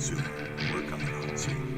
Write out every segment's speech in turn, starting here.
soon. We're coming on soon.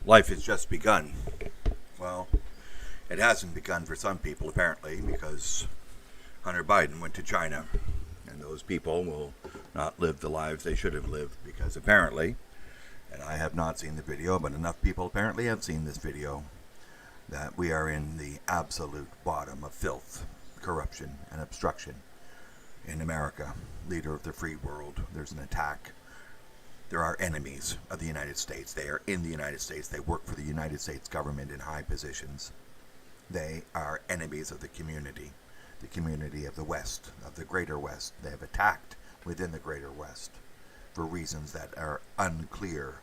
Life has just begun. Well, it hasn't begun for some people, apparently, because Hunter Biden went to China, and those people will not live the lives they should have lived, because apparently, and I have not seen the video, but enough people apparently have seen this video, that we are in the absolute bottom of filth, corruption, and obstruction in America, leader of the free world. There's an attack. There are enemies of the United States. They are in the United States. They work for the United States government in high positions. They are enemies of the community. the community of the West, of the Greater West. They have attacked within the Greater West for reasons that are unclear,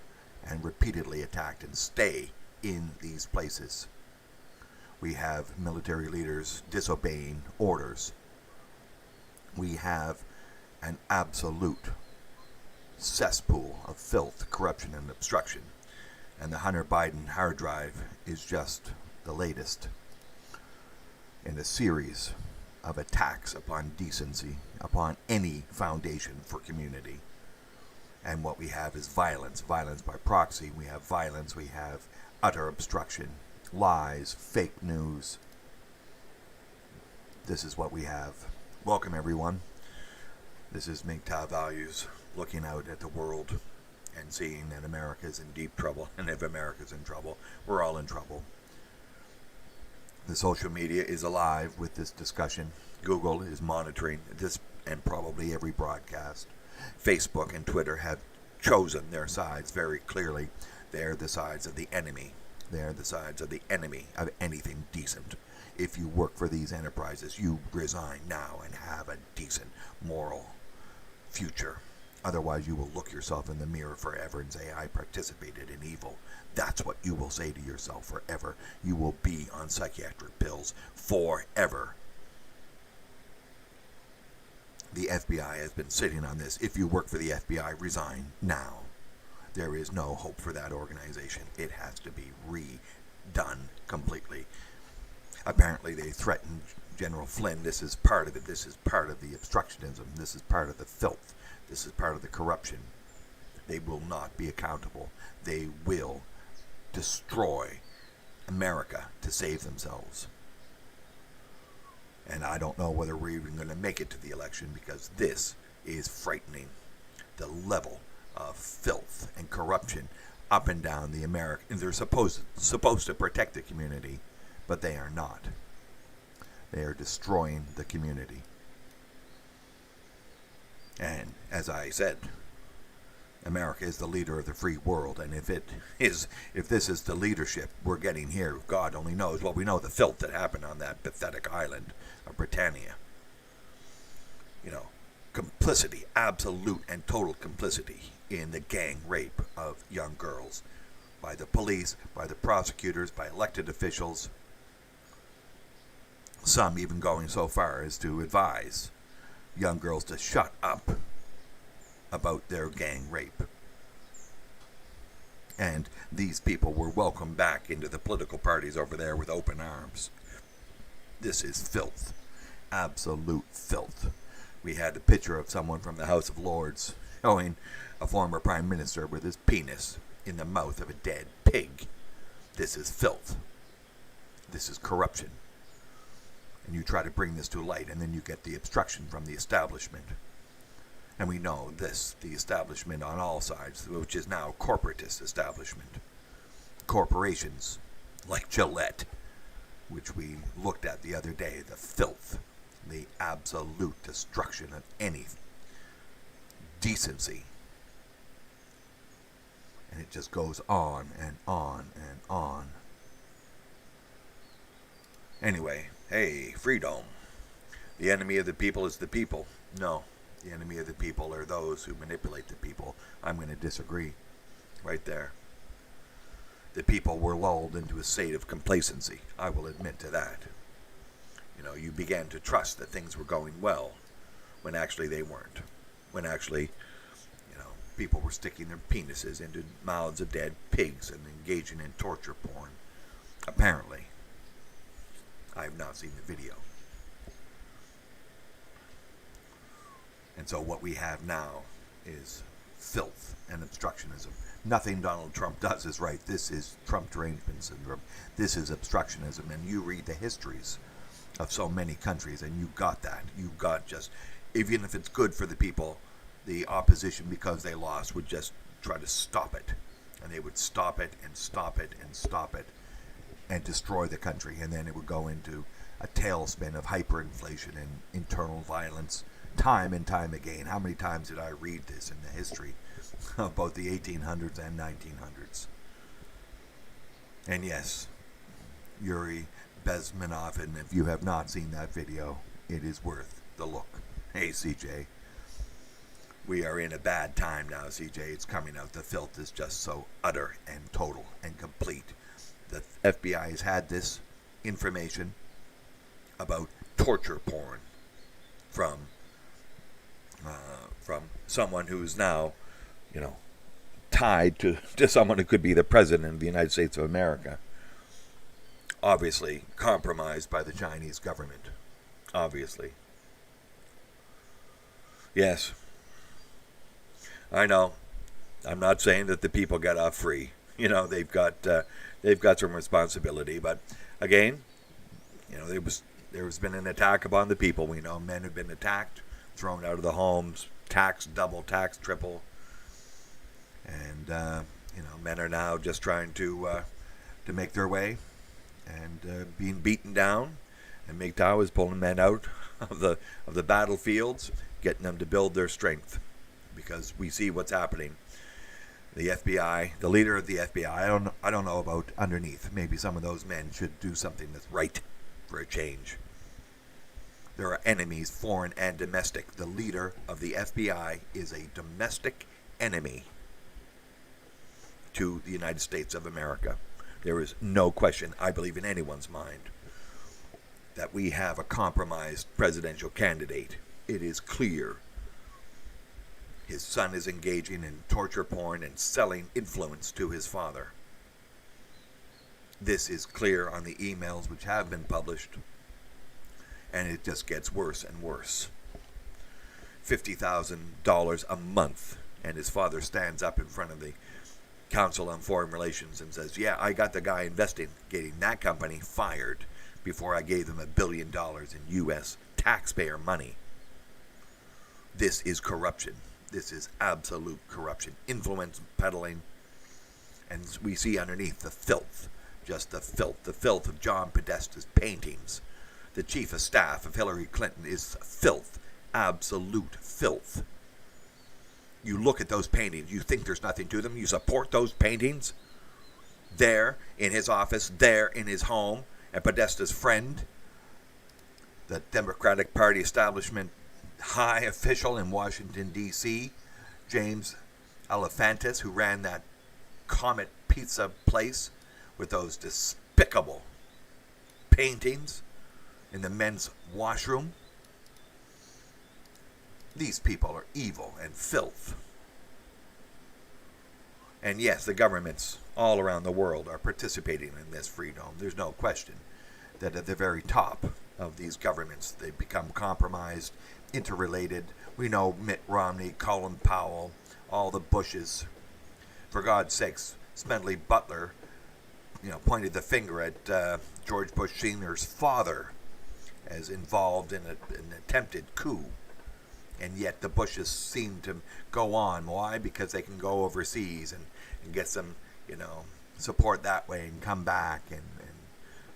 and repeatedly attacked and stay in these places. We have military leaders disobeying orders. We have an absolute cesspool of filth, corruption, and obstruction. And the Hunter Biden hard drive is just the latest in a series of attacks upon decency, upon any foundation for community. And what we have is violence. Violence by proxy. We have violence. We have utter obstruction. Lies. Fake news. This is what we have. Welcome, everyone. This is Mgtow Values, looking out at the world and seeing that America is in deep trouble. And if America's in trouble, we're all in trouble. The social media is alive with this discussion. Google is monitoring this and probably every broadcast. Facebook and Twitter have chosen their sides very clearly. They're the sides of the enemy. They're the sides of the enemy of anything decent. If you work for these enterprises, you resign now and have a decent, moral future. Otherwise, you will look yourself in the mirror forever and say, I participated in evil. That's what you will say to yourself forever. You will be on psychiatric pills forever. The FBI has been sitting on this. If you work for the FBI, resign now. There is no hope for that organization. It has to be redone completely. Apparently, they threatened General Flynn. This is part of it. This is part of the obstructionism. This is part of the filth. This is part of the corruption. They will not be accountable. They will destroy America to save themselves. And I don't know whether we're even going to make it to the election, because this is frightening. The level of filth and corruption up and down the America. They're supposed to protect the community, but they are not. They are destroying the community. And as I said, America is the leader of the free world, and if this is the leadership we're getting here, God only knows. Well, we know the filth that happened on that pathetic island of Britannia. You know, complicity, absolute and total complicity in the gang rape of young girls by the police, by the prosecutors, by elected officials. Some even going so far as to advise young girls to shut up about their gang rape. And these people were welcomed back into the political parties over there with open arms. This is filth. Absolute filth. We had a picture of someone from the House of Lords showing a former prime minister with his penis in the mouth of a dead pig. This is filth. This is corruption. And you try to bring this to light, and then you get the obstruction from the establishment. And we know this, the establishment on all sides, which is now corporatist establishment. Corporations like Gillette, which we looked at the other day, the filth, the absolute destruction of any decency. And it just goes on and on and on. Anyway, hey, freedom. The enemy of the people is the people. No, the enemy of the people are those who manipulate the people. I'm going to disagree. Right there. The people were lulled into a state of complacency. I will admit to that. You know, you began to trust that things were going well when actually they weren't. When actually, you know, people were sticking their penises into mouths of dead pigs and engaging in torture porn. Apparently. I have not seen the video. And so what we have now is filth and obstructionism. Nothing Donald Trump does is right. This is Trump derangement syndrome. This is obstructionism. And you read the histories of so many countries, and you got that. You got just, even if it's good for the people, the opposition, because they lost, would just try to stop it. And they would stop it and stop it and stop it and destroy the country. And then it would go into a tailspin of hyperinflation and internal violence time and time again. How many times did I read this in the history of both the 1800s and 1900s? And yes, Yuri Bezmenov, and if you have not seen that video, it is worth the look. Hey, CJ, we are in a bad time now, CJ. It's coming out. The filth is just so utter and total and complete. The FBI has had this information about torture porn from someone who's now, tied to someone who could be the president of the United States of America. Obviously compromised by the Chinese government. Obviously. Yes. I know. I'm not saying that the people got off free. They've got some responsibility, but again, there's been an attack upon the people. We know men have been attacked, thrown out of the homes, taxed double, taxed triple, and men are now just trying to make their way and being beaten down. And Mgtow is pulling men out of the battlefields, getting them to build their strength, because we see what's happening. The FBI, the leader of the FBI, I don't know about underneath. Maybe some of those men should do something that's right for a change. There are enemies, foreign and domestic. The leader of the FBI is a domestic enemy to the United States of America. There is no question, I believe, in anyone's mind that we have a compromised presidential candidate. It is clear. His son is engaging in torture porn and selling influence to his father. This is clear on the emails which have been published, and it just gets worse and worse. $50,000 a month, and his father stands up in front of the Council on Foreign Relations and says, yeah, I got the guy investigating that company fired before I gave them $1 billion in U.S. taxpayer money. This is corruption. This is absolute corruption. Influence peddling. And we see underneath the filth. Just the filth. The filth of John Podesta's paintings. The chief of staff of Hillary Clinton is filth. Absolute filth. You look at those paintings. You think there's nothing to them. You support those paintings. There in his office. There in his home. And Podesta's friend, the Democratic Party establishment high official in Washington, D.C., James Alefantis, who ran that Comet Pizza place with those despicable paintings in the men's washroom. These people are evil and filth. And yes, the governments all around the world are participating in this freedom. There's no question that at the very top of these governments, they've become compromised, interrelated. We know Mitt Romney, Colin Powell, all the Bushes. For God's sakes, Smedley Butler, pointed the finger at George Bush Sr.'s father as involved in an attempted coup. And yet the Bushes seem to go on. Why? Because they can go overseas and get some, support that way and come back and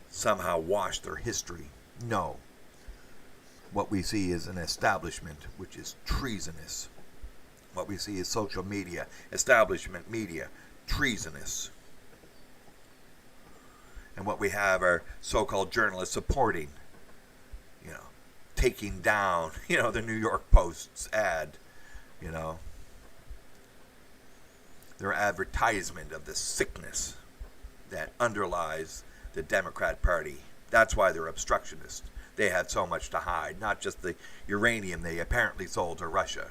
somehow wash their history. No. What we see is an establishment which is treasonous. What we see is social media, establishment media, treasonous. And what we have are so-called journalists supporting, taking down, the New York Post's ad, their advertisement of the sickness that underlies the Democrat Party. That's why they're obstructionists. They had so much to hide. Not just the uranium they apparently sold to Russia.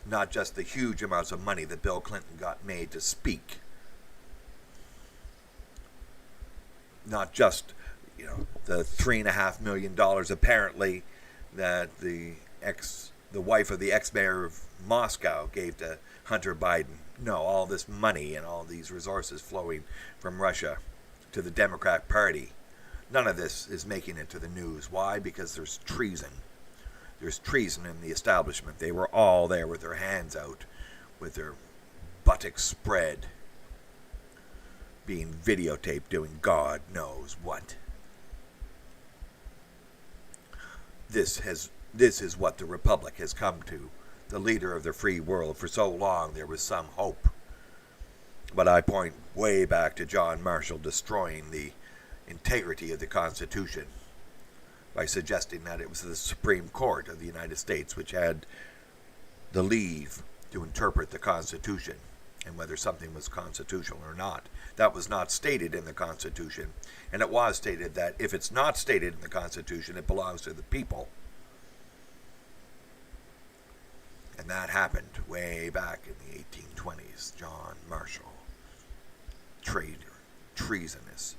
Not just the huge amounts of money that Bill Clinton got made to speak. Not just, the $3.5 million apparently that the wife of the ex-mayor of Moscow gave to Hunter Biden. No, all this money and all these resources flowing from Russia to the Democrat Party. None of this is making it to the news. Why? Because there's treason. There's treason in the establishment. They were all there with their hands out, with their buttocks spread, being videotaped doing God knows what. This is what the Republic has come to. The leader of the free world. For so long there was some hope. But I point way back to John Marshall destroying the integrity of the Constitution. by suggesting that it was the Supreme Court of the United States which had the leave to interpret the Constitution and whether something was constitutional or not. That was not stated in the Constitution, and it was stated that if it's not stated in the Constitution, it belongs to the people. And that happened way back in the 1820s. John Marshall, traitor, treasonous,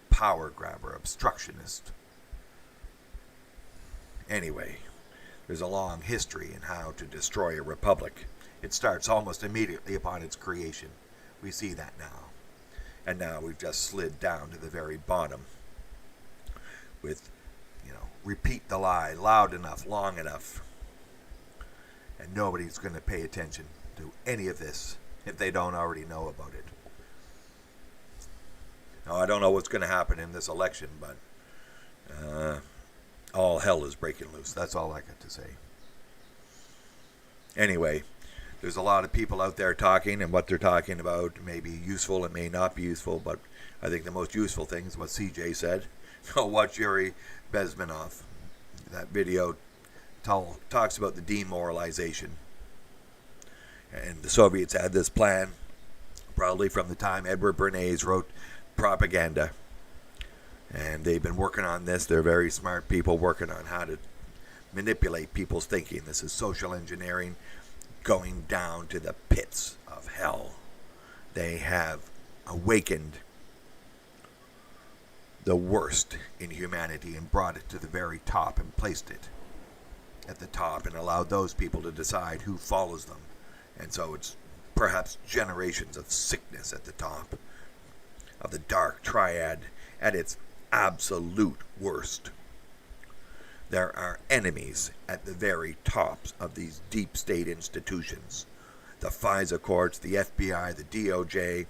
power grabber, obstructionist. Anyway, there's a long history in how to destroy a republic. It starts almost immediately upon its creation. We see that now. And now we've just slid down to the very bottom with, repeat the lie loud enough, long enough. And nobody's going to pay attention to any of this if they don't already know about it. Now, I don't know what's going to happen in this election, but all hell is breaking loose. That's all I got to say. Anyway, there's a lot of people out there talking, and what they're talking about may be useful, it may not be useful, but I think the most useful thing is what CJ said. Go watch Yuri Bezmenov. That video talks about the demoralization. And the Soviets had this plan, probably from the time Edward Bernays wrote Propaganda. And they've been working on this. They're very smart people working on how to manipulate people's thinking. This is social engineering going down to the pits of hell. They have awakened the worst in humanity and brought it to the very top and placed it at the top and allowed those people to decide who follows them. And so it's perhaps generations of sickness at the top of the dark triad at its absolute worst. There are enemies at the very tops of these deep state institutions. The FISA courts, the FBI, the DOJ,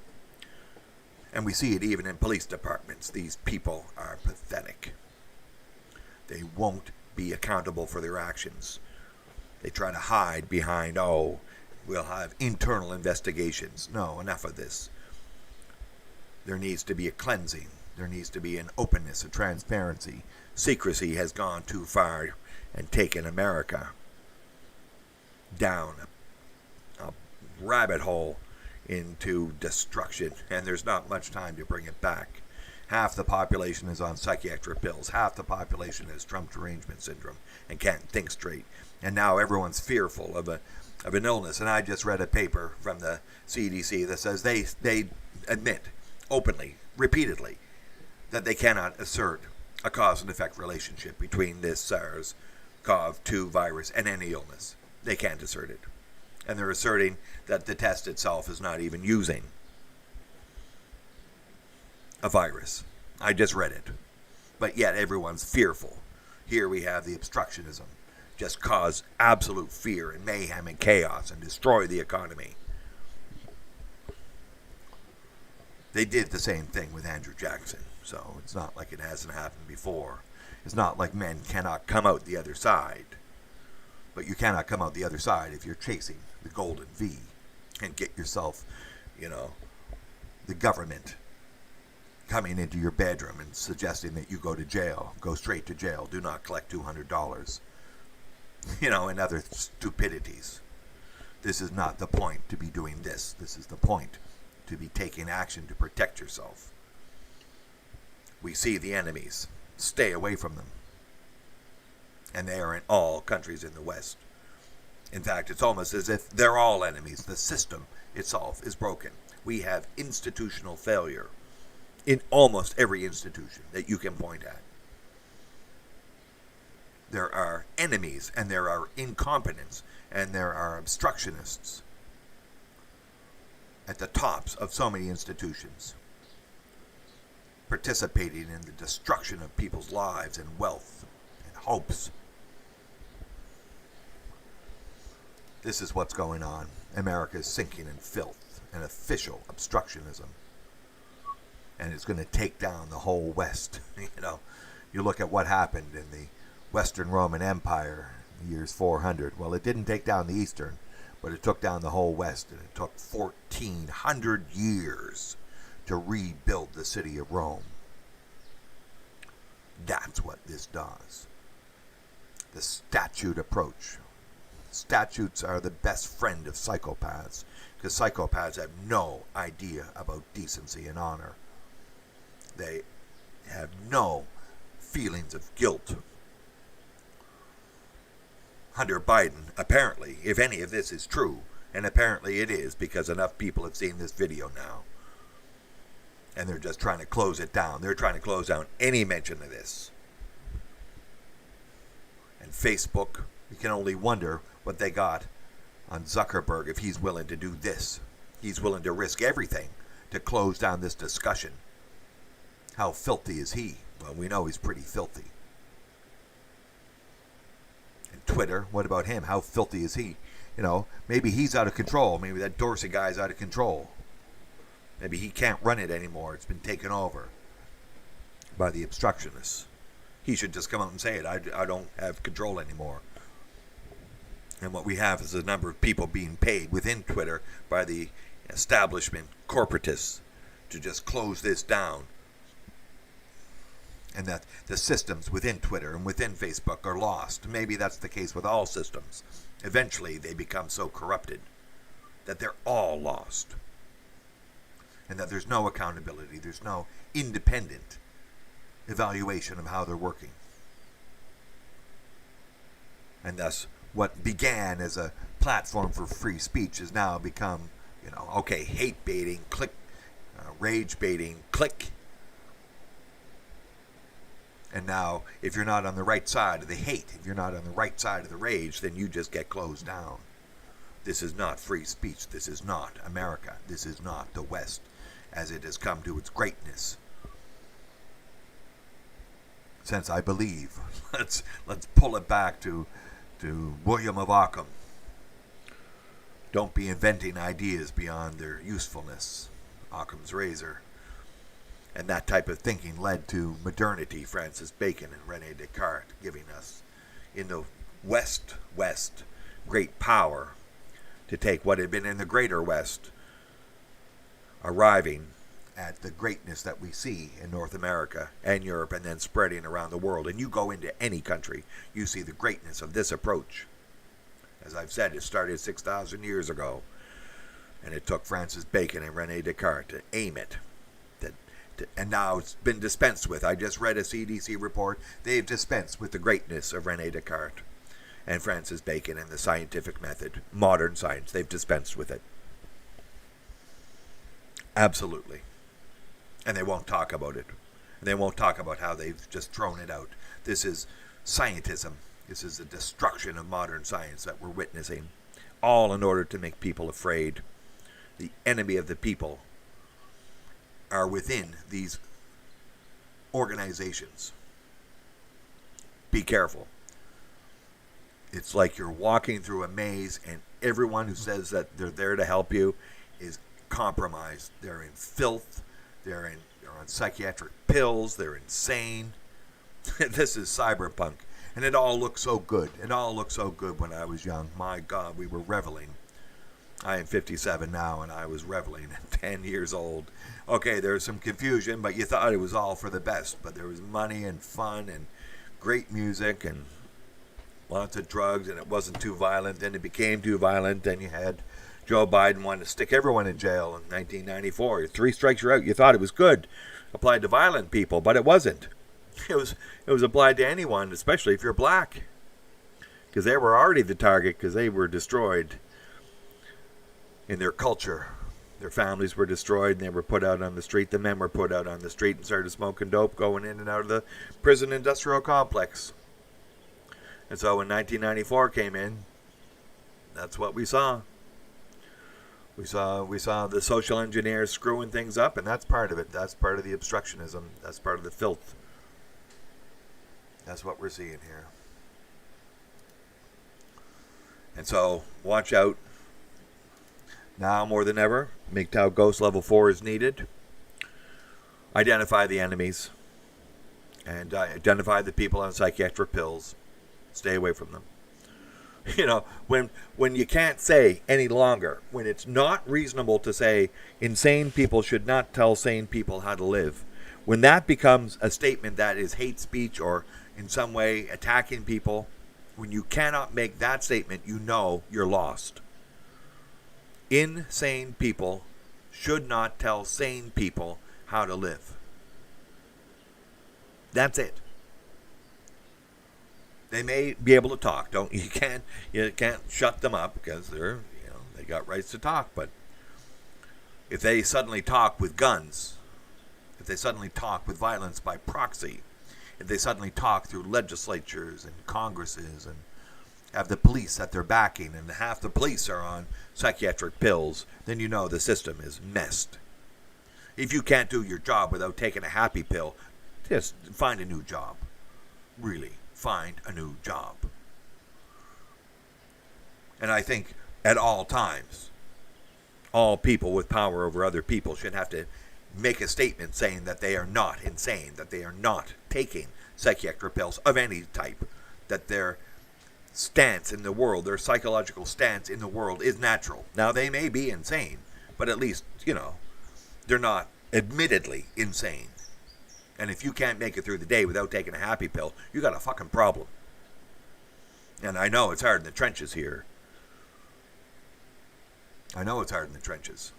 and we see it even in police departments. These people are pathetic. They won't be accountable for their actions. They try to hide behind, we'll have internal investigations. No, enough of this. There needs to be a cleansing. There needs to be an openness, a transparency. Secrecy has gone too far and taken America down a rabbit hole into destruction, and there's not much time to bring it back. Half the population is on psychiatric pills. Half the population has Trump derangement syndrome and can't think straight. And now everyone's fearful of an illness. And I just read a paper from the CDC that says they admit openly, repeatedly, that they cannot assert a cause and effect relationship between this SARS-CoV-2 virus and any illness. They can't assert it. And they're asserting that the test itself is not even using a virus. I just read it. But yet everyone's fearful. Here we have the obstructionism. Just cause absolute fear and mayhem and chaos and destroy the economy. They did the same thing with Andrew Jackson. So it's not like it hasn't happened before. It's not like men cannot come out the other side. But you cannot come out the other side if you're chasing the golden V and get yourself, the government coming into your bedroom and suggesting that you go to jail. Go straight to jail. Do not collect $200. And other stupidities. This is not the point to be doing this. This is the point to be taking action to protect yourself. We see the enemies. Stay away from them. And they are in all countries in the West. In fact, it's almost as if they're all enemies. The system itself is broken. We have institutional failure in almost every institution that you can point at. There are enemies, and there are incompetents, and there are obstructionists at the tops of so many institutions, participating in the destruction of people's lives and wealth and hopes. This is what's going on. America is sinking in filth and official obstructionism. And it's going to take down the whole West. You look at what happened in the Western Roman Empire in the years 400. Well, it didn't take down the Eastern, but it took down the whole West. And it took 1,400 years to rebuild the city of Rome. That's what this does. The statute approach. Statutes are the best friend of psychopaths, because psychopaths have no idea about decency and honor. They have no feelings of guilt. Hunter Biden, apparently, if any of this is true, and apparently it is because enough people have seen this video now, and they're just trying to close it down. They're trying to close down any mention of this. And Facebook, you can only wonder what they got on Zuckerberg if he's willing to do this. He's willing to risk everything to close down this discussion. How filthy is he? Well, we know he's pretty filthy. And Twitter, what about him? How filthy is he? You know, maybe he's out of control. Maybe that Dorsey guy's out of control. Maybe he can't run it anymore. It's been taken over by the obstructionists. He should just come out and say it. I don't have control anymore. And what we have is a number of people being paid within Twitter by the establishment corporatists to just close this down. And that the systems within Twitter and within Facebook are lost. Maybe that's the case with all systems. Eventually they become so corrupted that they're all lost. And that there's no accountability. There's no independent evaluation of how they're working. And thus, what began as a platform for free speech has now become, okay, hate baiting, click, rage baiting, click. And now, if you're not on the right side of the hate, if you're not on the right side of the rage, then you just get closed down. This is not free speech. This is not America. This is not the West as it has come to its greatness. Since I believe, let's pull it back to William of Ockham. Don't be inventing ideas beyond their usefulness. Occam's razor. And that type of thinking led to modernity, Francis Bacon and René Descartes, giving us, in the West, great power to take what had been in the greater West, arriving at the greatness that we see in North America and Europe, and then spreading around the world. And you go into any country, you see the greatness of this approach. As I've said, it started 6,000 years ago, and it took Francis Bacon and René Descartes to aim it. And now it's been dispensed with. I just read a CDC report. They've dispensed with the greatness of René Descartes and Francis Bacon and the scientific method, modern science. They've dispensed with it. Absolutely. And they won't talk about it. They won't talk about how they've just thrown it out. This is scientism. This is the destruction of modern science that we're witnessing, all in order to make people afraid. The enemy of the people are within these organizations. Be careful. It's like you're walking through a maze, and everyone who says that they're there to help you is compromised. They're in filth. They're on psychiatric pills. They're insane. This is cyberpunk. And it all looked so good. It all looked so good when I was young. My God, we were reveling. I am 57 now, and I was reveling at 10 years old. Okay, there was some confusion, but you thought it was all for the best. But there was money and fun and great music and lots of drugs, and it wasn't too violent. Then it became too violent. Then you had Joe Biden wanted to stick everyone in jail in 1994. 3 strikes, you're out. You thought it was good. Applied to violent people, but it wasn't. It was applied to anyone, especially if you're black. Because they were already the target, because they were destroyed in their culture. Their families were destroyed, and they were put out on the street. The men were put out on the street and started smoking dope, going in and out of the prison industrial complex. And so when 1994 came in, that's what we saw. We saw the social engineers screwing things up, and that's part of it. That's part of the obstructionism. That's part of the filth. That's what we're seeing here. And so, watch out. Now more than ever, Mgtow Ghost Level 4 is needed. Identify the enemies. And identify the people on psychiatric pills. Stay away from them. You know, when you can't say any longer, when it's not reasonable to say insane people should not tell sane people how to live, When that becomes a statement that is hate speech or in some way attacking people, when you cannot make that statement, you know you're lost. Insane people should not tell sane people how to live. That's it. They may be able to talk. You can't shut them up because they got rights to talk. But if they suddenly talk with guns, if they suddenly talk with violence by proxy, if they suddenly talk through legislatures and congresses and have the police at their backing and half the police are on psychiatric pills, then you know the system is messed. If you can't do your job without taking a happy pill, just find a new job. Really, find a new job. And I think at all times, all people with power over other people should have to make a statement saying that they are not insane, that they are not taking psychiatric pills of any type, that their stance in the world, their psychological stance in the world is natural. Now, they may be insane, but at least, they're not admittedly insane. And if you can't make it through the day without taking a happy pill, you got a fucking problem. And I know it's hard in the trenches here. I know it's hard in the trenches.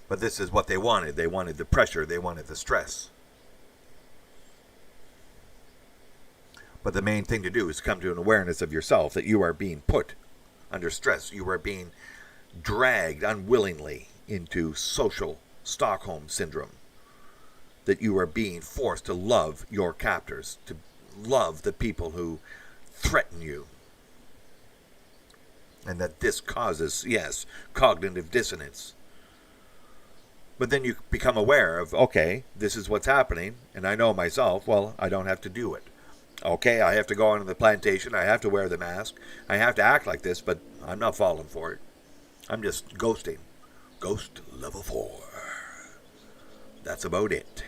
But this is what they wanted. They wanted the pressure. They wanted the stress. But the main thing to do is come to an awareness of yourself that you are being put under stress. You are being dragged unwillingly into social Stockholm syndrome. That you are being forced to love your captors, to love the people who threaten you. And that this causes, yes, cognitive dissonance. But then you become aware of, okay, this is what's happening, and I know myself, well, I don't have to do it. Okay, I have to go onto the plantation, I have to wear the mask, I have to act like this, but I'm not falling for it. I'm just ghosting. Ghost level 4. That's about it.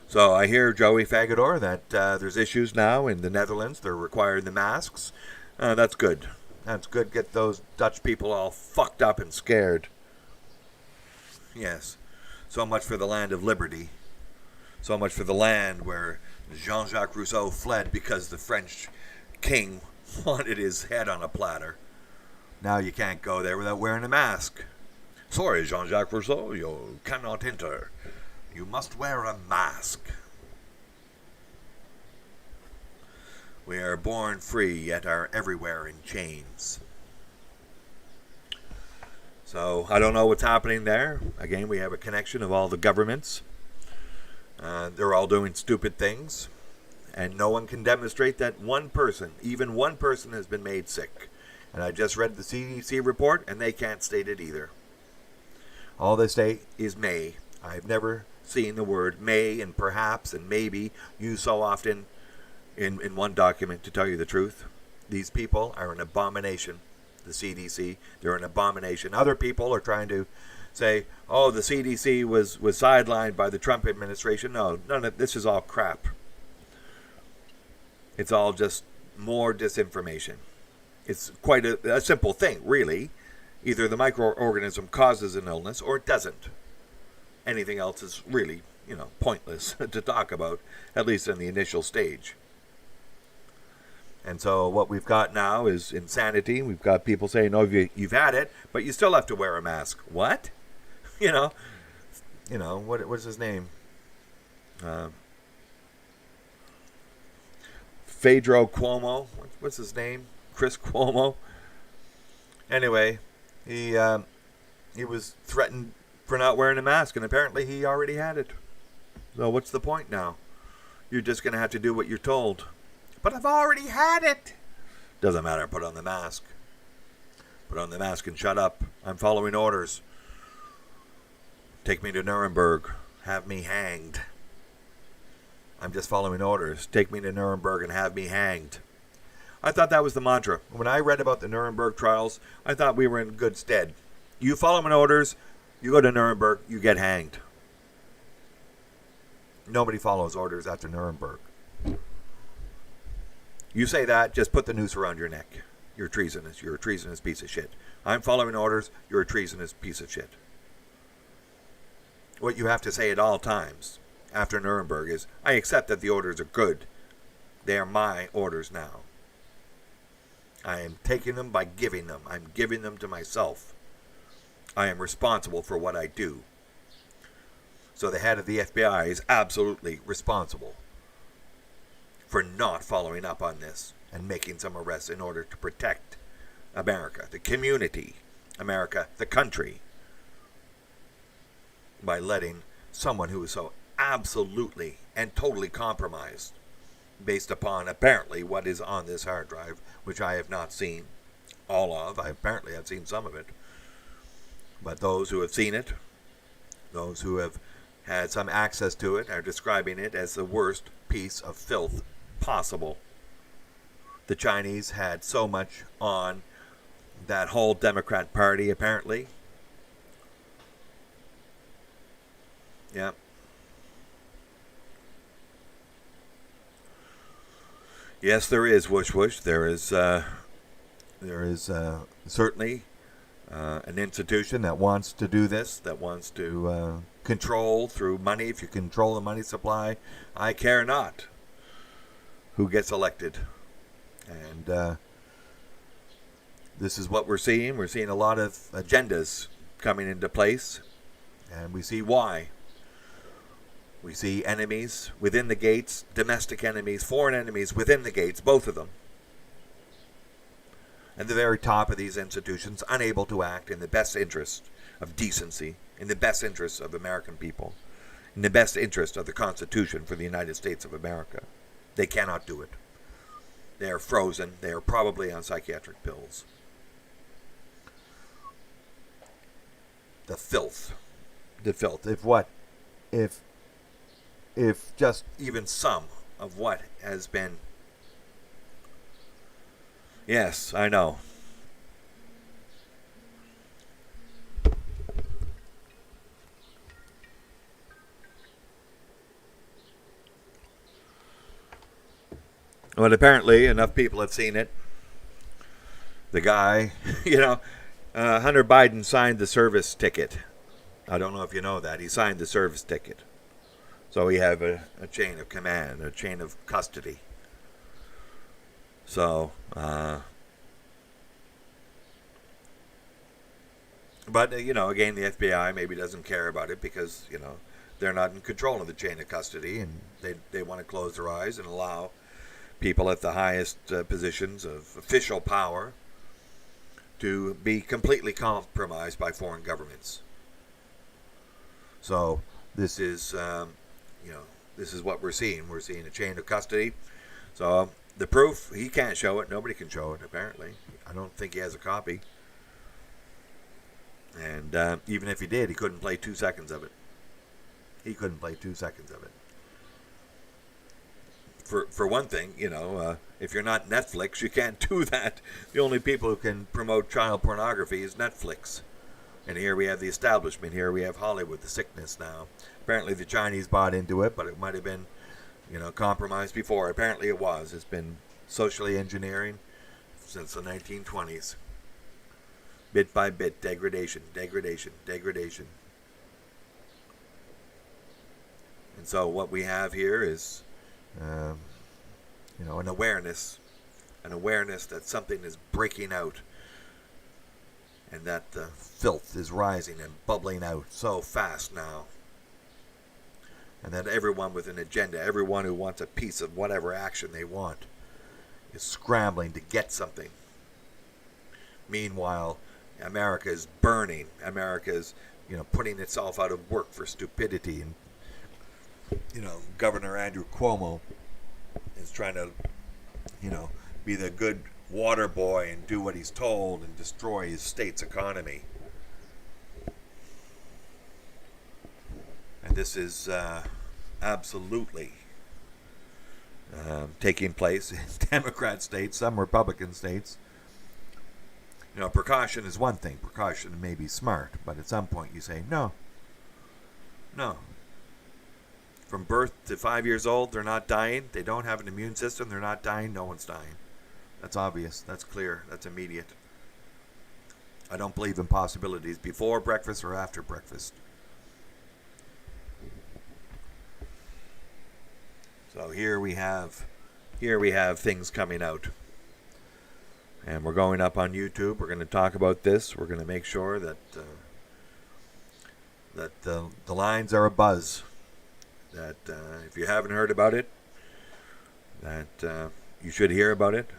So I hear, Joey Fagador, that there's issues now in the Netherlands. They're requiring the masks. That's good. That's good. Get those Dutch people all fucked up and scared. Yes. So much for the land of liberty. So much for the land where Jean-Jacques Rousseau fled because the French king wanted his head on a platter. Now you can't go there without wearing a mask. Sorry, Jean-Jacques Rousseau, you cannot enter. You must wear a mask. We are born free, yet are everywhere in chains. So, I don't know what's happening there. Again, we have a connection of all the governments. They're all doing stupid things. And no one can demonstrate that one person, even one person, has been made sick. And I just read the CDC report, and they can't state it either. All they state is may. I've never seen the word may and perhaps and maybe used so often in one document, to tell you the truth. These people are an abomination. The CDC, they're an abomination. Other people are trying to say, oh, the CDC was sidelined by the Trump administration. No, none of this is all crap. It's all just more disinformation. It's quite a simple thing, really. Either the microorganism causes an illness or it doesn't. Anything else is really, pointless to talk about, at least in the initial stage. And so what we've got now is insanity. We've got people saying, oh, you've had it, but you still have to wear a mask. What? What's his name? Pedro Cuomo. What's his name? Chris Cuomo. Anyway, he was threatened for not wearing a mask, and apparently he already had it. So what's the point now? You're just going to have to do what you're told. But I've already had it. Doesn't matter. Put on the mask. Put on the mask and shut up. I'm following orders. Take me to Nuremberg. Have me hanged. I'm just following orders. Take me to Nuremberg and have me hanged. I thought that was the mantra. When I read about the Nuremberg trials, I thought we were in good stead. You follow my orders, you go to Nuremberg, you get hanged. Nobody follows orders after Nuremberg. You say that, just put the noose around your neck. you're treasonous. You're a treasonous piece of shit. I'm following orders. You're a treasonous piece of shit. What you have to say at all times after Nuremberg is, I accept that the orders are good. They are my orders now. I am taking them by giving them. I'm giving them to myself. I am responsible for what I do. So the head of the FBI is absolutely responsible for not following up on this and making some arrests in order to protect America, the community, America, the country, by letting someone who is so absolutely and totally compromised based upon apparently what is on this hard drive, which I have not seen all of. I apparently have seen some of it. But those who have seen it, those who have had some access to it, are describing it as the worst piece of filth possible. The Chinese had so much on that whole Democrat Party, apparently. Yeah. Yes, there is whoosh whoosh. There is certainly an institution that wants to do this, that wants to control through money. If you control the money supply, I care not who gets elected. And this is what we're seeing. We're seeing a lot of agendas coming into place, and we see why. We see enemies within the gates, domestic enemies, foreign enemies within the gates, both of them. At the very top of these institutions, unable to act in the best interest of decency, in the best interest of American people, in the best interest of the Constitution for the United States of America. They cannot do it. They are frozen. They are probably on psychiatric pills. The filth. The filth. If just even some of what has been... Yes, I know. But apparently enough people have seen it. The guy, Hunter Biden signed the service ticket. I don't know if you know that. He signed the service ticket. So we have a chain of command, a chain of custody. So, but, again, the FBI maybe doesn't care about it because, they're not in control of the chain of custody, and they want to close their eyes and allow people at the highest positions of official power to be completely compromised by foreign governments. So this is, this is what we're seeing. We're seeing a chain of custody. So the proof, he can't show it. Nobody can show it, apparently. I don't think he has a copy. And even if he did, he couldn't play 2 seconds of it. He couldn't play 2 seconds of it. For one thing, if you're not Netflix, you can't do that. The only people who can promote child pornography is Netflix. And here we have the establishment. Here we have Hollywood, the sickness now. Apparently the Chinese bought into it, but it might have been, compromised before. Apparently it was. It's been socially engineering since the 1920s. Bit by bit, degradation, degradation, degradation. And so what we have here is, an awareness that something is breaking out and that the filth is rising and bubbling out so fast now. And that everyone with an agenda, everyone who wants a piece of whatever action they want, is scrambling to get something. Meanwhile, America is burning. America is, putting itself out of work for stupidity. And, Governor Andrew Cuomo is trying to, be the good water boy and do what he's told and destroy his state's economy. And this is absolutely taking place in Democrat states, some Republican states. Precaution is one thing. Precaution may be smart, but at some point you say, no. From birth to 5 years old, they're not dying. They don't have an immune system. They're not dying. No one's dying. That's obvious. That's clear. That's immediate. I don't believe in possibilities before breakfast or after breakfast. So here we have things coming out. And we're going up on YouTube. We're going to talk about this. We're going to make sure that the lines are abuzz. That if you haven't heard about it, that you should hear about it.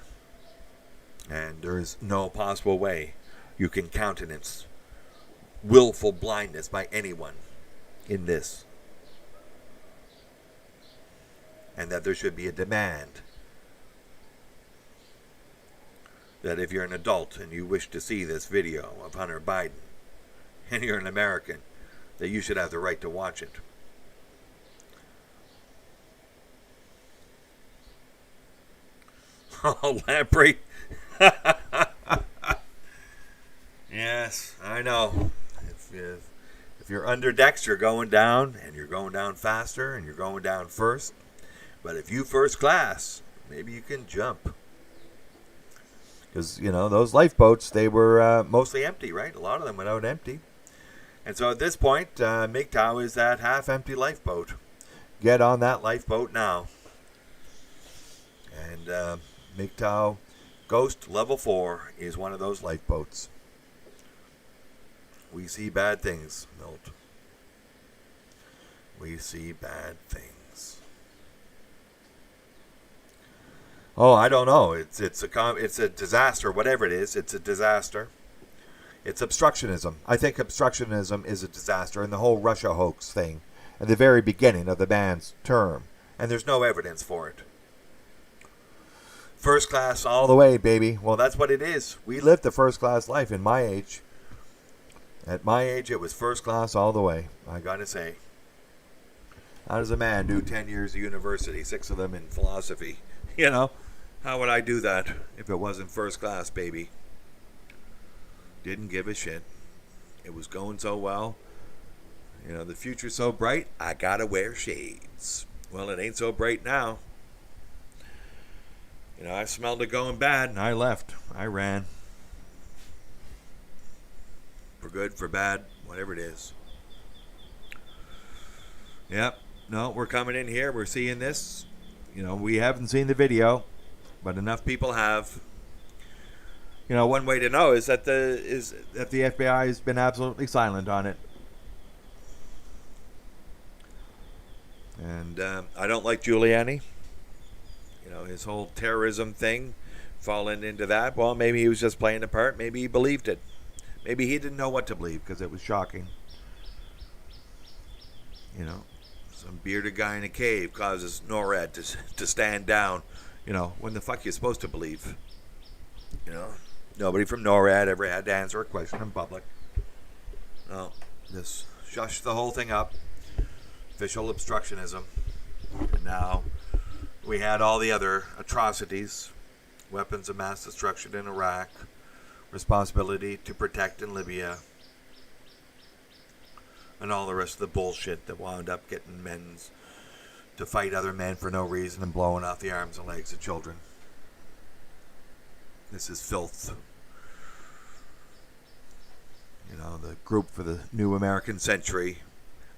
And there is no possible way you can countenance willful blindness by anyone in this. And that there should be a demand that if you're an adult and you wish to see this video of Hunter Biden and you're an American, that you should have the right to watch it. Oh, Lamprey. Yes, I know. If you're under decks, you're going down, and you're going down faster, and you're going down first. But if you first class, maybe you can jump. Because, those lifeboats, they were mostly empty, right? A lot of them went out empty. And so at this point, Mgtow is that half-empty lifeboat. Get on that lifeboat now. And Mgtow Ghost Level 4 is one of those lifeboats. We see bad things, Milt. We see bad things. Oh, I don't know. It's a disaster. Whatever it is, it's a disaster. It's obstructionism. I think obstructionism is a disaster, and the whole Russia hoax thing at the very beginning of the man's term. And there's no evidence for it. First class all the way, baby. Well, that's what it is. We lived the first class life in my age. At my age, it was first class all the way, I gotta say. How does a man do 10 years of university, 6 of them in philosophy? How would I do that if it wasn't first class, baby? Didn't give a shit. It was going so well. The future's so bright, I gotta wear shades. Well, it ain't so bright now. I smelled it going bad, and I left. I ran. For good, for bad, whatever it is. Yep. No, we're coming in here. We're seeing this. We haven't seen the video, but enough people have. One way to know is that the FBI has been absolutely silent on it. And I don't like Giuliani. His whole terrorism thing, falling into that. Well, maybe he was just playing a part. Maybe he believed it. Maybe he didn't know what to believe because it was shocking. Some bearded guy in a cave causes NORAD to stand down. When the fuck you supposed to believe? Nobody from NORAD ever had to answer a question in public. No, just shush the whole thing up. Official obstructionism. And now we had all the other atrocities, weapons of mass destruction in Iraq, responsibility to protect in Libya, and all the rest of the bullshit that wound up getting men to fight other men for no reason and blowing off the arms and legs of children. This is filth. The group for the new American century,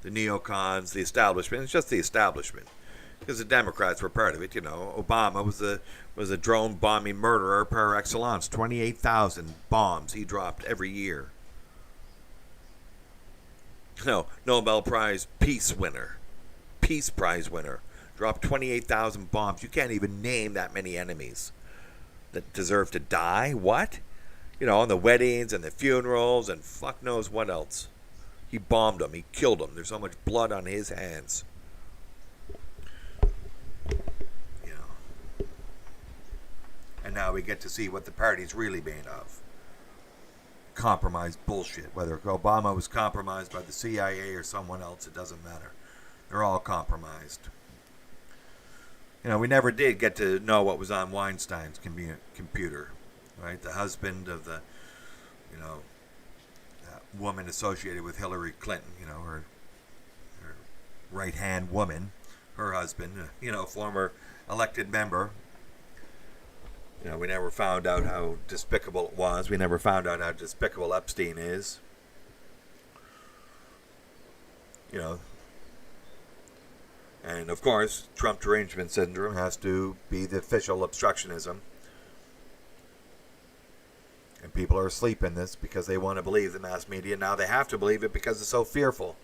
the neocons, the establishment. It's just the establishment. Because the Democrats were part of it, Obama was a drone bombing murderer par excellence. 28,000 bombs he dropped every year. Nobel Prize Peace Prize winner, dropped 28,000 bombs. You can't even name that many enemies that deserve to die. What? On the weddings and the funerals and fuck knows what else. He bombed them. He killed them. There's so much blood on his hands. And now we get to see what the party's really made of. Compromised bullshit. Whether Obama was compromised by the CIA or someone else, it doesn't matter. They're all compromised. We never did get to know what was on Weinstein's computer. Right? The husband of the, that woman associated with Hillary Clinton, her right-hand woman, her husband, former elected member We never found out how despicable it was. We never found out how despicable Epstein is. And of course, Trump derangement syndrome has to be the official obstructionism. And people are asleep in this because they want to believe the mass media. Now they have to believe it because it's so fearful.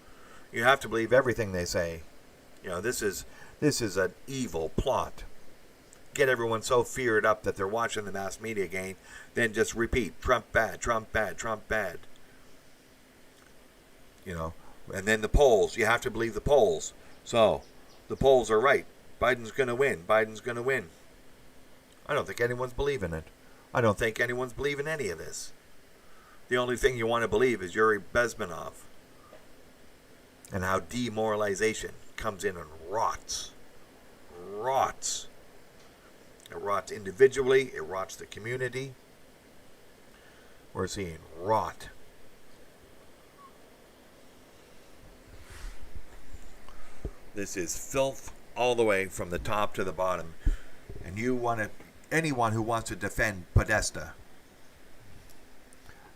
You have to believe everything they say. This is an evil plot. Get everyone so feared up that they're watching the mass media again, then just repeat, Trump bad, Trump bad, Trump bad. And then the polls, you have to believe the polls. So, the polls are right. Biden's going to win. Biden's going to win. I don't think anyone's believing it. I don't think anyone's believing any of this. The only thing you want to believe is Yuri Bezmenov. And how demoralization comes in and rots. Rots. It rots individually. It rots the community. We're seeing rot. This is filth all the way from the top to the bottom. And anyone who wants to defend Podesta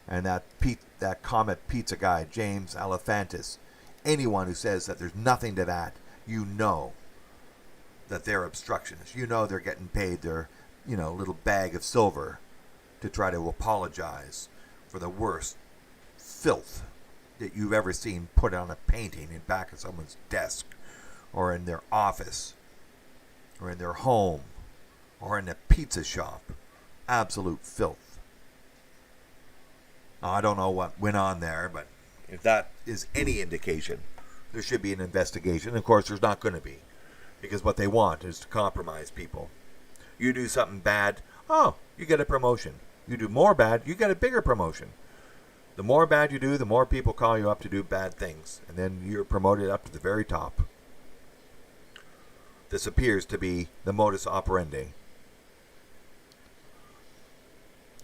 and that Comet Pizza guy, James Alefantis, anyone who says that there's nothing to that, that they're obstructionists. They're getting paid their, little bag of silver to try to apologize for the worst filth that you've ever seen put on a painting in back of someone's desk, or in their office, or in their home, or in a pizza shop. Absolute filth. Now, I don't know what went on there, but if that is any indication, there should be an investigation. Of course, there's not going to be, because what they want is to compromise people. You do something bad, you get a promotion. You do more bad, you get a bigger promotion. The more bad you do, the more people call you up to do bad things, and then you're promoted up to the very top. This appears to be the modus operandi.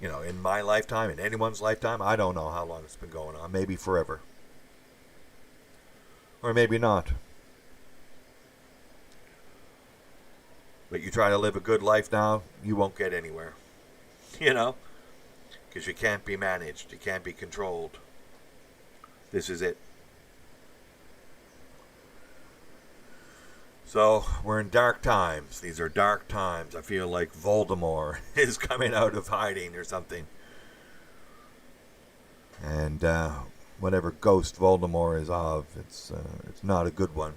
In my lifetime, in anyone's lifetime, I don't know how long it's been going on. Maybe forever. Or maybe not. But you try to live a good life now, you won't get anywhere. Because you can't be managed. You can't be controlled. This is it. So, we're in dark times. These are dark times. I feel like Voldemort is coming out of hiding or something. And whatever ghost Voldemort is of, it's not a good one.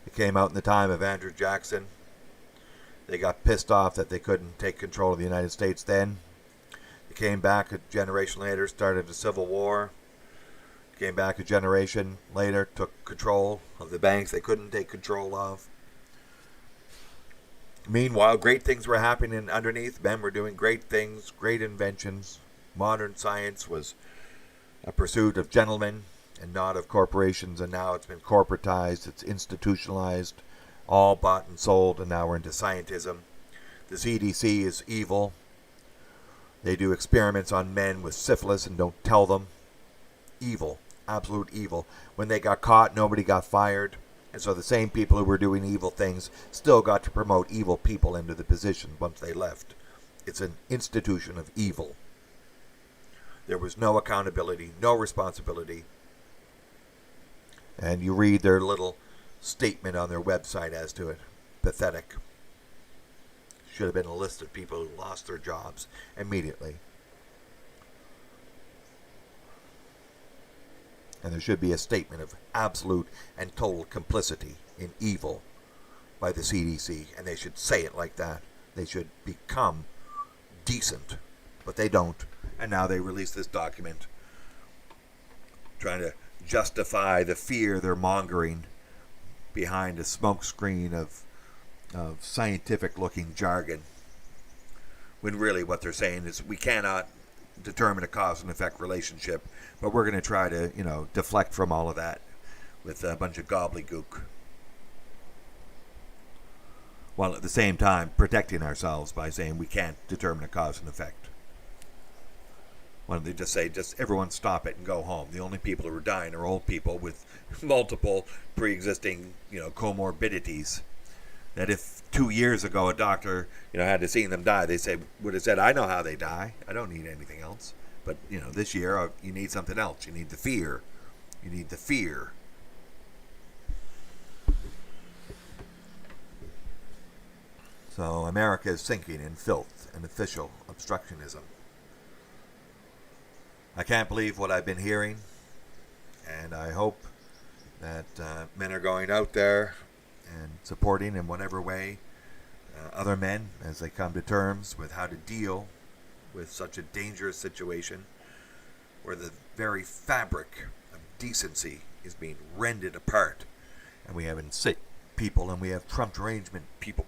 It came out in the time of Andrew Jackson. They got pissed off that they couldn't take control of the United States then. They came back a generation later, started a civil war. Came back a generation later, took control of the banks they couldn't take control of. Meanwhile, great things were happening underneath. Men were doing great things, great inventions. Modern science was a pursuit of gentlemen and not of corporations, and now it's been corporatized, it's institutionalized, all bought and sold, and now we're into scientism. The CDC is evil. They do experiments on men with syphilis and don't tell them. Evil. Absolute evil. When they got caught, nobody got fired. And so the same people who were doing evil things still got to promote evil people into the position once they left. It's an institution of evil. There was no accountability, no responsibility. And you read their little statement on their website as to it. Pathetic. Should have been a list of people who lost their jobs immediately. And there should be a statement of absolute and total complicity in evil by the CDC. And they should say it like that. They should become decent. But they don't. And now they release this document trying to justify the fear they're mongering behind a smokescreen of scientific-looking jargon. When really what they're saying is we cannot determine a cause and effect relationship, but we're going to try to, deflect from all of that with a bunch of gobbledygook, while at the same time protecting ourselves by saying we can't determine a cause and effect. Why don't they just say, everyone stop it and go home? The only people who are dying are old people with multiple pre-existing, comorbidities. That if 2 years ago a doctor, had to see them die, would have said, I know how they die. I don't need anything else. But, this year you need something else. You need the fear. You need the fear. So America is sinking in filth and official obstructionism. I can't believe what I've been hearing, and I hope that men are going out there and supporting in whatever way other men as they come to terms with how to deal with such a dangerous situation where the very fabric of decency is being rended apart, and we have insane people, and we have Trump derangement people,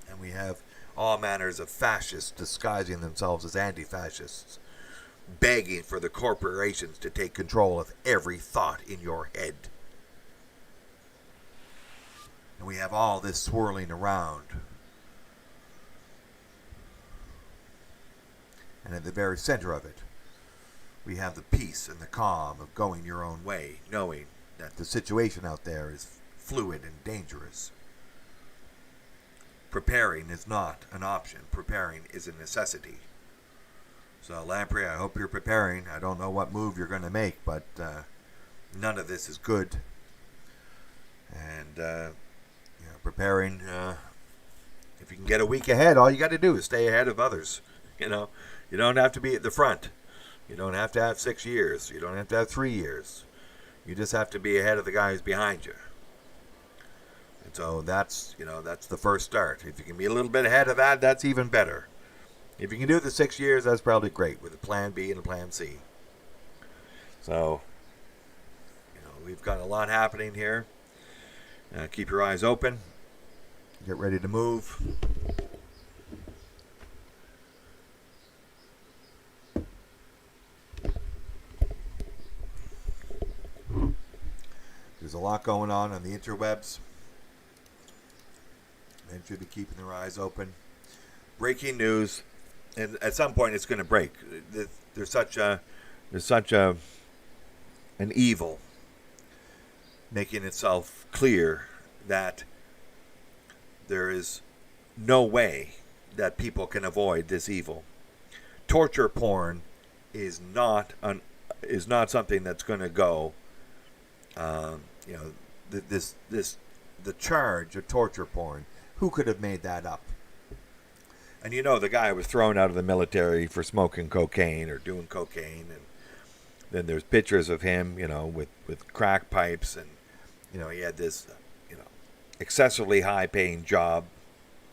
and we have all manners of fascists disguising themselves as anti-fascists, begging for the corporations to take control of every thought in your head. And we have all this swirling around. And at the very center of it, we have the peace and the calm of going your own way, knowing that the situation out there is fluid and dangerous. Preparing is not an option. Preparing is a necessity. So, Lamprey, I hope you're preparing. I don't know what move you're going to make, but none of this is good. And, preparing, if you can get a week ahead, all you got to do is stay ahead of others. You don't have to be at the front. You don't have to have 6 years. You don't have to have 3 years. You just have to be ahead of the guys behind you. And so that's the first start. If you can be a little bit ahead of that, that's even better. If you can do the 6 years, that's probably great with a plan B and a plan C. So, we've got a lot happening here. Keep your eyes open. Get ready to move. There's a lot going on the interwebs. Men should be keeping their eyes open. Breaking news, and at some point it's going to break. There's such an evil making itself clear that there is no way that people can avoid this evil. Torture porn is not something that's going to go. The charge of torture porn. Who could have made that up? And the guy was thrown out of the military for smoking cocaine or doing cocaine, and then there's pictures of him, with crack pipes, and he had this, excessively high-paying job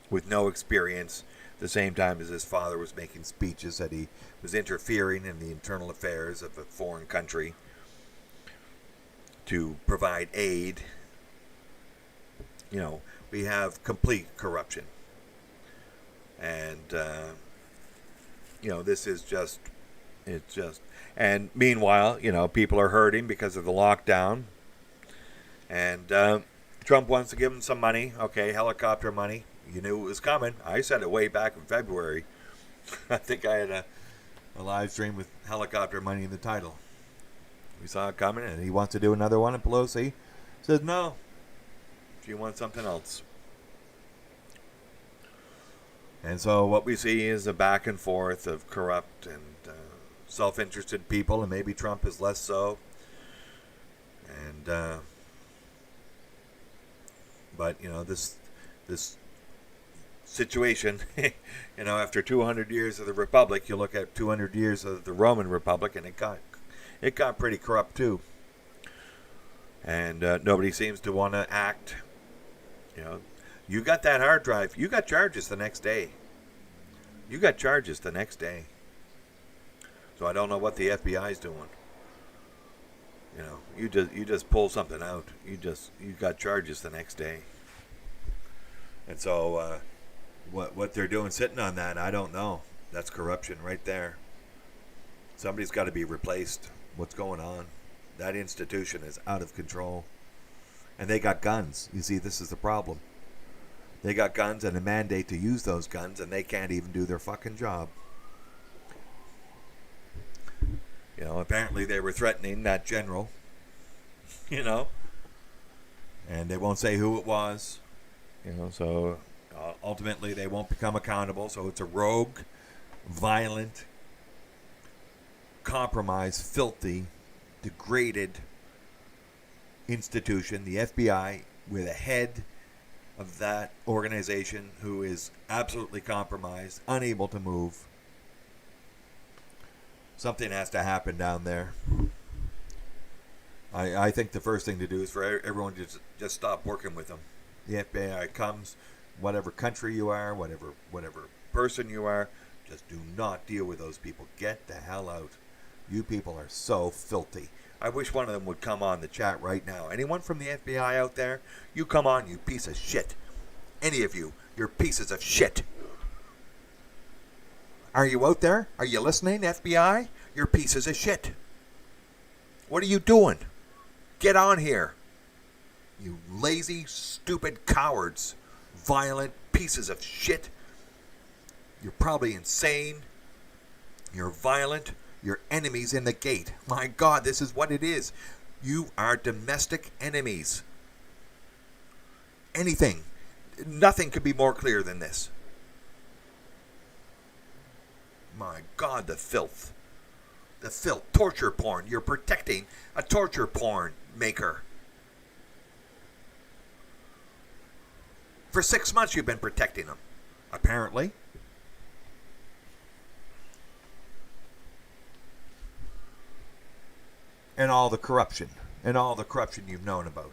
with no experience. At the same time as his father was making speeches that he was interfering in the internal affairs of a foreign country to provide aid. We have complete corruption. And, this is and meanwhile, people are hurting because of the lockdown. And Trump wants to give them some money. Okay, helicopter money. You knew it was coming. I said it way back in February. I think I had a live stream with helicopter money in the title. We saw it coming, and he wants to do another one, and Pelosi says no. She wants something else. And so what we see is a back and forth of corrupt and self-interested people, and maybe Trump is less so. And but this situation, after 200 years of the Republic, you look at 200 years of the Roman Republic, and it got pretty corrupt too. And nobody seems to want to act. You got that hard drive. You got charges the next day. So I don't know what the FBI is doing. You just pull something out. You got charges the next day. And so what they're doing sitting on that, I don't know. That's corruption right there. Somebody's got to be replaced. What's going on? That institution is out of control. And they got guns. You see, this is the problem. They got guns and a mandate to use those guns, and they can't even do their fucking job. Apparently they were threatening that general. And they won't say who it was. So Ultimately, they won't become accountable. So it's a rogue, violent, compromised, filthy, degraded institution, the FBI, with a head of that organization who is absolutely compromised, unable to move. Something has to happen down there. I think the first thing to do is for everyone to just stop working with them. The FBI comes, whatever country you are, whatever person you are, just do not deal with those people. Get the hell out. You people are so filthy. I wish one of them would come on the chat right now. Anyone from the FBI out there? You come on, you piece of shit. Any of you, you're pieces of shit. Are you out there? Are you listening, FBI? You're pieces of shit. What are you doing? Get on here. You lazy, stupid cowards. Violent pieces of shit. You're probably insane. You're violent. You're enemies in the gate. My God, this is what it is. You are domestic enemies. Anything. Nothing could be more clear than this. My God, the filth. The filth. Torture porn. You're protecting a torture porn maker. For 6 months you've been protecting them. Apparently. And all the corruption. And all the corruption you've known about.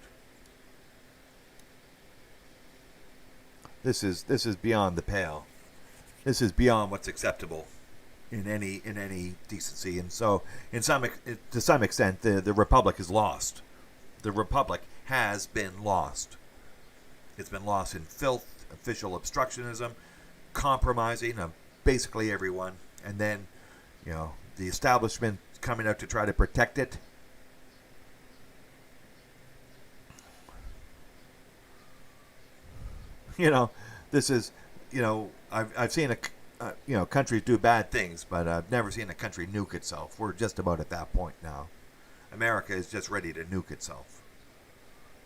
This is beyond the pale. This is beyond what's acceptable in any decency. And so, to some extent, the Republic is lost. The Republic has been lost. It's been lost in filth, official obstructionism, compromising of basically everyone, and then, the establishment coming out to try to protect it. This is, I've seen countries do bad things, but I've never seen a country nuke itself. We're just about at that point now. America is just ready to nuke itself.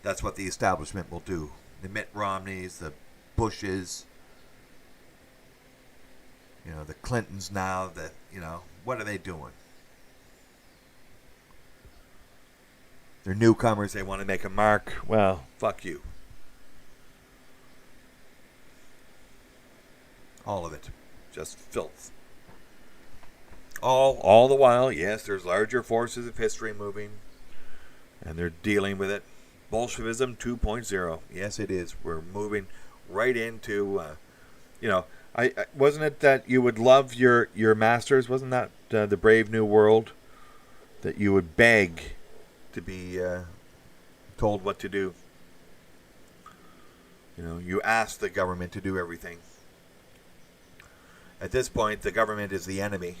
That's what the establishment will do. The Mitt Romneys, the Bushes, the Clintons now, what are they doing? They're newcomers. They want to make a mark. Well, fuck you. All of it. Just filth. All the while, yes, there's larger forces of history moving, and they're dealing with it. Bolshevism 2.0. Yes, it is. We're moving right into, I wasn't it that you would love your masters? Wasn't that the Brave New World? That you would beg to be told what to do. You ask the government to do everything. At this point, the government is the enemy.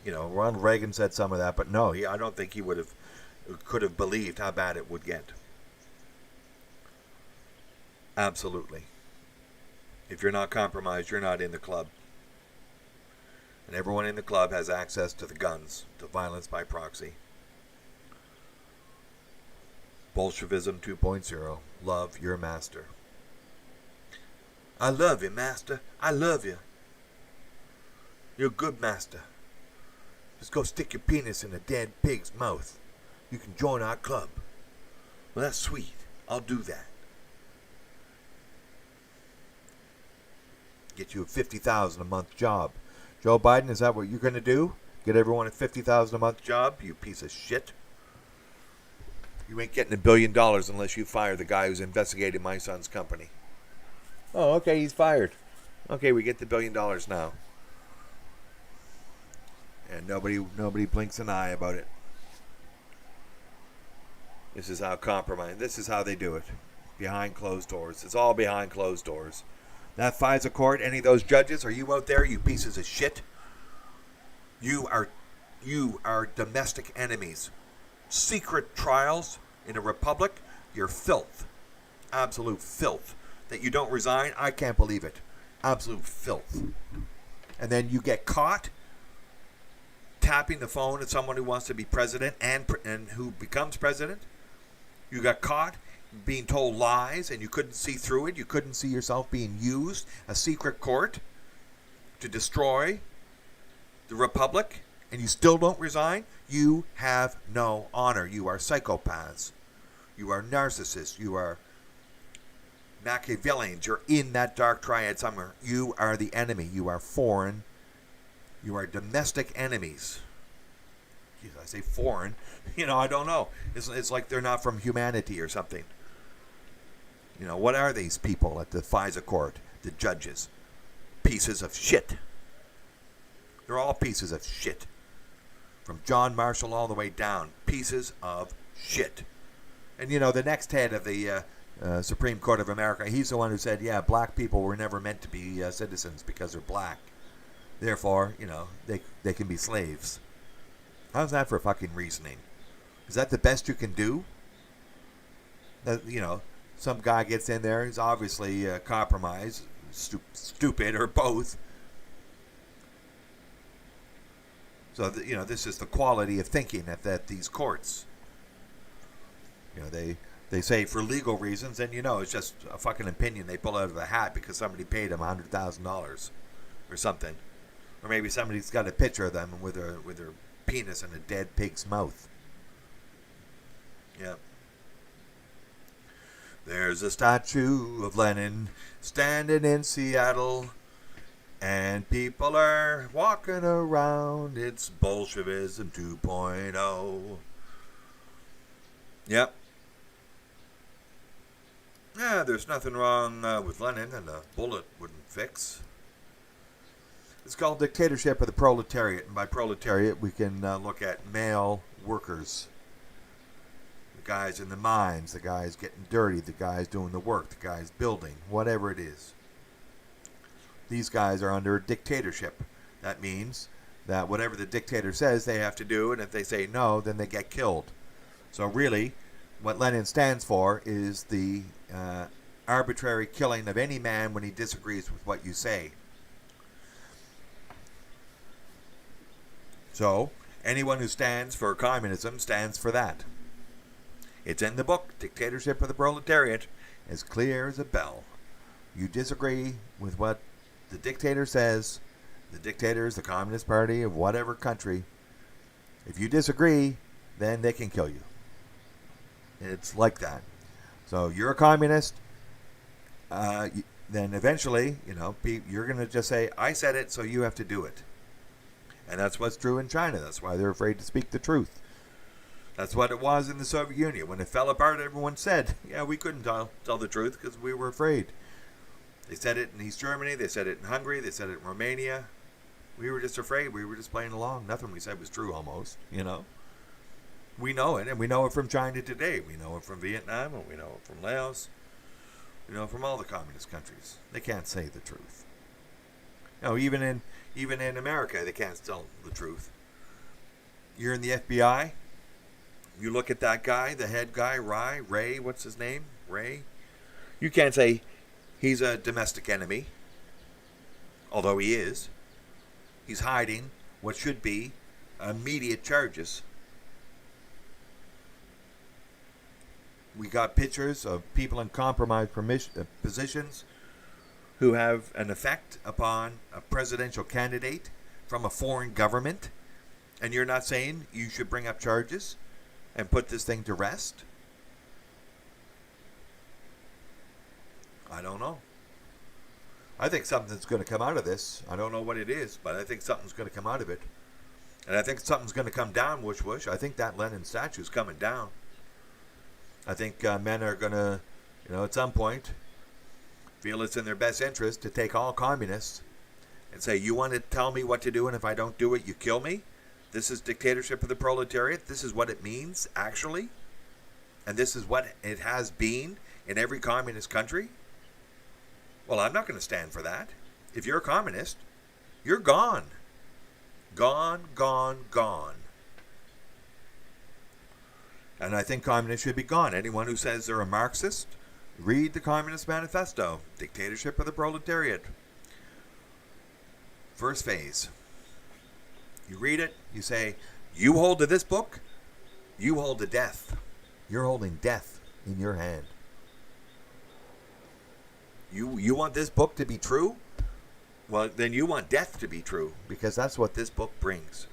Ronald Reagan said some of that, but no, I don't think he could have believed how bad it would get. Absolutely. If you're not compromised, you're not in the club. And everyone in the club has access to the guns, to violence by proxy. Bolshevism 2.0. Love your master. I love you, master. I love you. You're a good master. Just go stick your penis in a dead pig's mouth. You can join our club. Well, that's sweet. I'll do that. Get you a $50,000 a month job. Joe Biden, is that what you're going to do? Get everyone a $50,000 a month job? You piece of shit. You ain't getting $1 billion unless you fire the guy who's investigating my son's company. Oh, okay, he's fired. Okay, we get the $1 billion now. And nobody blinks an eye about it. This is how this is how they do it. Behind closed doors. It's all behind closed doors. That FISA court, any of those judges, are you out there, you pieces of shit? You are domestic enemies. Secret trials in a republic, you're filth. Absolute filth. That you don't resign, I can't believe it. Absolute filth. And then you get caught tapping the phone at someone who wants to be president and who becomes president. You got caught being told lies and you couldn't see through it. You couldn't see yourself being used, a secret court, to destroy the Republic, and you still don't resign? You have no honor. You are psychopaths. You are narcissists. You are Machiavellians. You're in that dark triad somewhere. You are the enemy. You are foreign. You are domestic enemies. Jeez, I say foreign. I don't know. It's like they're not from humanity or something. What are these people at the FISA court? The judges. Pieces of shit. They're all pieces of shit. From John Marshall all the way down. Pieces of shit. And, the next head of the Supreme Court of America, he's the one who said, yeah, black people were never meant to be citizens because they're black. Therefore, they can be slaves. How's that for fucking reasoning? Is that the best you can do? That, some guy gets in there, he's obviously compromised, stupid, or both. So, this is the quality of thinking at these courts. They say for legal reasons, and it's just a fucking opinion they pull out of a hat because somebody paid them $100,000 or something. Or maybe somebody's got a picture of them with their penis in a dead pig's mouth. Yeah. There's a statue of Lenin standing in Seattle, and people are walking around. It's Bolshevism 2.0. Yep. Yeah, there's nothing wrong with Lenin, and a bullet wouldn't fix. It's called dictatorship of the proletariat, and by proletariat we can look at male workers. The guys in the mines, the guys getting dirty, the guys doing the work, the guys building, whatever it is. These guys are under dictatorship. That means that whatever the dictator says they have to do, and if they say no, then they get killed. So really, what Lenin stands for is the arbitrary killing of any man when he disagrees with what you say. So, anyone who stands for communism stands for that. It's in the book, Dictatorship of the Proletariat, as clear as a bell. You disagree with what the dictator says, the dictator is the Communist Party of whatever country. If you disagree, then they can kill you. It's like that. So you're a communist, then eventually, you're going to just say, I said it, so you have to do it. And that's what's true in China. That's why they're afraid to speak the truth. That's what it was in the Soviet Union. When it fell apart, everyone said, yeah, we couldn't tell the truth because we were afraid. They said it in East Germany. They said it in Hungary. They said it in Romania. We were just afraid. We were just playing along. Nothing we said was true almost, We know it, and we know it from China today. We know it from Vietnam, and we know it from Laos. We know it from all the communist countries. They can't say the truth. Even in America, they can't tell the truth. You're in the FBI. You look at that guy, the head guy, Ray, what's his name? Ray. You can't say he's a domestic enemy, although he is. He's hiding what should be immediate charges. We got pictures of people in compromised positions who have an effect upon a presidential candidate from a foreign government, and you're not saying you should bring up charges and put this thing to rest? I don't know. I think something's going to come out of this. I don't know what it is, but I think something's going to come out of it. And I think something's going to come down, whoosh. I think that Lenin statue's coming down. I think men are going to, at some point, feel it's in their best interest to take all communists and say, you want to tell me what to do, and if I don't do it, you kill me? This is dictatorship of the proletariat? This is what it means, actually? And this is what it has been in every communist country? Well, I'm not going to stand for that. If you're a communist, you're gone. Gone, gone, gone. And I think communists should be gone. Anyone who says they're a Marxist, read the Communist Manifesto, Dictatorship of the Proletariat. First phase. You read it, you say, you hold to this book, you hold to death. You're holding death in your hand. You want this book to be true? Well, then you want death to be true, because that's what this book brings.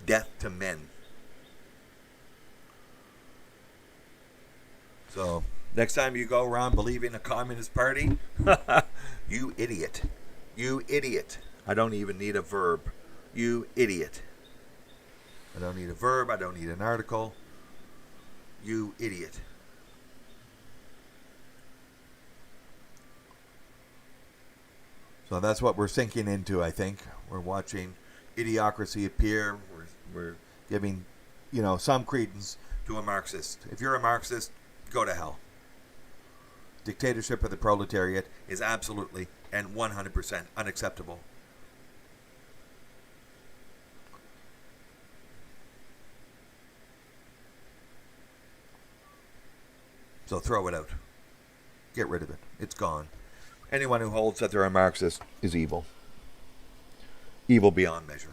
Death to men. So, next time you go around believing a communist party, you idiot. You idiot. I don't even need a verb. You idiot. I don't need a verb. I don't need an article. You idiot. So that's what we're sinking into, I think. We're watching idiocracy appear. We're giving, some credence to a Marxist. If you're a Marxist, go to hell. Dictatorship of the proletariat is absolutely and 100% unacceptable. So throw it out. Get rid of it. It's gone. Anyone who holds that they're a Marxist is evil. Evil beyond measure.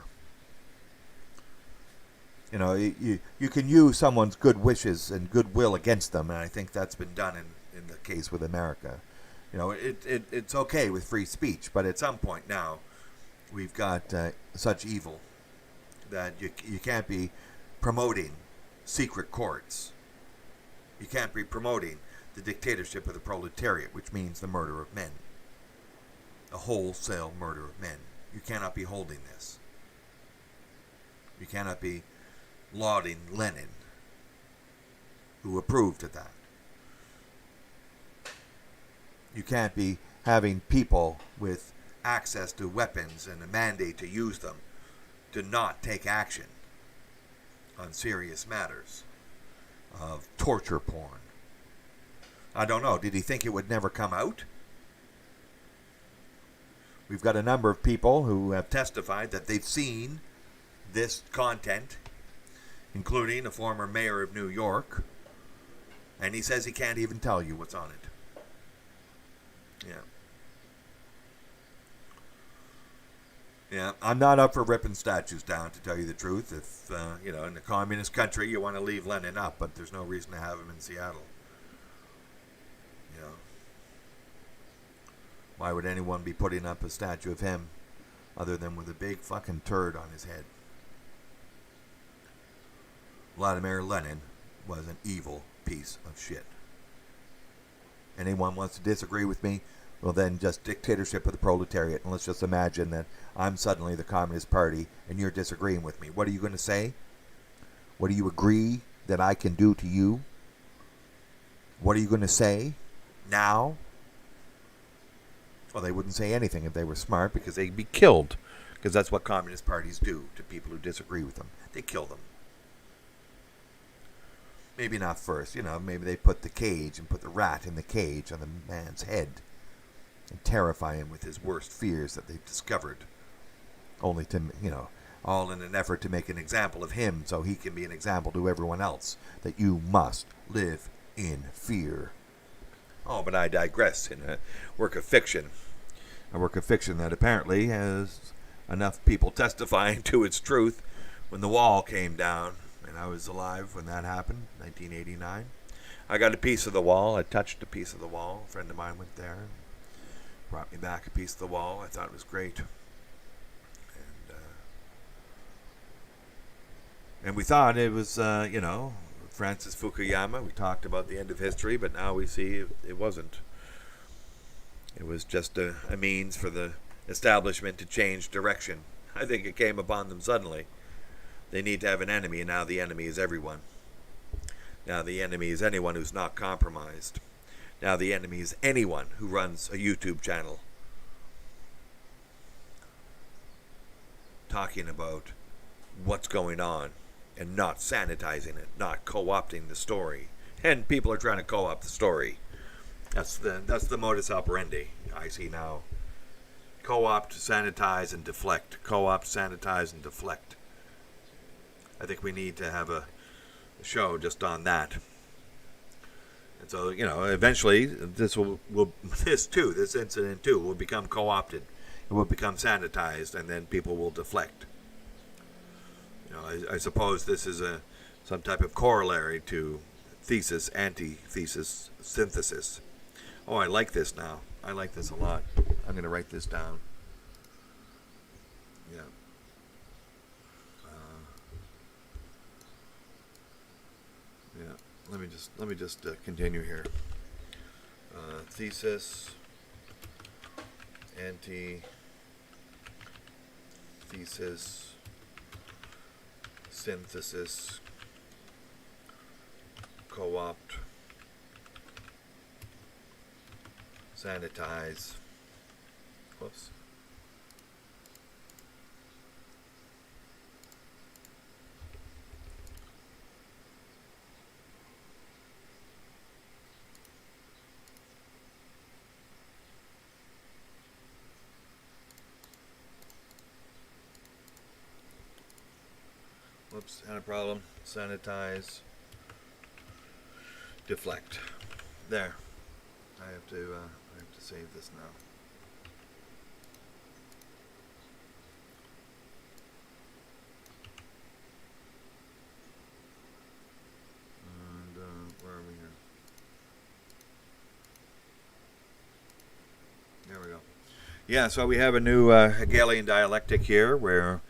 You can use someone's good wishes and goodwill against them, and I think that's been done in the case with Amerika. It's okay with free speech, but at some point now, we've got such evil that you can't be promoting secret courts. You can't be promoting the dictatorship of the proletariat, which means the murder of men. A wholesale murder of men. You cannot be holding this. You cannot be lauding Lenin, who approved of that. You can't be having people with access to weapons and a mandate to use them to not take action on serious matters of torture porn. I don't know. Did he think it would never come out? We've got a number of people who have testified that they've seen this content, including a former mayor of New York, and he says he can't even tell you what's on it. Yeah, I'm not up for ripping statues down, to tell you the truth. If, in a communist country, you want to leave Lenin up, but there's no reason to have him in Seattle. Why would anyone be putting up a statue of him other than with a big fucking turd on his head? Vladimir Lenin was an evil piece of shit. Anyone wants to disagree with me? Well, then just dictatorship of the proletariat. And let's just imagine that I'm suddenly the Communist Party and you're disagreeing with me. What are you going to say? What do you agree that I can do to you? What are you going to say now? Well, they wouldn't say anything if they were smart, because they'd be killed. Because that's what communist parties do to people who disagree with them. They kill them. Maybe not first. Maybe they put the cage and put the rat in the cage on the man's head and terrify him with his worst fears that they've discovered. Only to, all in an effort to make an example of him so he can be an example to everyone else that you must live in fear. Oh, but I digress. In a work of fiction. A work of fiction that apparently has enough people testifying to its truth. When the wall came down, and I was alive when that happened, 1989. I got a piece of the wall. I touched a piece of the wall. A friend of mine went there and brought me back a piece of the wall. I thought it was great. And we thought it was, Francis Fukuyama. We talked about the end of history, but now we see it wasn't. It was just a means for the establishment to change direction. I think it came upon them suddenly. They need to have an enemy, and now the enemy is everyone. Now the enemy is anyone who's not compromised. Now the enemy is anyone who runs a YouTube channel talking about what's going on and not sanitizing it, not co-opting the story. And people are trying to co-opt the story. That's the modus operandi I see now. Co-opt, sanitize, and deflect. Co-opt, sanitize, and deflect. I think we need to have a show just on that. And so, eventually this incident too will become co-opted. It will become sanitized, and then people will deflect. I suppose this is some type of corollary to thesis, antithesis, synthesis. Oh, I like this now. I like this a lot. I'm going to write this down. Yeah. Yeah. Let me just continue here. Thesis, anti-thesis, synthesis, co-opt, sanitize. Whoops. Whoops, had a problem. Sanitize. Deflect. There. I have to save this now. And where are we here? There we go. Yeah, so we have a new Hegelian dialectic here, where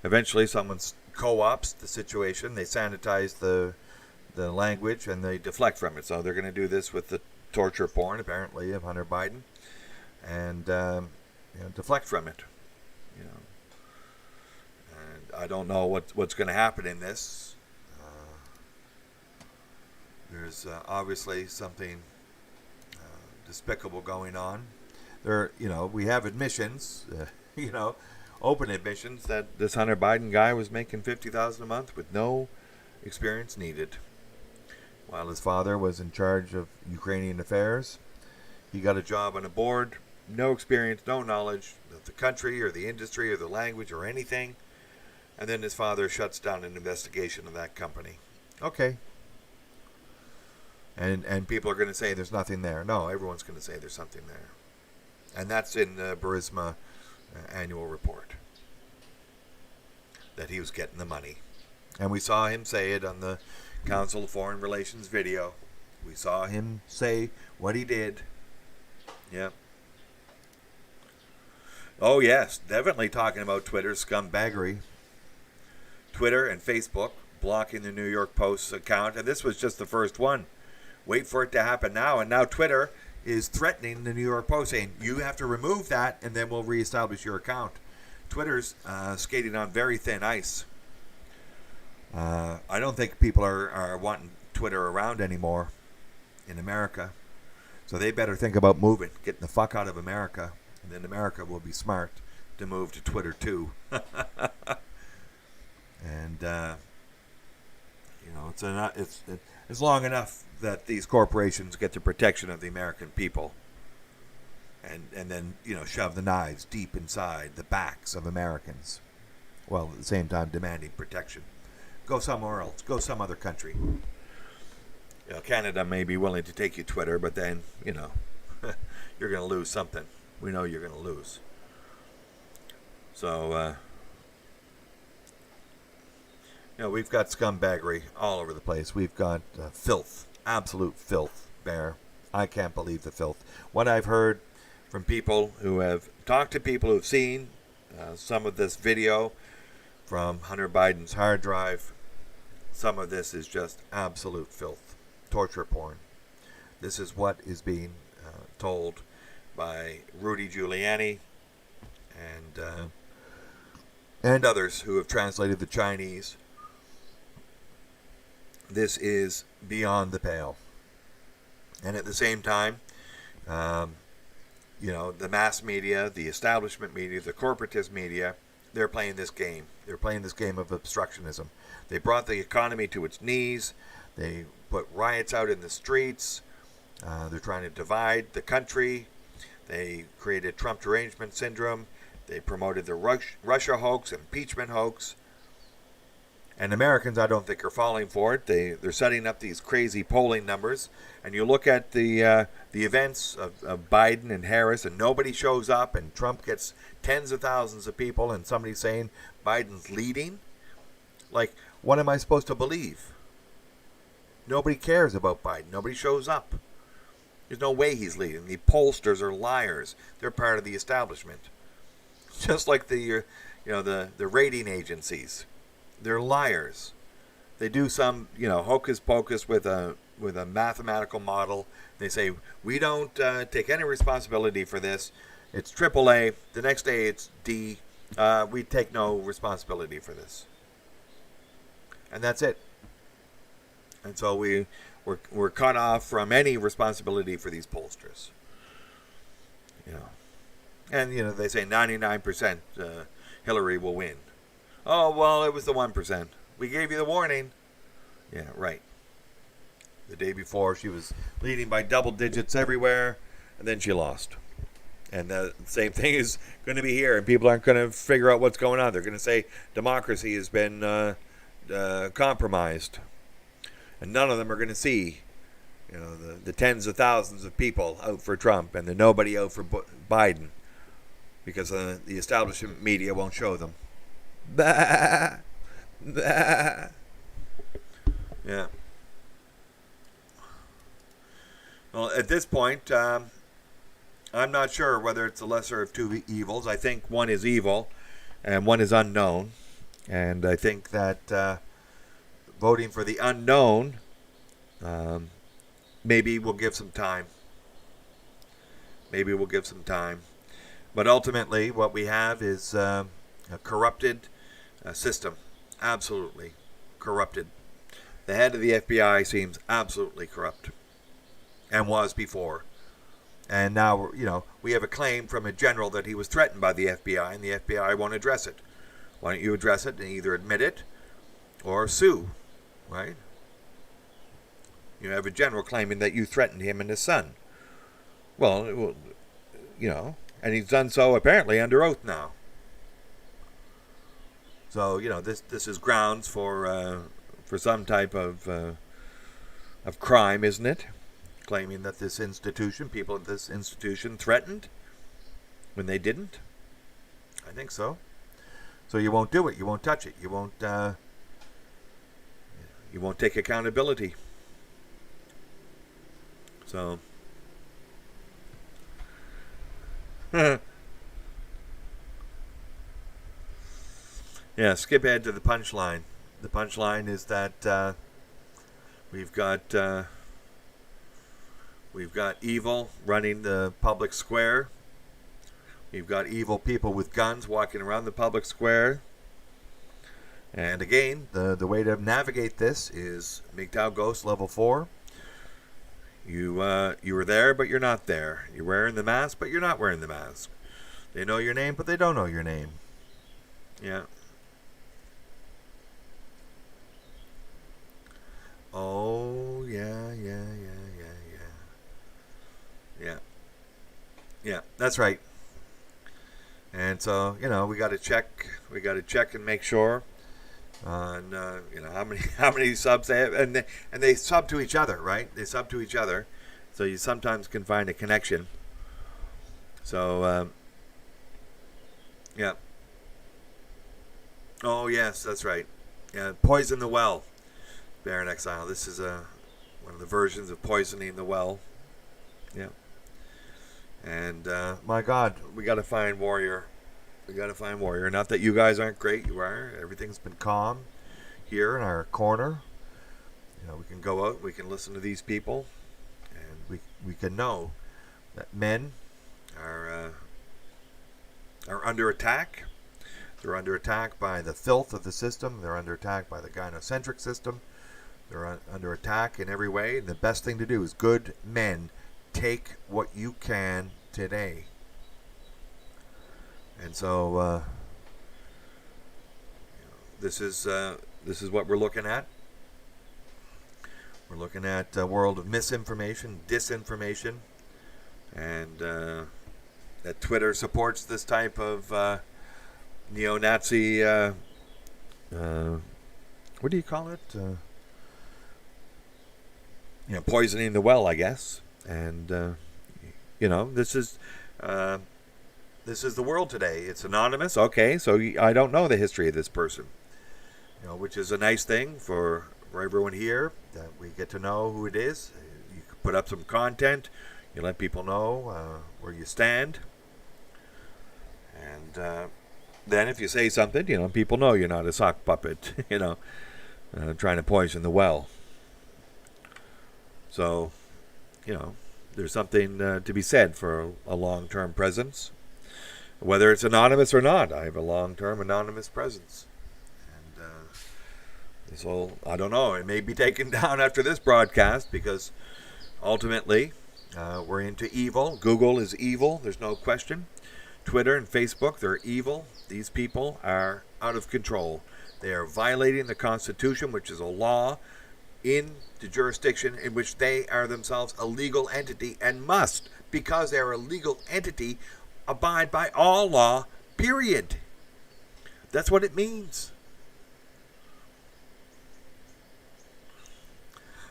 eventually someone co-ops the situation. They sanitize the language and they deflect from it. So they're going to do this with the torture porn, apparently, of Hunter Biden, and deflect from it. And I don't know what's going to happen in this. There's obviously something despicable going on. We have admissions, open admissions that this Hunter Biden guy was making $50,000 a month with no experience needed. While his father was in charge of Ukrainian affairs, he got a job on a board, no experience, no knowledge of the country or the industry or the language or anything, and then his father shuts down an investigation of that company. Okay. And people are going to say there's nothing there. No, everyone's going to say there's something there. And that's in the Burisma annual report, that he was getting the money. And we saw him say it on the Council of Foreign Relations video. We saw him say what he did. Yeah. Oh, yes. Definitely talking about Twitter scumbaggery. Twitter and Facebook blocking the New York Post's account. And this was just the first one. Wait for it to happen now. And now Twitter is threatening the New York Post, saying, you have to remove that and then we'll reestablish your account. Twitter's skating on very thin ice. I don't think people are wanting Twitter around anymore in America. So they better think about moving, getting the fuck out of America. And then America will be smart to move to Twitter too. And, it's long enough that these corporations get the protection of the American people. And then, shove the knives deep inside the backs of Americans. While at the same time demanding protection. Go somewhere else. Go some other country. Canada may be willing to take you Twitter, but then, you're going to lose something. We know you're going to lose. So, we've got scumbaggery all over the place. We've got filth, absolute filth, Bear. I can't believe the filth. What I've heard from people who have talked to people who've seen some of this video from Hunter Biden's hard drive, some of this is just absolute filth, torture porn. This is what is being told by Rudy Giuliani and others who have translated the Chinese. This is beyond the pale. And at the same time, the mass media, the establishment media, the corporatist media, they're playing this game. They're playing this game of obstructionism. They brought the economy to its knees. They put riots out in the streets. They're trying to divide the country. They created Trump derangement syndrome. They promoted the Russia hoax, impeachment hoax. And Americans, I don't think, are falling for it. They're setting up these crazy polling numbers. And you look at the events of Biden and Harris, and nobody shows up, and Trump gets tens of thousands of people, and somebody's saying Biden's leading. Like, what am I supposed to believe? Nobody cares about Biden. Nobody shows up. There's no way he's leading. The pollsters are liars. They're part of the establishment. Just like the rating agencies. They're liars. They do some, hocus pocus with a mathematical model. They say, we don't take any responsibility for this. It's AAA. The next day it's D. We take no responsibility for this. And that's it. And so we're cut off from any responsibility for these pollsters. And, they say 99% Hillary will win. Oh, well, it was the 1%. We gave you the warning. Yeah, right. The day before, she was leading by double digits everywhere, and then she lost. And the same thing is going to be here, and people aren't going to figure out what's going on. They're going to say democracy has been compromised. And none of them are going to see, the tens of thousands of people out for Trump and the nobody out for Biden, because the establishment media won't show them. Bah! Bah! Yeah. Well, at this point, I'm not sure whether it's the lesser of two evils. I think one is evil and one is unknown. And I think that voting for the unknown maybe we'll give some time. Maybe we'll give some time. But ultimately, what we have is a corrupted system. Absolutely corrupted. The head of the FBI seems absolutely corrupt. And was before. And now, we have a claim from a general that he was threatened by the FBI, and the FBI won't address it. Why don't you address it and either admit it or sue, right? You have a general claiming that you threatened him and his son. Well, and he's done so apparently under oath now. So, this is grounds for some type of crime, isn't it? Claiming that this institution, people at this institution threatened when they didn't. I think so. So you won't do it. You won't touch it. You won't take accountability. So yeah, skip ahead to the punchline. The punchline is that we've got evil running the public square. We've got evil people with guns walking around the public square. And again, the way to navigate this is Mgtow Ghost Level 4. You were there, but you're not there. You're wearing the mask, but you're not wearing the mask. They know your name, but they don't know your name. Yeah. Oh, yeah. Yeah, that's right. And so, we got to check and make sure on how many subs they have, and they sub to each other, right? They sub to each other, so you sometimes can find a connection. So yeah. Oh yes, that's right. Yeah, poison the well. Baron Exile. This is one of the versions of poisoning the well. Yeah. And my God, we got to find Warrior. We got to find Warrior. Not that you guys aren't great. You are. Everything's been calm here in our corner. We can go out. We can listen to these people, and we can know that men are under attack. They're under attack by the filth of the system. They're under attack by the gynocentric system. They're under attack in every way. And the best thing to do is good men take what you can today. And so this is what we're looking at. We're looking at a world of misinformation, disinformation, and that Twitter supports this type of neo-Nazi. What do you call it? Poisoning the well, I guess. And this is the world today. It's anonymous. Okay, so I don't know the history of this person, which is a nice thing for everyone here, that we get to know who it is. You can put up some content. You let people know where you stand. And then if you say something, people know you're not a sock puppet, trying to poison the well. So, there's something to be said for a long-term presence. Whether it's anonymous or not, I have a long-term anonymous presence. And this will, I don't know, it may be taken down after this broadcast because ultimately we're into evil. Google is evil, there's no question. Twitter and Facebook, they're evil. These people are out of control. They are violating the Constitution, which is a law in the jurisdiction in which they are themselves a legal entity and must, because they're a legal entity, abide by all law, period. That's what it means.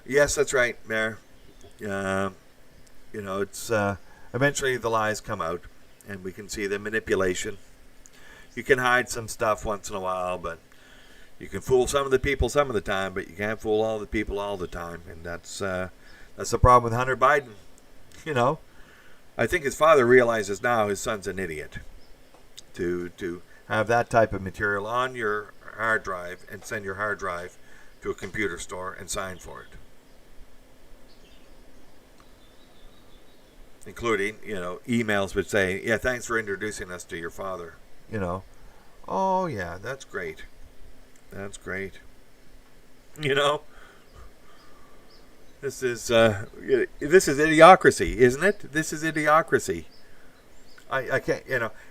Yes, that's right, Mayor. It's eventually the lies come out and we can see the manipulation. You can hide some stuff once in a while, but you can fool some of the people some of the time, but you can't fool all the people all the time. And that's the problem with Hunter Biden. I think his father realizes now his son's an idiot to have that type of material on your hard drive and send your hard drive to a computer store and sign for it. Including, emails which say, yeah, thanks for introducing us to your father. Oh, yeah, that's great. That's great. This is idiocracy, isn't it? This is idiocracy. I can't,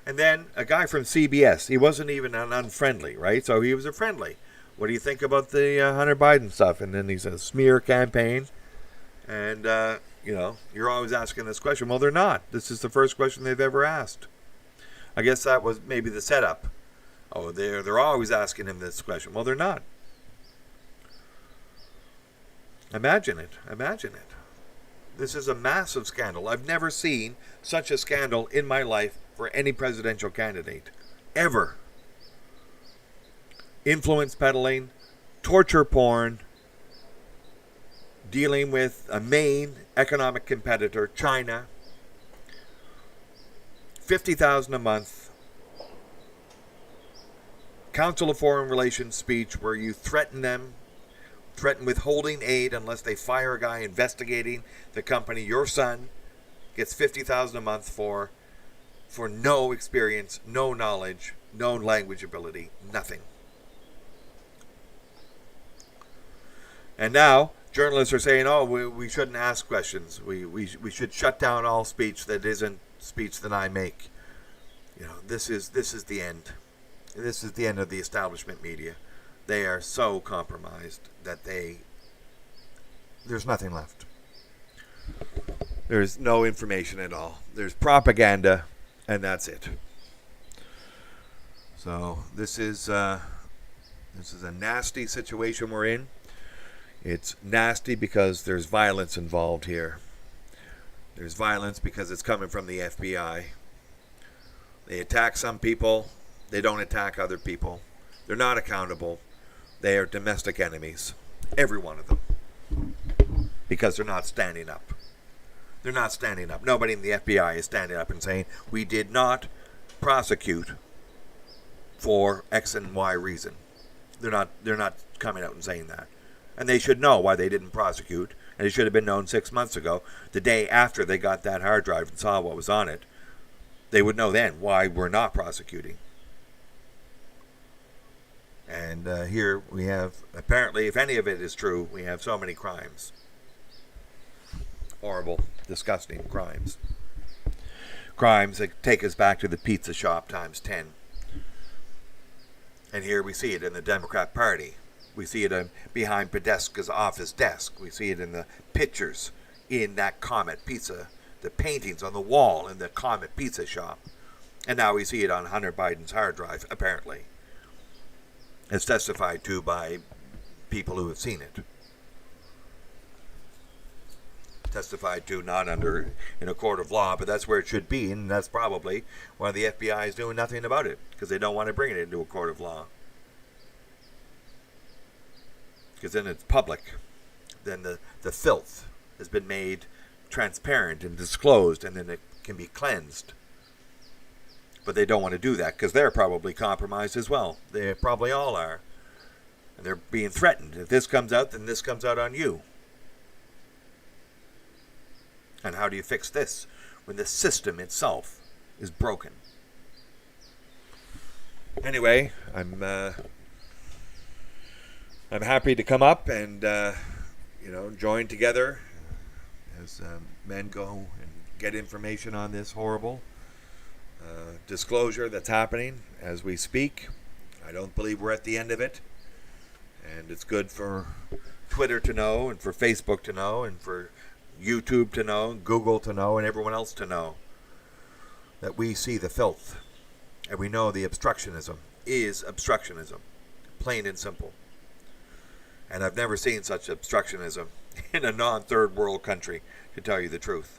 And then a guy from CBS, he wasn't even an unfriendly, right? So he was a friendly. What do you think about the Hunter Biden stuff? And then he says, smear campaign. And, you're always asking this question. Well, they're not. This is the first question they've ever asked. I guess that was maybe the setup. Oh, they're always asking him this question. Well, they're not. Imagine it. This is a massive scandal. I've never seen such a scandal in my life for any presidential candidate. Ever. Influence peddling, torture porn, dealing with a main economic competitor, China, $50,000 a month, Council of Foreign Relations speech where you threaten withholding aid unless they fire a guy investigating the company. Your son gets $50,000 a month for no experience, no knowledge, no language ability, nothing. And now journalists are saying, oh, we shouldn't ask questions. We should shut down all speech that isn't speech that I make. This is the end. This is the end of the establishment media. They are so compromised that there's nothing left. There's no information at all. There's propaganda, and that's it. So this is a nasty situation we're in. It's nasty because there's violence involved here. There's violence because it's coming from the FBI. They attack some people. They don't attack other people. They're not accountable. They are domestic enemies. Every one of them. Because they're not standing up. They're not standing up. Nobody in the FBI is standing up and saying, we did not prosecute for X and Y reason. They're not coming out and saying that. And they should know why they didn't prosecute. And it should have been known 6 months ago, the day after they got that hard drive and saw what was on it. They would know then why we're not prosecuting. And here we have, apparently, if any of it is true, we have so many crimes. Horrible, disgusting crimes. Crimes that take us back to the pizza shop times 10. And here we see it in the Democrat Party. We see it behind Podesta's office desk. We see it in the pictures in that Comet Pizza, the paintings on the wall in the Comet Pizza shop. And now we see it on Hunter Biden's hard drive, apparently. It's testified to by people who have seen it. Testified to not in a court of law, but that's where it should be, and that's probably why the FBI is doing nothing about it, because they don't want to bring it into a court of law. Because then it's public. Then the filth has been made transparent and disclosed, and then it can be cleansed. But they don't want to do that because they're probably compromised as well. They probably all are. And they're being threatened. If this comes out, then this comes out on you. And how do you fix this when the system itself is broken? Anyway, I'm happy to come up and join together as men go and get information on this horrible disclosure that's happening as we speak. I don't believe we're at the end of it, and it's good for Twitter to know, and for Facebook to know, and for YouTube to know, and Google to know, and everyone else to know that we see the filth, and we know the obstructionism is obstructionism, plain and simple. And I've never seen such obstructionism in a non-third world country, to tell you the truth.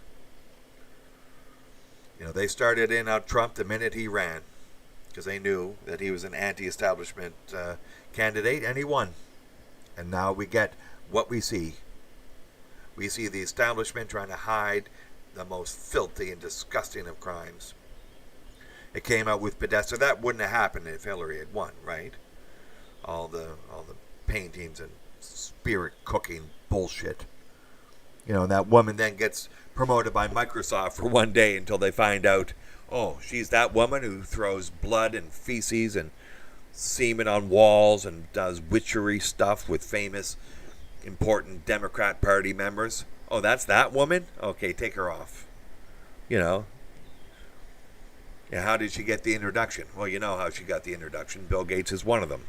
They started in on Trump the minute he ran, because they knew that he was an anti-establishment candidate, and he won. And now we get what we see. We see the establishment trying to hide the most filthy and disgusting of crimes. It came out with Podesta. That wouldn't have happened if Hillary had won, right? All the paintings and spirit cooking bullshit. That woman then gets promoted by Microsoft for one day until they find out, oh, she's that woman who throws blood and feces and semen on walls and does witchery stuff with famous, important Democrat Party members. Oh, that's that woman? Okay, take her off. Yeah, how did she get the introduction? Well, you know how she got the introduction. Bill Gates is one of them,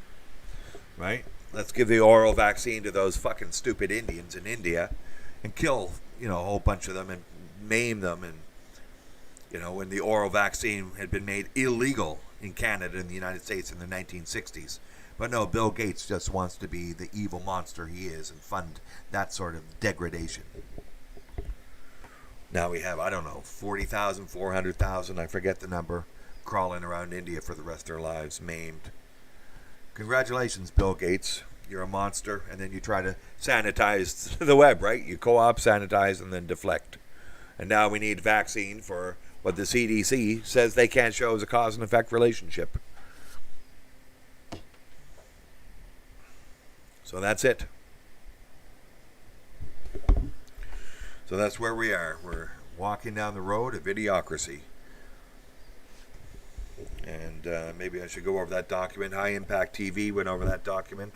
right? Let's give the oral vaccine to those fucking stupid Indians in India and kill, a whole bunch of them and maim them. And, when the oral vaccine had been made illegal in Canada and the United States in the 1960s. But no, Bill Gates just wants to be the evil monster he is and fund that sort of degradation. Now we have, 40,000, 400,000, I forget the number, crawling around India for the rest of their lives, maimed. Congratulations, Bill Gates. You're a monster, and then you try to sanitize the web, right? You co-op, sanitize, and then deflect. And now we need vaccine for what the CDC says they can't show as a cause and effect relationship. So that's it. So that's where we are. We're walking down the road of idiocracy. And maybe I should go over that document. High Impact TV went over that document.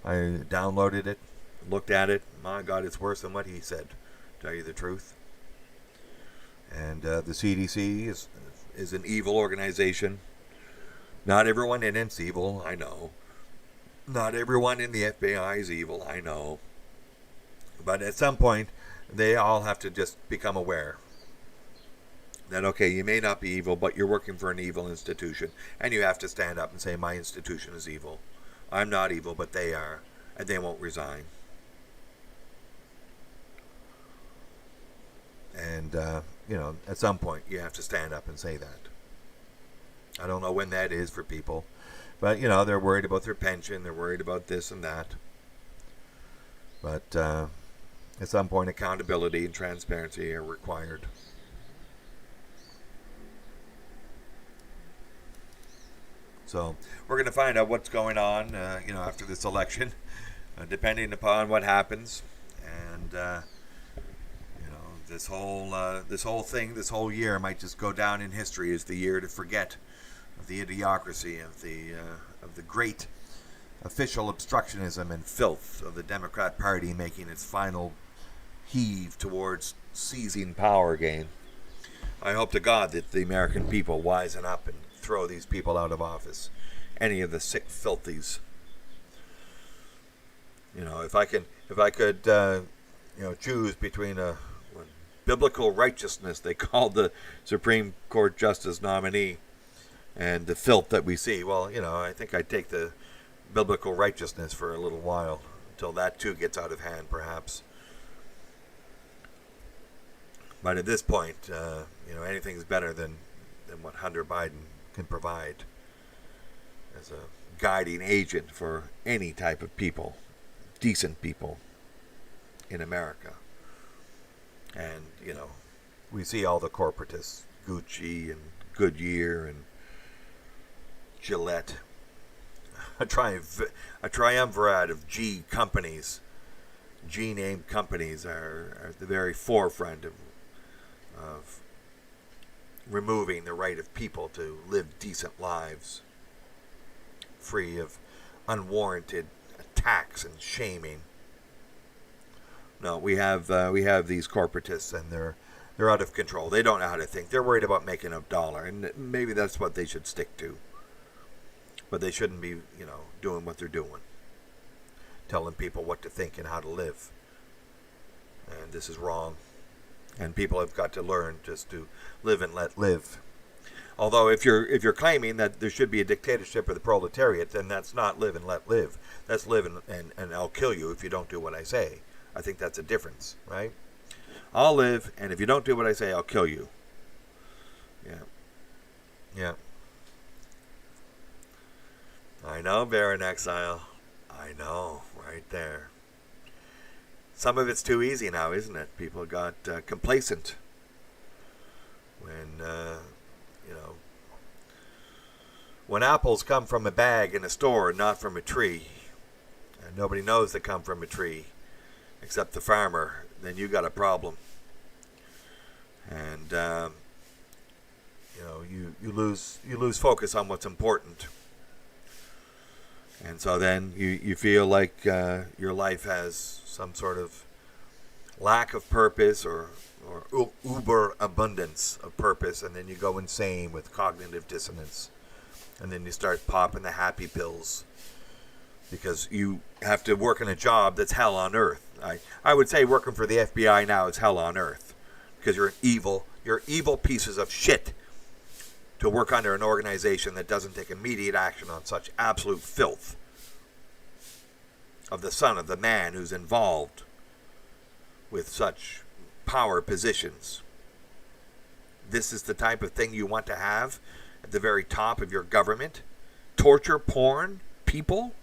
I downloaded it, looked at it. My God, it's worse than what he said, to tell you the truth. And the CDC is an evil organization. Not everyone in it's evil, I know. Not everyone in the FBI is evil, I know. But at some point, they all have to just become aware that, okay, you may not be evil, but you're working for an evil institution. And you have to stand up and say, my institution is evil. I'm not evil, but they are. And they won't resign. And, at some point, you have to stand up and say that. I don't know when that is for people. But, they're worried about their pension. They're worried about this and that. But at some point, accountability and transparency are required. So we're going to find out what's going on, after this election, depending upon what happens. And, this whole year might just go down in history as the year to forget of the idiocracy of the great official obstructionism and filth of the Democrat Party making its final heave towards seizing power again. I hope to God that the American people wisen up and throw these people out of office. Any of the sick filthies. If I could choose between a biblical righteousness, they called the Supreme Court Justice nominee, and the filth that we see, well, I think I'd take the biblical righteousness for a little while, until that too gets out of hand, perhaps. But at this point, anything's better than what Hunter Biden can provide as a guiding agent for any type of people, decent people in America. And, we see all the corporatists, Gucci and Goodyear and Gillette, a triumvirate of G companies, G-named companies are at the very forefront of removing the right of people to live decent lives, free of unwarranted attacks and shaming. No, we have these corporatists, and they're out of control. They don't know how to think. They're worried about making a dollar, and maybe that's what they should stick to. But they shouldn't be, doing what they're doing, telling people what to think and how to live. And this is wrong. And people have got to learn just to live and let live. Although if you're claiming that there should be a dictatorship of the proletariat, then that's not live and let live. That's live and I'll kill you if you don't do what I say. I think that's a difference, right? I'll live, and if you don't do what I say, I'll kill you. Yeah. I know, Bear in Exile. I know, right there. Some of it's too easy now, isn't it? People got complacent when apples come from a bag in a store and not from a tree, and nobody knows they come from a tree except the farmer, then you got a problem. And you lose focus on what's important. And so then you feel like your life has some sort of lack of purpose or uber abundance of purpose, and then you go insane with cognitive dissonance. And then you start popping the happy pills because you have to work in a job that's hell on earth. I would say working for the FBI now is hell on earth because you're evil pieces of shit to work under an organization that doesn't take immediate action on such absolute filth of the son of the man who's involved with such power positions. This is the type of thing you want to have at the very top of your government? Torture porn people?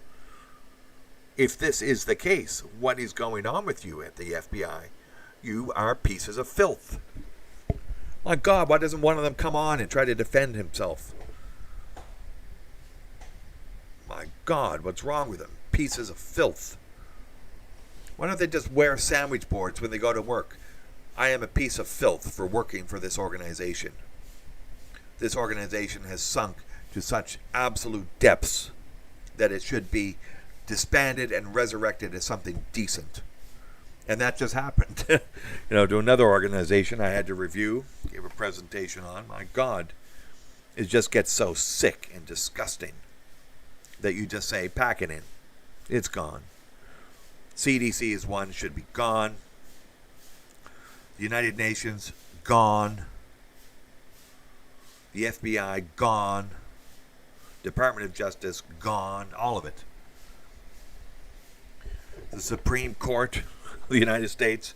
If this is the case, what is going on with you at the FBI? You are pieces of filth. My God, why doesn't one of them come on and try to defend himself? My God, what's wrong with them? Pieces of filth. Why don't they just wear sandwich boards when they go to work? I am a piece of filth for working for this organization. This organization has sunk to such absolute depths that it should be disbanded and resurrected as something decent. And that just happened. To another organization I had to review, gave a presentation on. My God, it just gets so sick and disgusting that you just say, pack it in. It's gone. CDC is one, should be gone. The United Nations, gone. The FBI, gone. Department of Justice, gone. All of it. The Supreme Court of the United States,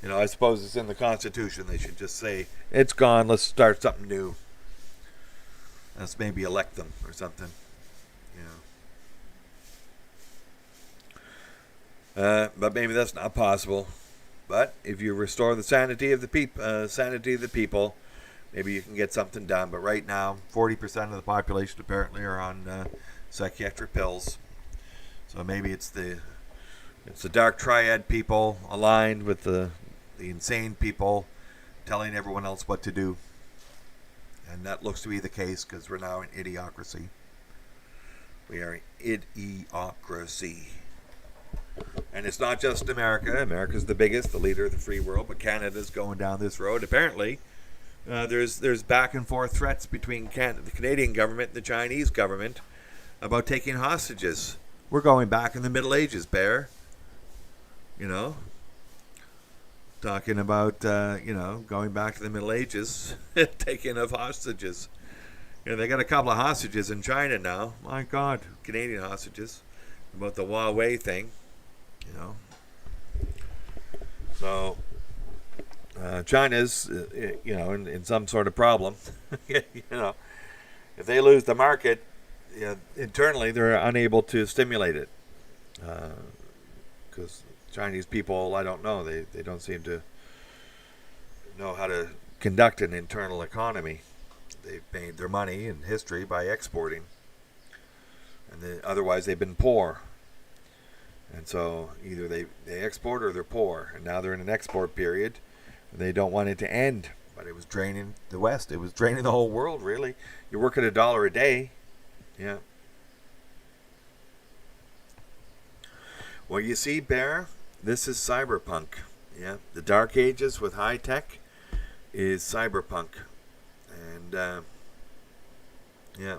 I suppose it's in the Constitution. They should just say, it's gone, let's start something new. Let's maybe elect them or something. But maybe that's not possible. But if you restore the sanity of the people, maybe you can get something done. But right now, 40% of the population apparently are on psychiatric pills. So maybe it's the dark triad people aligned with the insane people telling everyone else what to do. And that looks to be the case because we're now in idiocracy. We are an idiocracy. And it's not just America. America's the biggest, the leader of the free world, but Canada's going down this road. Apparently, there's back and forth threats between the Canadian government and the Chinese government about taking hostages. We're going back in the Middle Ages, Bear. Talking about, going back to the Middle Ages, taking of hostages. They got a couple of hostages in China now. My God, Canadian hostages. About the Huawei thing. So China's, in some sort of problem. If they lose the market, internally they're unable to stimulate it. Because Chinese people, I don't know, they don't seem to know how to conduct an internal economy. They've made their money in history by exporting. And otherwise they've been poor. And so either they export or they're poor. And now they're in an export period. And they don't want it to end. But it was draining the West. It was draining the whole world, really. You're working $1 a day. Yeah. Well, you see, Bear, this is cyberpunk. Yeah. The Dark Ages with high tech is cyberpunk. And, yeah.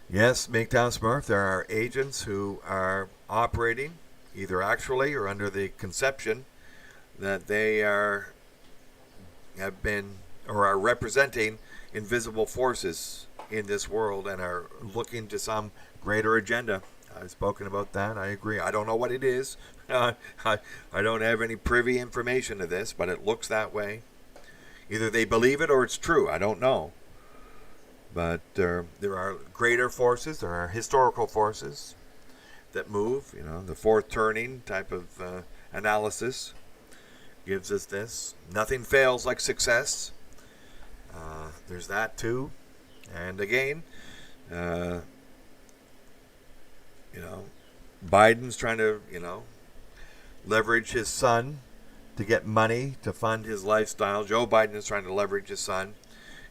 Yes, Mgtow Smurf, there are agents who are operating, either actually or under the conception that they have been or are representing invisible forces in this world and are looking to some greater agenda. I've spoken about that. I agree. I don't know what it is. I don't have any privy information to this, but it looks that way. Either they believe it or it's true. I don't know. But there are greater forces. There are historical forces that move. The fourth turning type of analysis gives us this. Nothing fails like success. There's that too. And again, Biden's trying to, leverage his son to get money to fund his lifestyle. Joe Biden is trying to leverage his son.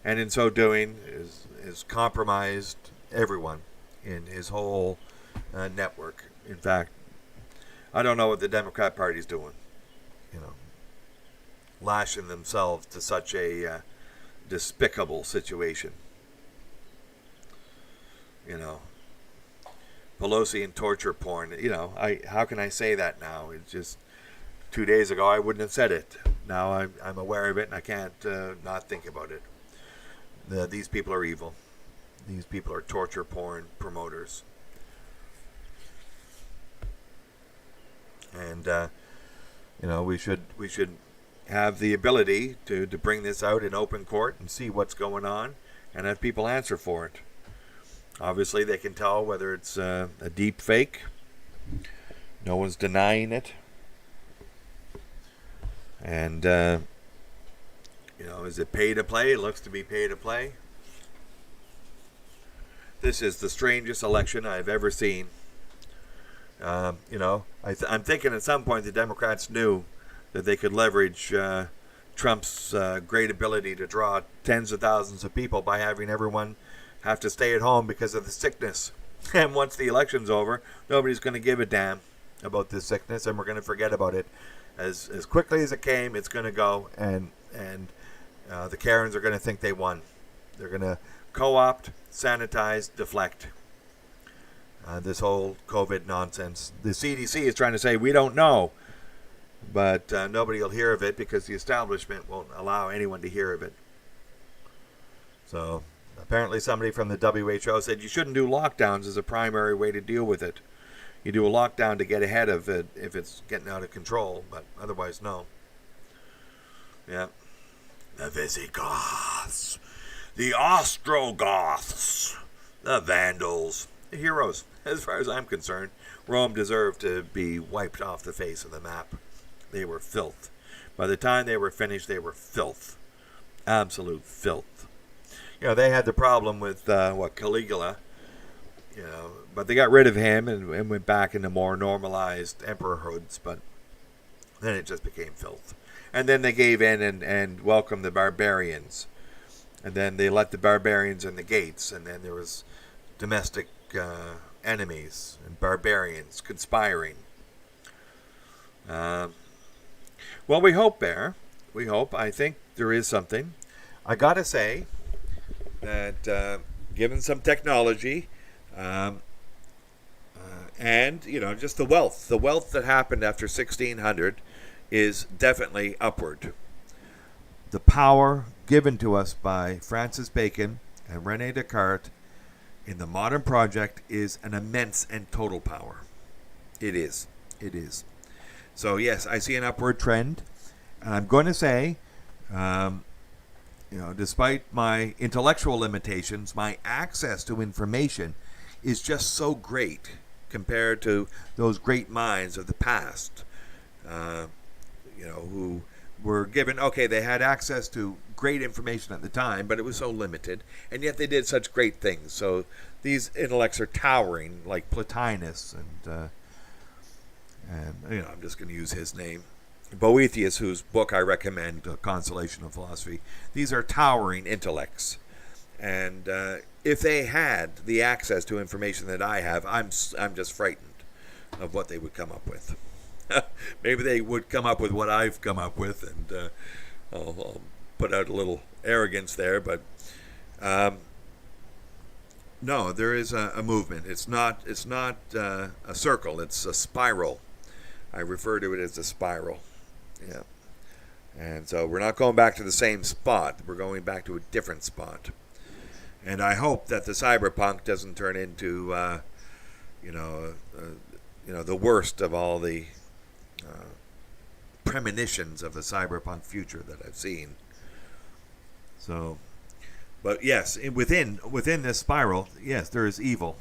And in so doing, is compromised everyone in his whole network. In fact, I don't know what the Democrat Party's doing. Lashing themselves to such a despicable situation. Pelosi and torture porn. How can I say that now? It's just 2 days ago I wouldn't have said it. Now I'm aware of it and I can't not think about it. These people are evil. These people are torture porn promoters. And we should have the ability to bring this out in open court and see what's going on and have people answer for it. Obviously, they can tell whether it's a deep fake. No one's denying it. And is it pay to play? It looks to be pay to play. This is the strangest election I've ever seen. I'm thinking at some point the Democrats knew that they could leverage Trump's great ability to draw tens of thousands of people by having everyone have to stay at home because of the sickness. And once the election's over, nobody's going to give a damn about this sickness, and we're going to forget about it. As quickly as it came, it's going to go, and the Karens are going to think they won. They're going to co-opt, sanitize, deflect this whole COVID nonsense. The CDC is trying to say, we don't know, but nobody will hear of it because the establishment won't allow anyone to hear of it. So apparently somebody from the WHO said you shouldn't do lockdowns as a primary way to deal with it. You do a lockdown to get ahead of it if it's getting out of control, but otherwise, no. Yeah. The Visigoths, the Ostrogoths, the Vandals, the heroes. As far as I'm concerned, Rome deserved to be wiped off the face of the map. They were filth. By the time they were finished, they were filth. Absolute filth. They had the problem with, Caligula, but they got rid of him and went back into more normalized emperorhoods, but then it just became filth. And then they gave in and welcomed the barbarians. And then they let the barbarians in the gates, and then there was domestic enemies and barbarians conspiring. Well, we hope, Bear. We hope. I think there is something. I got to say that given some technology and, just the wealth that happened after 1600 is definitely upward. The power given to us by Francis Bacon and René Descartes in the modern project is an immense and total power. It is. It is. So, yes, I see an upward trend. And I'm going to say, despite my intellectual limitations, my access to information is just so great compared to those great minds of the past, who were given, okay, they had access to great information at the time, but it was so limited, and yet they did such great things. So these intellects are towering, like Plotinus, and I'm just going to use his name, Boethius, whose book I recommend, Consolation of Philosophy. These are towering intellects, and if they had the access to information that I have, I'm just frightened of what they would come up with. Maybe they would come up with what I've come up with, and I'll put out a little arrogance there, but no, there is a movement. It's not a circle. It's a spiral. I refer to it as a spiral. Yeah, and so we're not going back to the same spot. We're going back to a different spot. And I hope that the cyberpunk doesn't turn into, the worst of all the premonitions of the cyberpunk future that I've seen. So, but yes, within this spiral, yes, there is evil.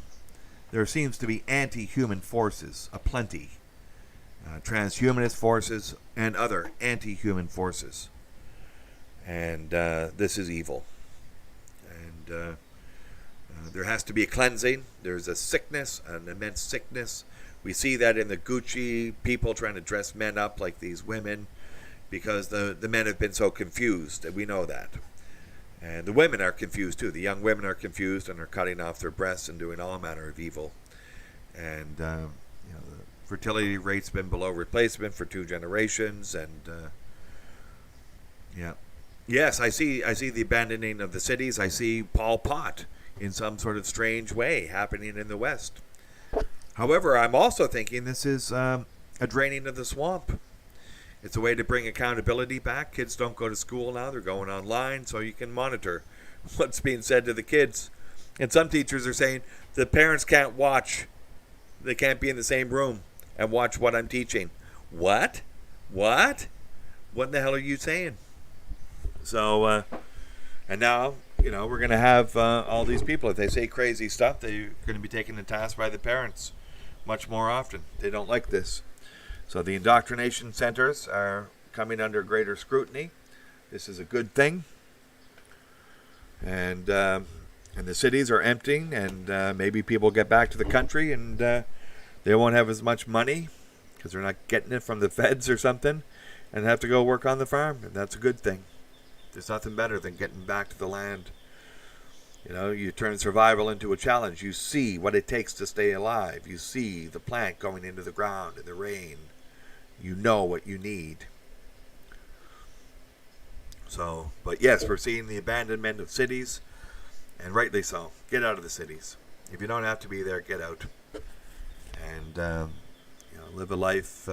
There seems to be anti-human forces aplenty, transhumanist forces and other anti-human forces, and this is evil. And there has to be a cleansing. There's a sickness, an immense sickness. We see that in the Gucci people trying to dress men up like these women, because the men have been so confused, and we know that. And the women are confused too. The young women are confused and are cutting off their breasts and doing all manner of evil. And the fertility rate's been below replacement for 2 generations. And yes, I see the abandoning of the cities. I see Pol Pot in some sort of strange way happening in the West. However, I'm also thinking this is a draining of the swamp. It's a way to bring accountability back. Kids don't go to school now. They're going online, so you can monitor what's being said to the kids. And some teachers are saying the parents can't watch. They can't be in the same room and watch what I'm teaching. What? What in the hell are you saying? So, and now, we're going to have all these people. If they say crazy stuff, they're going to be taken to task by the parents much more often. They don't like this. So the indoctrination centers are coming under greater scrutiny. This is a good thing. And the cities are emptying, and maybe people get back to the country, and they won't have as much money because they're not getting it from the feds or something, and have to go work on the farm, and that's a good thing. There's nothing better than getting back to the land. You turn survival into a challenge. You see what it takes to stay alive. You see the plant going into the ground in the rain. You know what you need. So, but yes, we're seeing the abandonment of cities, and rightly so. Get out of the cities. If you don't have to be there, get out. And, live a life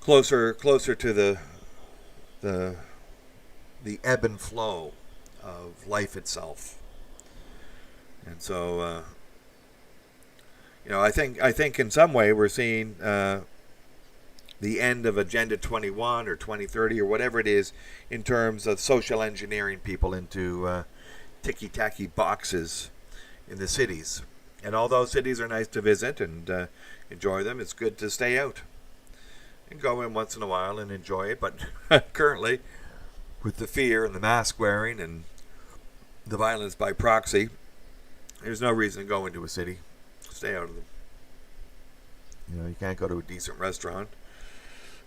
closer to the ebb and flow of life itself. And so, I think in some way we're seeing the end of Agenda 21 or 2030 or whatever it is, in terms of social engineering people into ticky-tacky boxes in the cities. And although cities are nice to visit and enjoy them, it's good to stay out and go in once in a while and enjoy it. But currently, with the fear and the mask wearing and the violence by proxy, there's no reason to go into a city. Stay out of them. You can't go to a decent restaurant.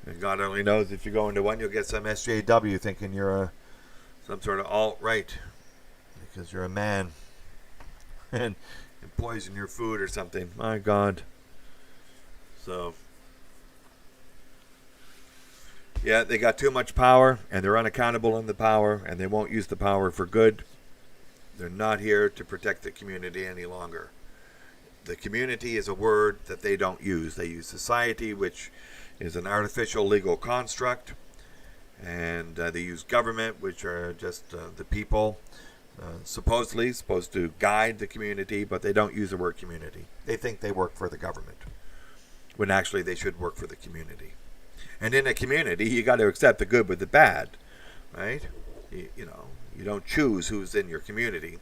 And God only knows, if you go into one, you'll get some SJW thinking you're some sort of alt-right because you're a man and poison your food or something. My God. So, yeah, they got too much power, and they're unaccountable in the power, and they won't use the power for good. They're not here to protect the community any longer. The community is a word that they don't use. They use society, which is an artificial legal construct, and they use government, which are just the people supposedly supposed to guide the community, but they don't use the word community. They think they work for the government, when actually they should work for the community. And in a community, you got to accept the good with the bad, right? You don't choose who's in your community.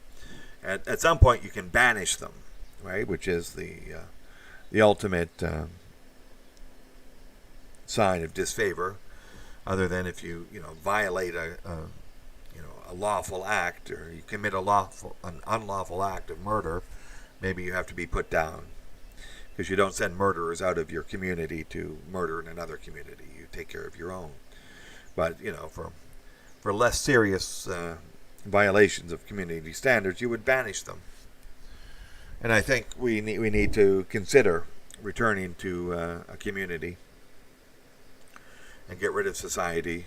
At some point, you can banish them, right? Which is the ultimate sign of disfavor, other than if you violate a lawful act, or you commit an unlawful act of murder. Maybe you have to be put down, because you don't send murderers out of your community to murder in another community. You take care of your own. But for less serious violations of community standards, you would banish them. And I think we need to consider returning to a community and get rid of society,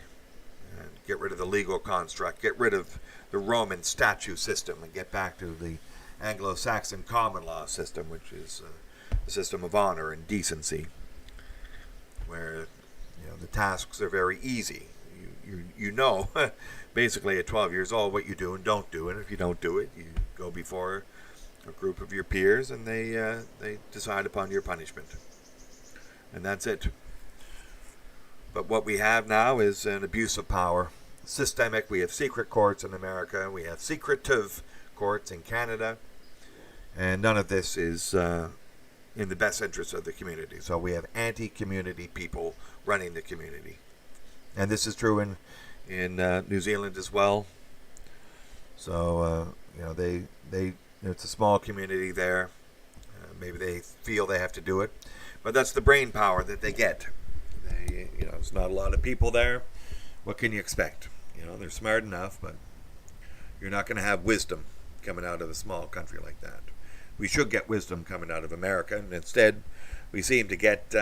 and get rid of the legal construct, get rid of the Roman statute system, and get back to the Anglo-Saxon common law system, which is a system of honor and decency, where the tasks are very easy. You know basically at 12 years old what you do and don't do, and if you don't do it, you go before a group of your peers, and they decide upon your punishment, and that's it. But what we have now is an abuse of power, systemic. We have secret courts in America, we have secretive courts in Canada, and none of this is in the best interest of the community. So we have anti-community people running the community, and this is true in New Zealand as well. So they it's a small community there. Maybe they feel they have to do it, but that's the brain power that they get. It's not a lot of people there. What can you expect? They're smart enough, but you're not going to have wisdom coming out of a small country like that. We should get wisdom coming out of America, and instead we seem to get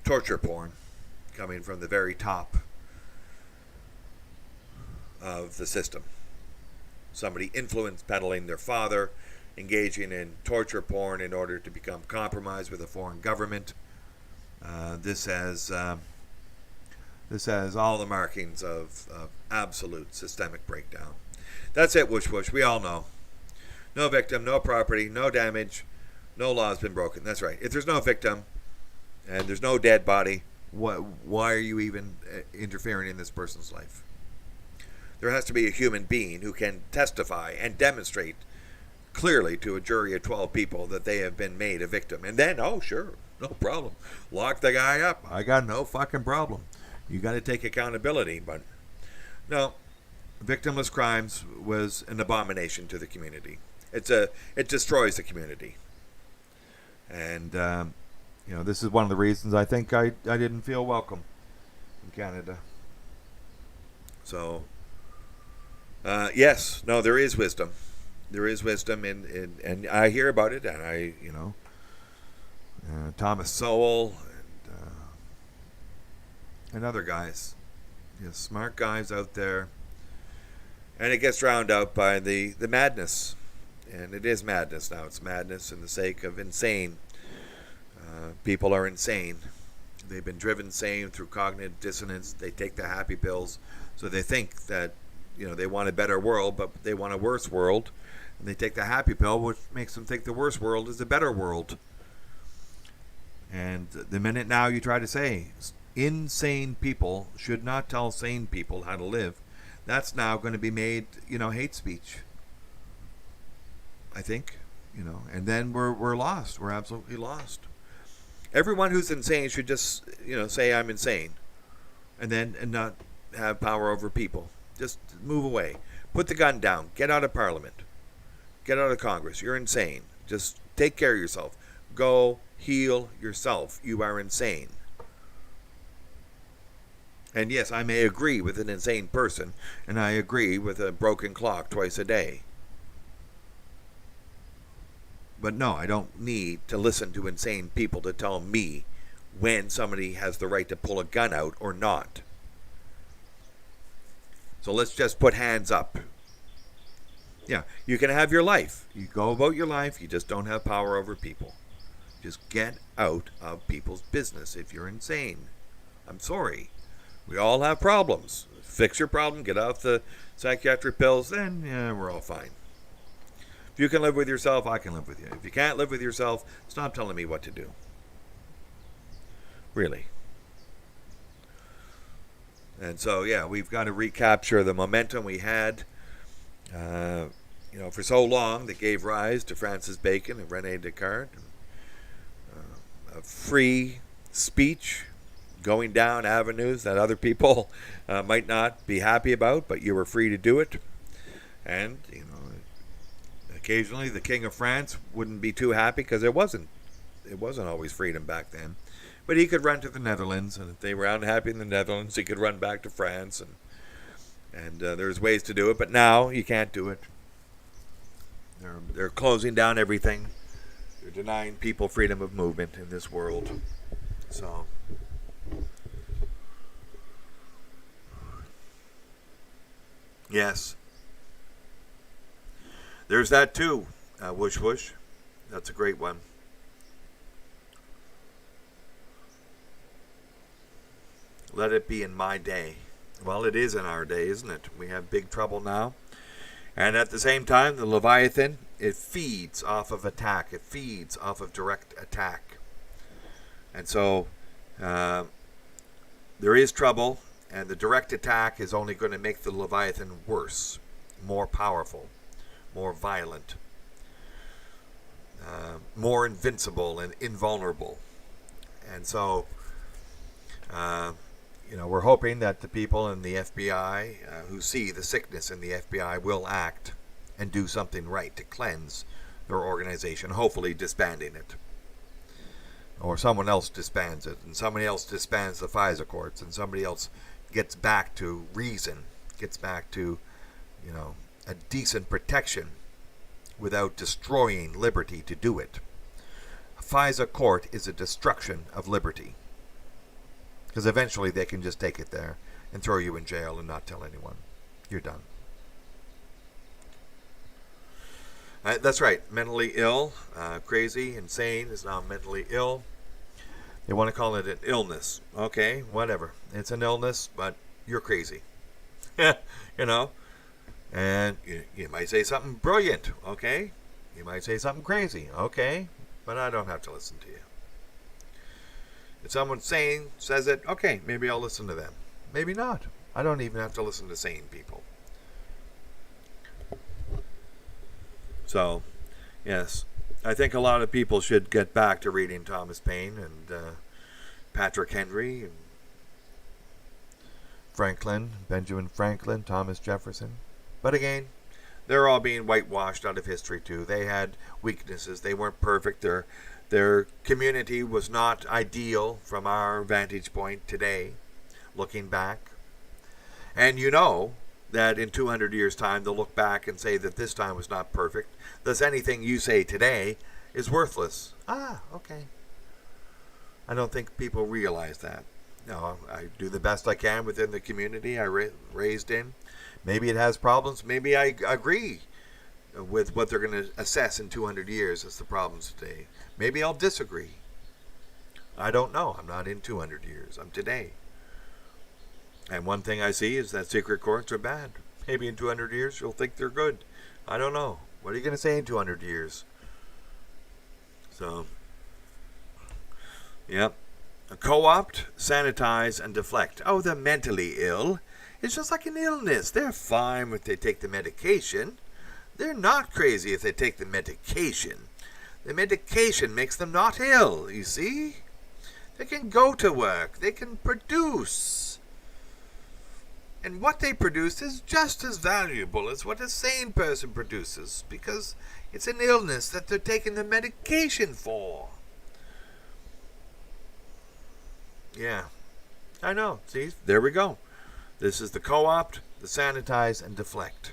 torture porn coming from the very top of the system. Somebody influence peddling their father, engaging in torture porn in order to become compromised with a foreign government. This has all the markings of absolute systemic breakdown. That's it, whoosh whoosh. We all know. No victim, no property, no damage, no law has been broken. That's right. If there's no victim and there's no dead body, why are you even interfering in this person's life? There has to be a human being who can testify and demonstrate clearly to a jury of 12 people that they have been made a victim. And then, oh, sure, no problem. Lock the guy up. I got no fucking problem. You got to take accountability. But no, victimless crimes was an abomination to the community. It destroys the community. And, this is one of the reasons I think I didn't feel welcome in Canada. So, yes, no, there is wisdom. There is wisdom, and I hear about it, and Thomas Sowell and other guys, smart guys out there, and it gets drowned out by the madness, and it is madness now. It's madness in the sake of insane. People are insane. They've been driven insane through cognitive dissonance. They take the happy pills, so they think that they want a better world, but they want a worse world. And they take the happy pill, which makes them think the worse world is a better world. And the minute now you try to say insane people should not tell sane people how to live, that's now going to be made, hate speech. I think, and then we're lost. We're absolutely lost. Everyone who's insane should just, say I'm insane, and not have power over people. Just move away. Put the gun down. Get out of Parliament. Get out of Congress. You're insane. Just take care of yourself. Go heal yourself. You are insane. And yes, I may agree with an insane person, and I agree with a broken clock twice a day. But no, I don't need to listen to insane people to tell me when somebody has the right to pull a gun out or not. So let's just put hands up. Yeah, you can have your life. You go about your life. You just don't have power over people. Just get out of people's business if you're insane. I'm sorry. We all have problems. Fix your problem. Get off the psychiatric pills. Then, we're all fine. If you can live with yourself, I can live with you. If you can't live with yourself, stop telling me what to do. Really. And so, we've got to recapture the momentum we had, for so long that gave rise to Francis Bacon and René Descartes. Free speech, going down avenues that other people might not be happy about, but you were free to do it. And, occasionally the King of France wouldn't be too happy because it wasn't always freedom back then. But he could run to the Netherlands, and if they were unhappy in the Netherlands, he could run back to France, and there's ways to do it. But now you can't do it. They're closing down everything. They're denying people freedom of movement in this world. So, yes, there's that too. Whoosh whoosh, that's a great one. Let it be in my day. Well, it is in our day, isn't it? We have big trouble now. And at the same time, the Leviathan, it feeds off of attack. It feeds off of direct attack. And so there is trouble, and the direct attack is only going to make the Leviathan worse, more powerful, more violent, more invincible and invulnerable. And so we're hoping that the people in the FBI who see the sickness in the FBI will act and do something right to cleanse their organization, hopefully disbanding it. Or someone else disbands it, and somebody else disbands the FISA courts, and somebody else gets back to reason, gets back to, a decent protection without destroying liberty to do it. A FISA court is a destruction of liberty. Because eventually they can just take it there and throw you in jail and not tell anyone. You're done. That's right. Mentally ill, crazy, insane is now mentally ill. They want to call it an illness. Okay, whatever. It's an illness, but you're crazy. And you might say something brilliant. Okay. You might say something crazy. Okay. But I don't have to listen to you. If someone sane says it, okay, maybe I'll listen to them. Maybe not. I don't even have to listen to sane people. So, yes, I think a lot of people should get back to reading Thomas Paine and Patrick Henry, and Benjamin Franklin, Thomas Jefferson. But again, they're all being whitewashed out of history too. They had weaknesses. They weren't perfect. Their community was not ideal from our vantage point today, looking back. And that in 200 years' time, they'll look back and say that this time was not perfect. Thus, anything you say today is worthless. Okay. I don't think people realize that. No, I do the best I can within the community I raised in. Maybe it has problems. Maybe I agree with what they're going to assess in 200 years as the problems today. Maybe I'll disagree. I don't know. I'm not in 200 years. I'm today. And one thing I see is that secret courts are bad. Maybe in 200 years you'll think they're good. I don't know. What are you going to say in 200 years? So, yep. Co-opt, sanitize, and deflect. Oh, the mentally ill. It's just like an illness. They're fine if they take the medication. They're not crazy if they take the medication. The medication makes them not ill, you see? They can go to work. They can produce. And what they produce is just as valuable as what a sane person produces, because it's an illness that they're taking the medication for. Yeah, I know. See, there we go. This is the co-opt, the sanitize, and deflect.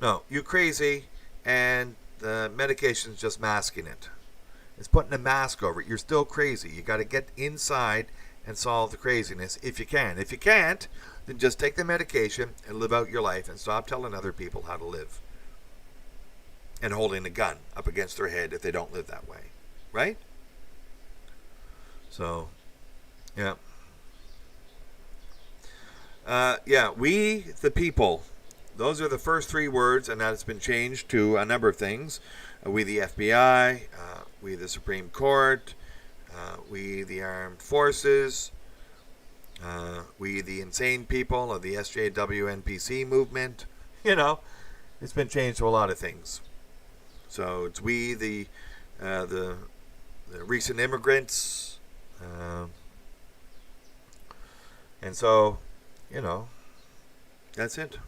No, you're crazy, and the medication's just masking it. It's putting a mask over it. You're still crazy. You got to get inside and solve the craziness if you can. If you can't, then just take the medication and live out your life and stop telling other people how to live. And holding a gun up against their head if they don't live that way. Right? So, yeah. We, the people. Those are the first three words, and that has been changed to a number of things. We, the FBI, we, the Supreme Court, we, the Armed Forces, we, the insane people of the SJW-NPC movement. It's been changed to a lot of things. So it's we, the recent immigrants, And so, you know, that's it.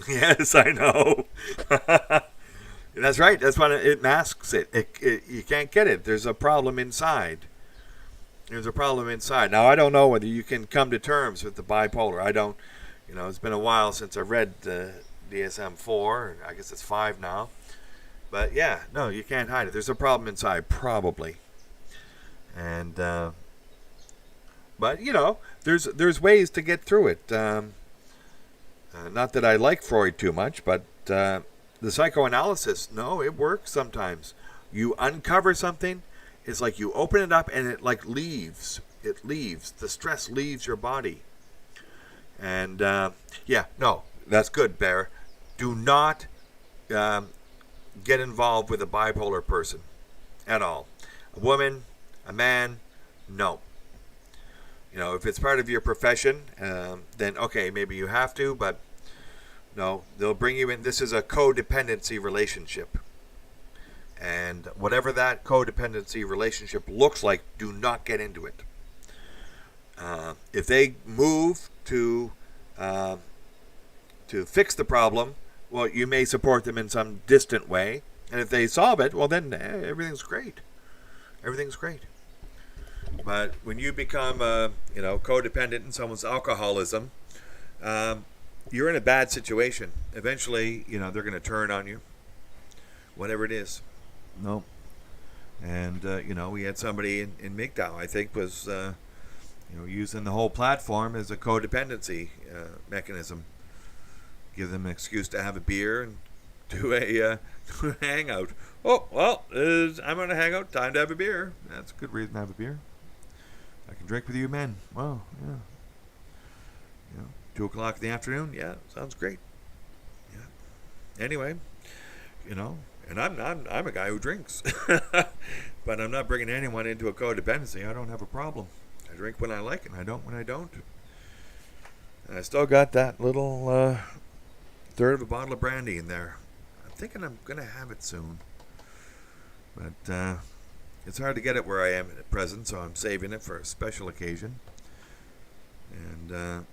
Yes, I know. That's right. That's why it masks it. You can't get it. There's a problem inside. There's a problem inside. Now, I don't know whether you can come to terms with the bipolar. I don't, it's been a while since I read DSM-4. I guess it's 5 now. But yeah, no, you can't hide it. There's a problem inside, probably. And, but, there's ways to get through it. Not that I like Freud too much, but the psychoanalysis, no, it works sometimes. You uncover something, it's like you open it up and it like leaves. It leaves. The stress leaves your body. And yeah, no, that's good, Bear. Do not get involved with a bipolar person at all. A woman, a man, no. If it's part of your profession, then okay, maybe you have to, but no, they'll bring you in. This is a codependency relationship. And whatever that codependency relationship looks like, do not get into it. If they move to fix the problem, well, you may support them in some distant way. And if they solve it, well, then everything's great. Everything's great. But when you become, codependent in someone's alcoholism, you're in a bad situation. Eventually, they're going to turn on you, whatever it is. No. And, we had somebody in Mgtow, I think, was, using the whole platform as a codependency mechanism. Give them an excuse to have a beer and do a hangout. Oh, well, I'm going to hang out. Time to have a beer. That's a good reason to have a beer. I can drink with you, men. Well, yeah. 2 o'clock in the afternoon. Yeah, sounds great. Yeah. Anyway, and I'm a guy who drinks, but I'm not bringing anyone into a codependency. I don't have a problem. I drink when I like it, and I don't when I don't. And I still got that little third of a bottle of brandy in there. I'm thinking I'm gonna have it soon, but it's hard to get it where I am at present, so I'm saving it for a special occasion. And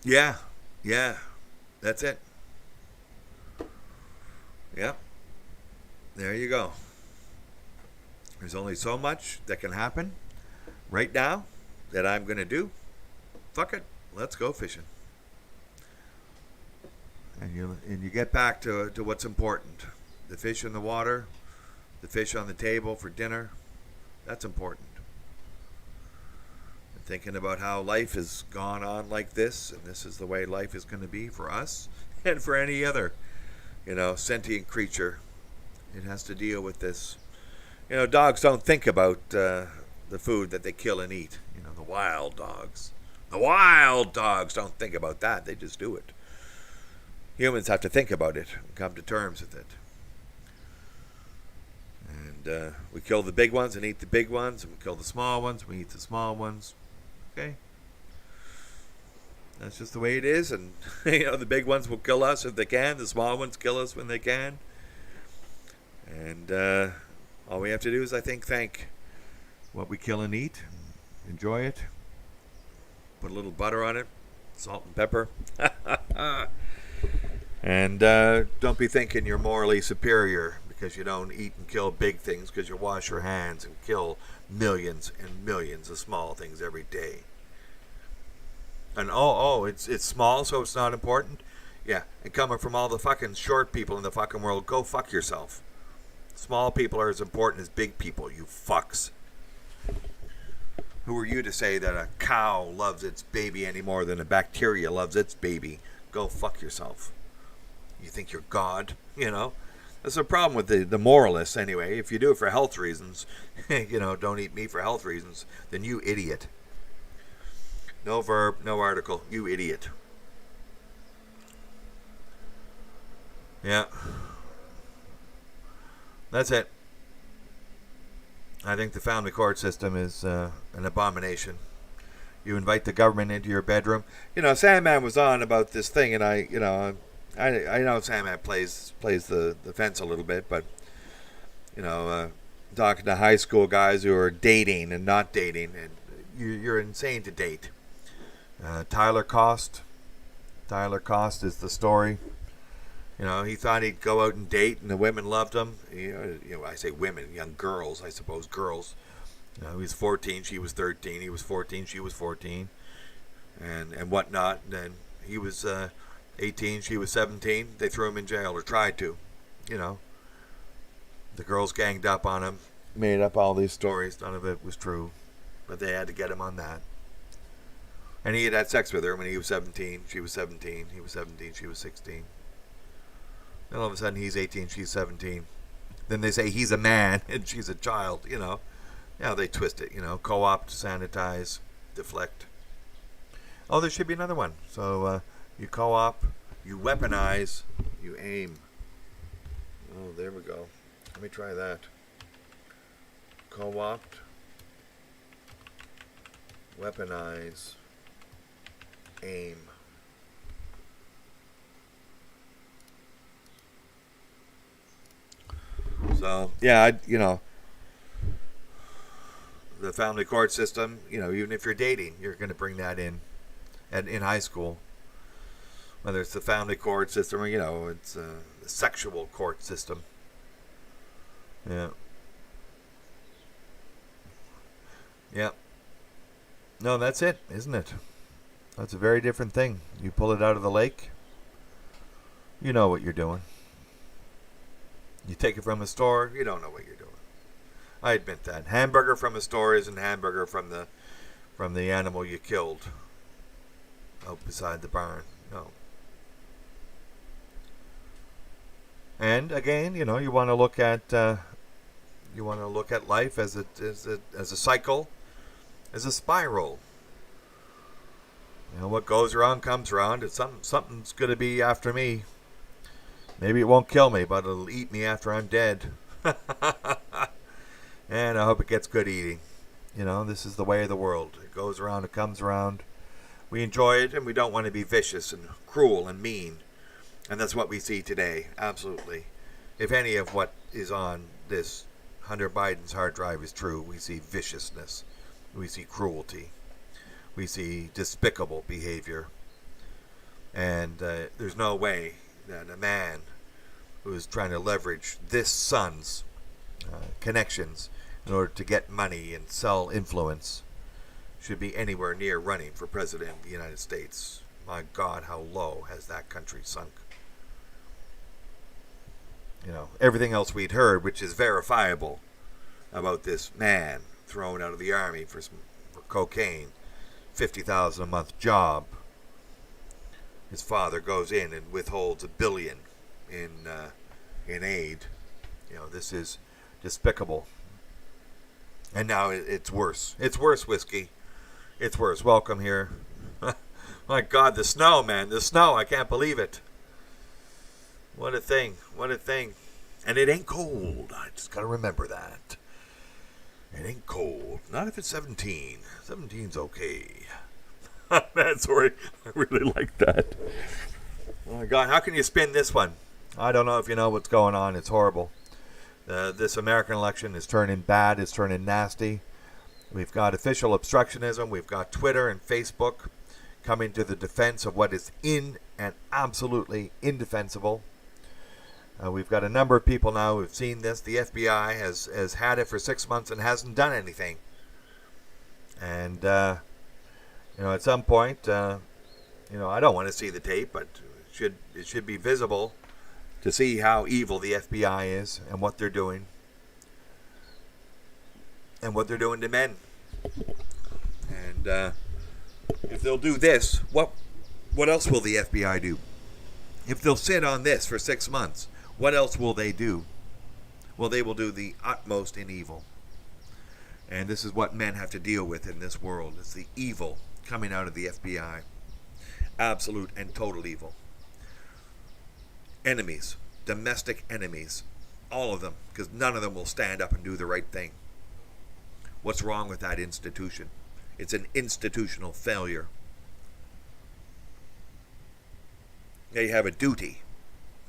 yeah, that's it. Yep. There you go. There's only so much that can happen right now that I'm going to do. Fuck it. Let's go fishing. And you get back to what's important. The fish in the water, the fish on the table for dinner. That's important. And thinking about how life has gone on like this, and this is the way life is going to be for us and for any other, sentient creature. It has to deal with this. Dogs don't think about the food that they kill and eat. The wild dogs. The wild dogs don't think about that. They just do it. Humans have to think about it and come to terms with it. And we kill the big ones and eat the big ones, and we kill the small ones and we eat the small ones. Okay? That's just the way it is. And, the big ones will kill us if they can. The small ones kill us when they can. And all we have to do is, I think, thank what we kill and eat. Enjoy it. Put a little butter on it. Salt and pepper. And don't be thinking you're morally superior because you don't eat and kill big things, because you wash your hands and kill millions and millions of small things every day. And it's small, so it's not important? Yeah, and coming from all the fucking short people in the fucking world, go fuck yourself. Small people are as important as big people, you fucks. Who are you to say that a cow loves its baby any more than a bacteria loves its baby? Go fuck yourself. You think you're God, That's the problem with the moralists, anyway. If you do it for health reasons, don't eat meat for health reasons, then you idiot. No verb, no article, you idiot. Yeah. That's it. I think the family court system is an abomination. You invite the government into your bedroom. Sandman was on about this thing, and I I know Sam plays the fence a little bit, but talking to high school guys who are dating and not dating, and you're insane to date. Tyler Cost is the story. He thought he'd go out and date, and the women loved him. I say women, young girls, I suppose girls. He was 14, she was 13. He was 14, she was 14, and whatnot. And then he was 18, she was 17. They threw him in jail, or tried to. The girls ganged up on him, made up all these stories. None of it was true, but they had to get him on that. And he had sex with her when he was 17. She was 17. He was 17. She was 16. Then all of a sudden he's 18. She's 17. Then they say he's a man and she's a child. They twist it. Co-opt, sanitize, deflect. Oh, there should be another one. So you co-op, you weaponize, you aim. Oh, there we go. Let me try that. Co-opt, weaponize, aim. So, yeah, the family court system, even if you're dating, you're going to bring that in high school. Whether it's the family court system or, it's the sexual court system. Yeah. Yeah. No, that's it, isn't it? That's a very different thing. You pull it out of the lake, you know what you're doing. You take it from a store, you don't know what you're doing. I admit that. Hamburger from a store isn't hamburger from the animal you killed out beside the barn. No. And again, you want to look at life as a cycle, as a spiral. What goes around comes around. It's something's going to be after me. Maybe it won't kill me, but it'll eat me after I'm dead. And I hope it gets good eating. This is the way of the world. It goes around, it comes around. We enjoy it, and we don't want to be vicious and cruel and mean. And that's what we see today, absolutely. If any of what is on this Hunter Biden's hard drive is true, we see viciousness. We see cruelty. We see despicable behavior. And there's no way that a man who is trying to leverage this son's connections in order to get money and sell influence should be anywhere near running for president of the United States. My God, how low has that country sunk? Everything else we'd heard, which is verifiable about this man thrown out of the army for cocaine, $50,000 a month job. His father goes in and withholds $1 billion in aid. This is despicable. And now it's worse. It's worse, whiskey. It's worse. Welcome here. My God, the snow, man. The snow. I can't believe it. What a thing. What a thing. And it ain't cold. I just got to remember that. It ain't cold. Not if it's 17. 17's okay. Man, sorry. I really like that. Oh my God. How can you spin this one? I don't know if you know what's going on. It's horrible. This American election is turning bad. It's turning nasty. We've got official obstructionism. We've got Twitter and Facebook coming to the defense of what is in and absolutely indefensible. We've got a number of people now who've seen this. The FBI has had it for 6 months and hasn't done anything. And, at some point, I don't want to see the tape, but it should be visible to see how evil the FBI is and what they're doing. And what they're doing to men. And if they'll do this, what else will the FBI do? If they'll sit on this for 6 months, what else will they do? Well, they will do the utmost in evil. And this is what men have to deal with in this world. It's the evil coming out of the FBI. Absolute and total evil. Enemies, domestic enemies, all of them, because none of them will stand up and do the right thing. What's wrong with that institution? It's an institutional failure. They have a duty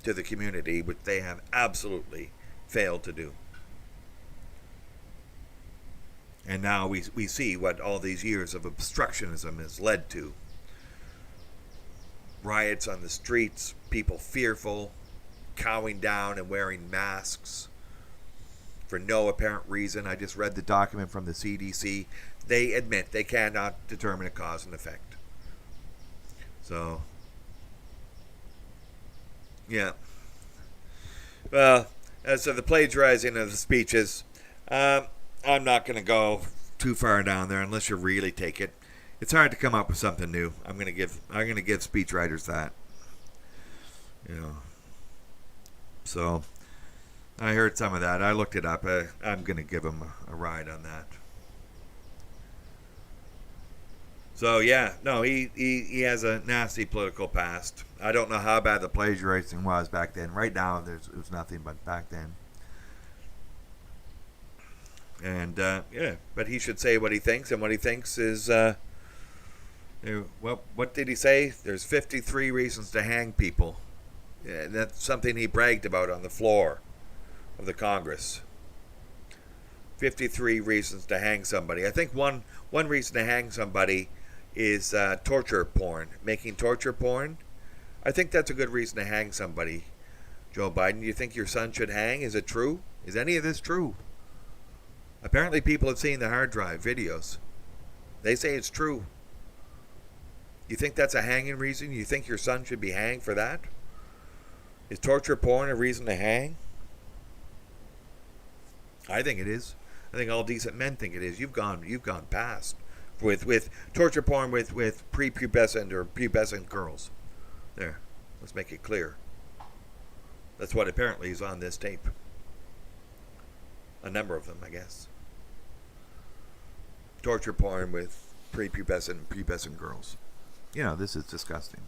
to the community, which they have absolutely failed to do. And now we see what all these years of obstructionism has led to. Riots on the streets, people fearful, cowing down and wearing masks for no apparent reason. I just read the document from the CDC. They admit they cannot determine a cause and effect. So, yeah. Well, as to the plagiarizing of the speeches, I'm not going to go too far down there unless you really take it. It's hard to come up with something new. I'm going to give speechwriters that. You know. So I heard some of that. I looked it up. I'm going to give them a ride on that. So yeah, no, he has a nasty political past. I don't know how bad the plagiarizing was back then. Right now, it was nothing but back then. And yeah, but he should say what he thinks, and what he thinks is, what did he say? There's 53 reasons to hang people. Yeah, that's something he bragged about on the floor of the Congress. 53 reasons to hang somebody. I think one reason to hang somebody is torture porn, making torture porn. I think that's a good reason to hang somebody. Joe Biden, you think your son should hang? Is it true? Is any of this true? Apparently people have seen the hard drive videos. They say it's true. You think that's a hanging reason? You think your son should be hanged for that? Is torture porn a reason to hang? I think it is. I think all decent men think it is. You've gone past with torture porn with prepubescent or pubescent girls. There, let's make it clear. That's what apparently is on this tape. A number of them, I guess. Torture porn with prepubescent and pubescent girls. You know, this is disgusting.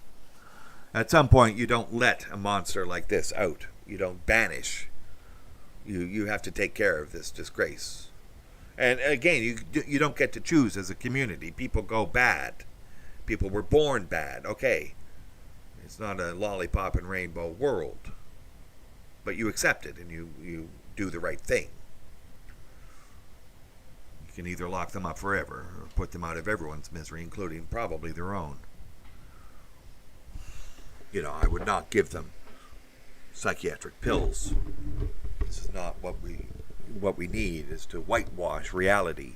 At some point, you don't let a monster like this out. You don't banish. You have to take care of this disgrace. And again, you don't get to choose as a community. People go bad. People were born bad. Okay. It's not a lollipop and rainbow world. But you accept it and you do the right thing. You can either lock them up forever or put them out of everyone's misery, including probably their own. You know, I would not give them psychiatric pills. This is not what we need, is to whitewash reality.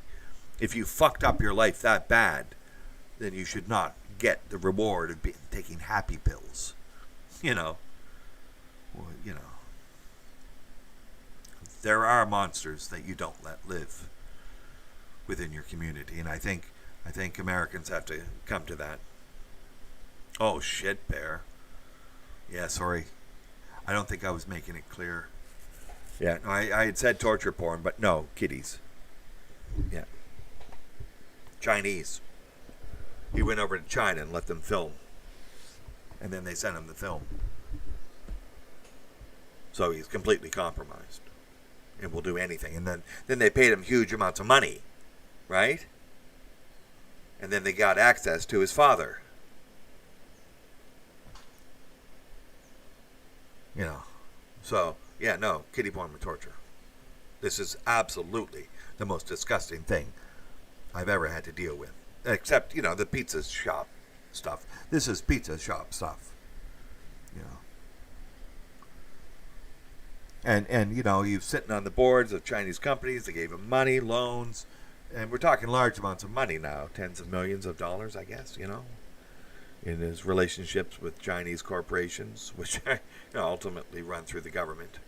If you fucked up your life that bad, then you should not get the reward of taking happy pills. You know. Well, you know. There are monsters that you don't let live within your community, and I think Americans have to come to that. Oh shit, Bear. Yeah, sorry. I don't think I was making it clear. Yeah, no, I had said torture porn, but no, kitties. Yeah. Chinese. He went over to China and let them film. And then they sent him the film. So he's completely compromised. And will do anything. And then they paid him huge amounts of money. Right? And then they got access to his father. You know. So, yeah, no, kitty porn with torture. This is absolutely the most disgusting thing I've ever had to deal with. Except, you know, the pizza shop stuff. This is pizza shop stuff. You know. And you know, you're sitting on the boards of Chinese companies. They gave him money, loans. And we're talking large amounts of money now. Tens of millions of dollars, I guess, you know. In his relationships with Chinese corporations, which ultimately run through the government.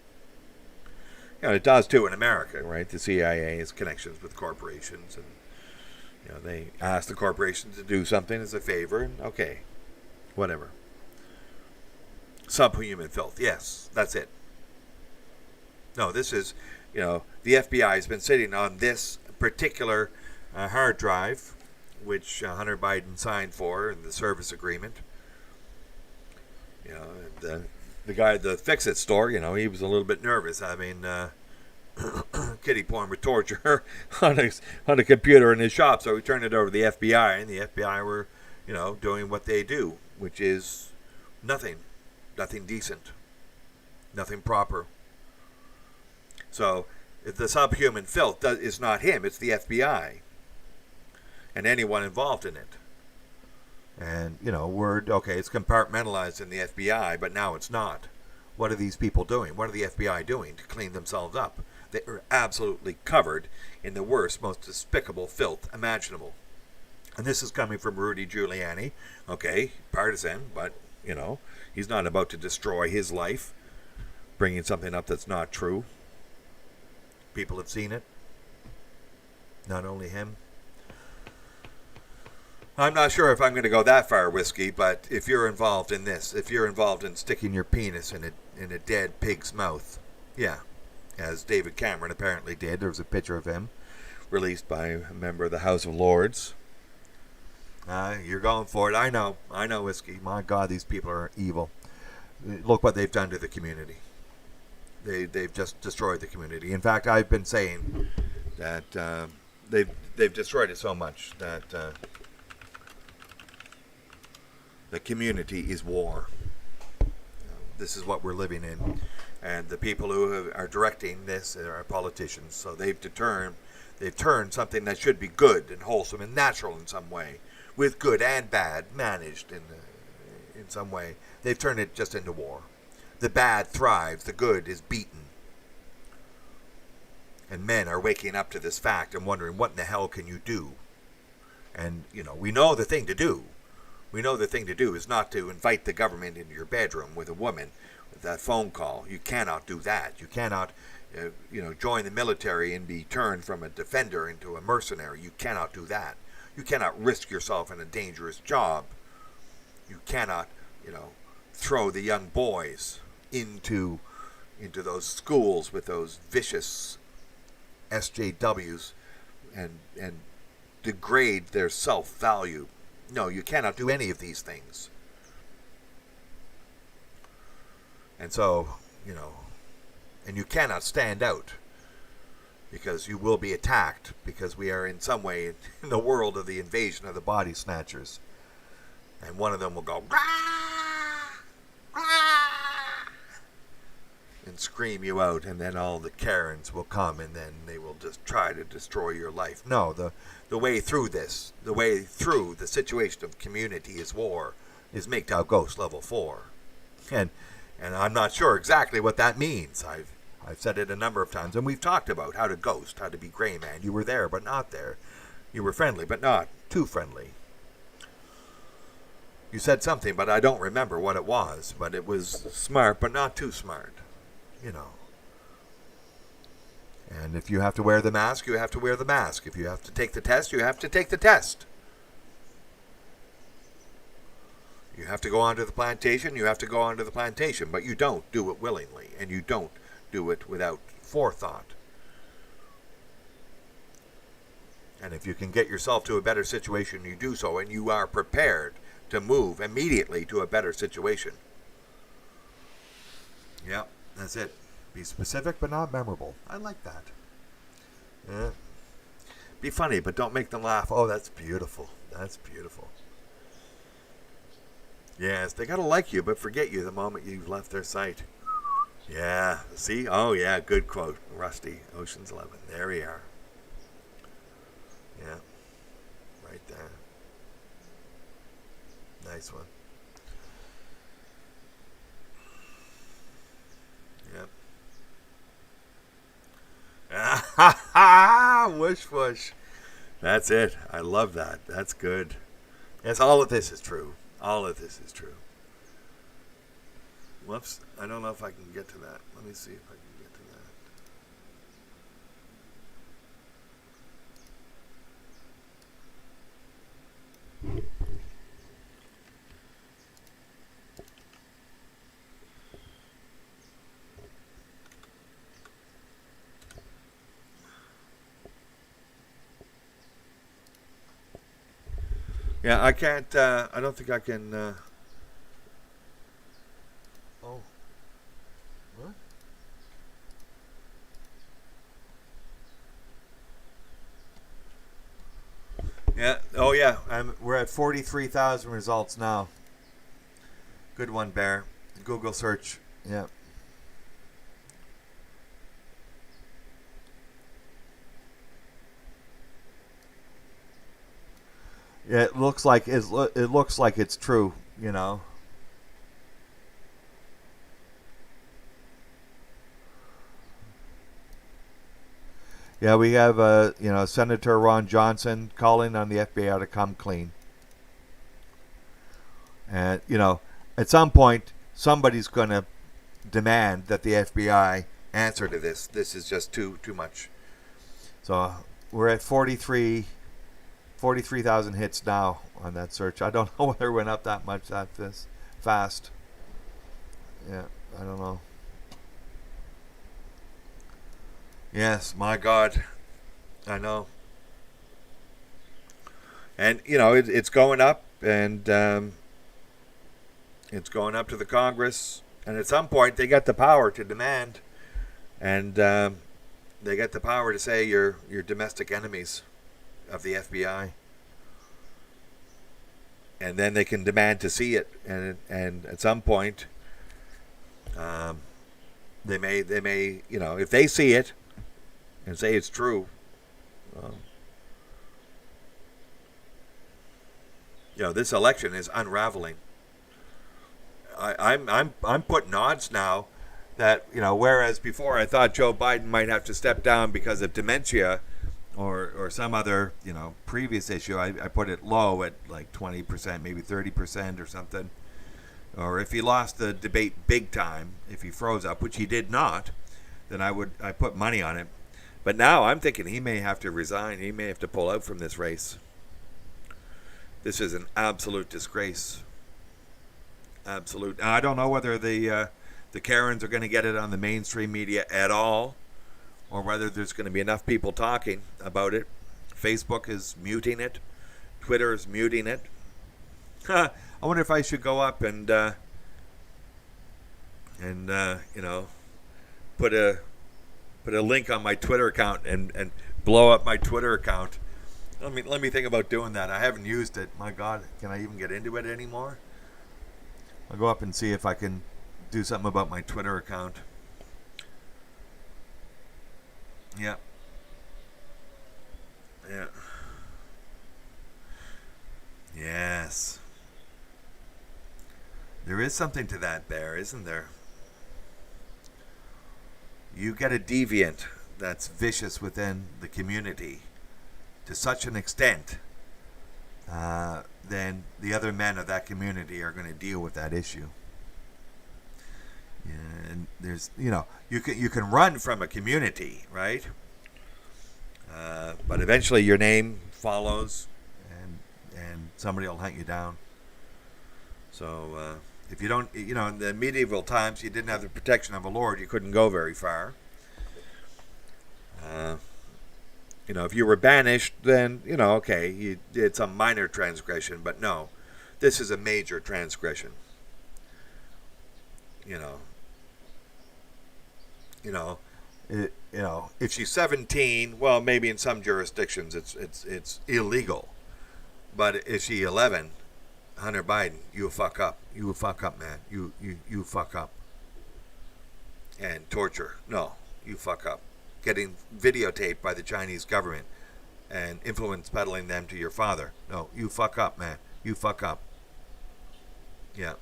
You know, it does too in America, right? The CIA has connections with corporations, and you know, they ask the corporations to do something as a favor, and okay, whatever. Subhuman filth, yes, that's it. No, this is, you know, the FBI has been sitting on this particular hard drive, which Hunter Biden signed for in the service agreement. You know, and, the guy at the Fix-It store, you know, he was a little bit nervous having kitty porn with torture on a computer in his shop, so he turned it over to the FBI, and the FBI were, you know, doing what they do, which is nothing decent. Nothing proper. So the subhuman filth is not him, it's the FBI and anyone involved in it. And, okay, it's compartmentalized in the FBI, but now it's not. What are these people doing? What are the FBI doing to clean themselves up? They are absolutely covered in the worst, most despicable filth imaginable. And this is coming from Rudy Giuliani. Okay, partisan, but, he's not about to destroy his life, bringing something up that's not true. People have seen it. Not only him. I'm not sure if I'm going to go that far, Whiskey, but if you're involved in this, if you're involved in sticking your penis in a dead pig's mouth, yeah, as David Cameron apparently did. There's a picture of him released by a member of the House of Lords. You're going for it. I know, Whiskey. My God, these people are evil. Look what they've done to the community. They've just destroyed the community. In fact, I've been saying that they've destroyed it so much that the community is war. This is what we're living in. And the people who are directing this are politicians. So they've turned something that should be good and wholesome and natural in some way, with good and bad managed in some way. They've turned it just into war. The bad thrives, the good is beaten. And men are waking up to this fact and wondering, what in the hell can you do? And, we know the thing to do. We know the thing to do is not to invite the government into your bedroom with a woman, with that phone call. You cannot do that. You cannot, join the military and be turned from a defender into a mercenary. You cannot do that. You cannot risk yourself in a dangerous job. You cannot, throw the young boys into those schools with those vicious SJWs and degrade their self-value. No, you cannot do any of these things. And so, and you cannot stand out because you will be attacked, because we are in some way in the world of the invasion of the body snatchers. And one of them will go, "Rah! Rah!" and scream you out, and then all the Karens will come, and then they will just try to destroy your life. No, the way through this, the way through the situation of community is war, is Mgtow Ghost level 4. And I'm not sure exactly what that means. I've said it a number of times, and we've talked about how to ghost, how to be gray man. You were there, but not there. You were friendly, but not too friendly. You said something, but I don't remember what it was. But it was smart, but not too smart. And if you have to wear the mask, you have to wear the mask. If you have to take the test, you have to take the test. You have to go onto the plantation, you have to go onto the plantation. But you don't do it willingly, and you don't do it without forethought. And if you can get yourself to a better situation, you do so, and you are prepared to move immediately to a better situation. Yeah, that's it. Be specific, but not memorable. I like that. Yeah. Be funny, but don't make them laugh. Oh, that's beautiful. That's beautiful. Yes, they gotta like you, but forget you the moment you've left their sight. Yeah, see? Oh, yeah, good quote. Rusty, Ocean's 11. There we are. Yeah, right there. Nice one. Yep. Whoosh, whoosh. That's it. I love that. That's good. Yes, all of this is true. All of this is true. Whoops. I don't know if I can get to that. Let me see if I can get to that. Yeah, I can't, I don't think I can, oh. What? Yeah, oh yeah, we're at 43,000 results now. Good one, Bear. Google search, yeah. It looks like it looks like it's true, you know. Yeah, we have Senator Ron Johnson calling on the FBI to come clean. And at some point somebody's going to demand that the FBI answer to this. This is just too much. So we're at 43,000 hits now on that search. I don't know whether it went up that much that fast. Yeah, I don't know. Yes, my God, I know. And it's going up, and it's going up to the Congress, and at some point they got the power to demand, and they get the power to say you're domestic enemies of the FBI, and then they can demand to see it, and at some point, they may if they see it and say it's true, this election is unraveling. I'm putting odds now that whereas before I thought Joe Biden might have to step down because of dementia or some other previous issue, I put it low at like 20%, maybe 30% or something. Or if he lost the debate big time, if he froze up, which he did not, then I put money on it. But now I'm thinking he may have to resign. He may have to pull out from this race. This is an absolute disgrace. Absolute. Now, I don't know whether the Karens are going to get it on the mainstream media at all, or whether there's going to be enough people talking about it. Facebook is muting it. Twitter is muting it. I wonder if I should go up and put a link on my Twitter account and blow up my Twitter account. Let me think about doing that. I haven't used it. My God, can I even get into it anymore? I'll go up and see if I can do something about my Twitter account. Yeah. Yeah. Yes. There is something to that there, isn't there? You get a deviant that's vicious within the community to such an extent, then the other men of that community are going to deal with that issue. And there's, you can run from a community, right? But eventually your name follows, and somebody will hunt you down. So if you don't, in the medieval times, you didn't have the protection of a lord, you couldn't go very far. If you were banished, then, okay, you did some minor transgression, but no, this is a major transgression. If she's 17, well, maybe in some jurisdictions it's illegal, but if she's 11, Hunter Biden, you fuck up. You fuck up, man. You fuck up. And torture. No, you fuck up. Getting videotaped by the Chinese government and influence peddling them to your father. No, you fuck up, man. You fuck up. Yeah.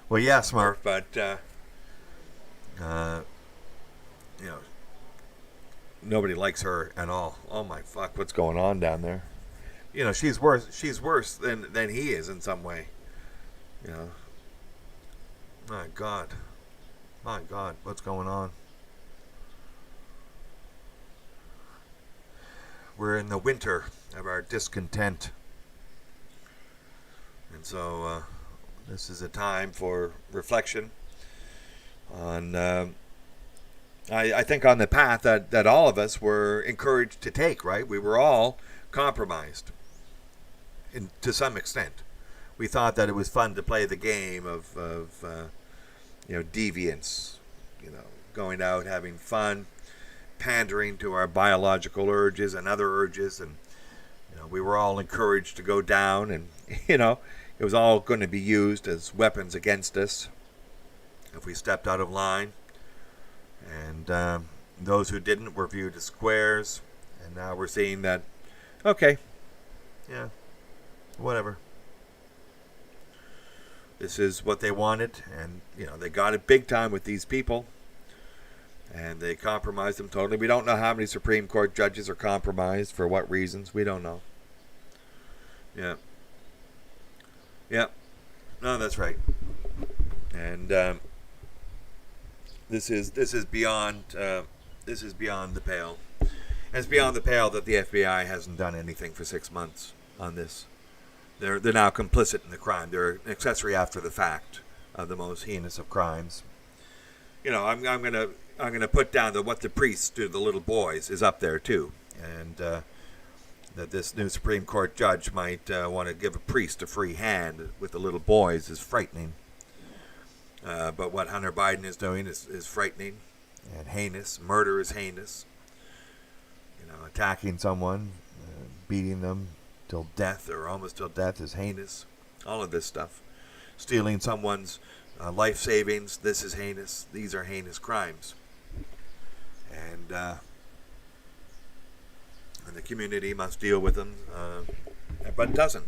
Well, yeah, Smurf, but nobody likes her at all. Oh my fuck, what's going on down there? She's worse than he is in some way. My God, what's going on? We're in the winter of our discontent, and so this is a time for reflection on I think on the path that all of us were encouraged to take. Right, we were all compromised to some extent. We thought that it was fun to play the game of deviance, going out, having fun, pandering to our biological urges and other urges, and we were all encouraged to go down, and it was all going to be used as weapons against us if we stepped out of line, and those who didn't were viewed as squares, and now we're seeing that, okay, yeah, whatever. This is what they wanted, and they got it big time with these people, and they compromised them totally. We don't know how many Supreme Court judges are compromised, for what reasons. We don't know. Yeah. Yeah. No, that's right. And this is beyond the pale. And it's beyond the pale that the FBI hasn't done anything for 6 months on this. They're now complicit in the crime. They're an accessory after the fact of the most heinous of crimes. I'm gonna put down that what the priests do to the little boys is up there too, and that this new Supreme Court judge might want to give a priest a free hand with the little boys is frightening. But what Hunter Biden is doing is frightening and heinous. Murder is heinous. Attacking someone, beating them till death or almost till death is heinous. All of this stuff. Stealing someone's life savings, this is heinous. These are heinous crimes. And the community must deal with them, but doesn't.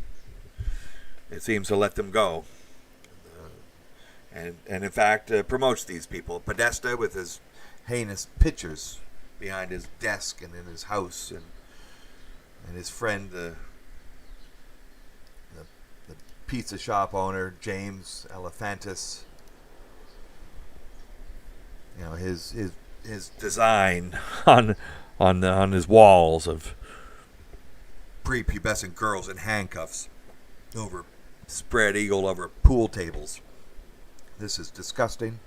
It seems to let them go. And in fact, promotes these people. Podesta with his heinous pictures behind his desk and in his house, and his friend, the pizza shop owner, James Elephantis. His design on his walls of prepubescent girls in handcuffs over spread eagle over pool tables. This is disgusting.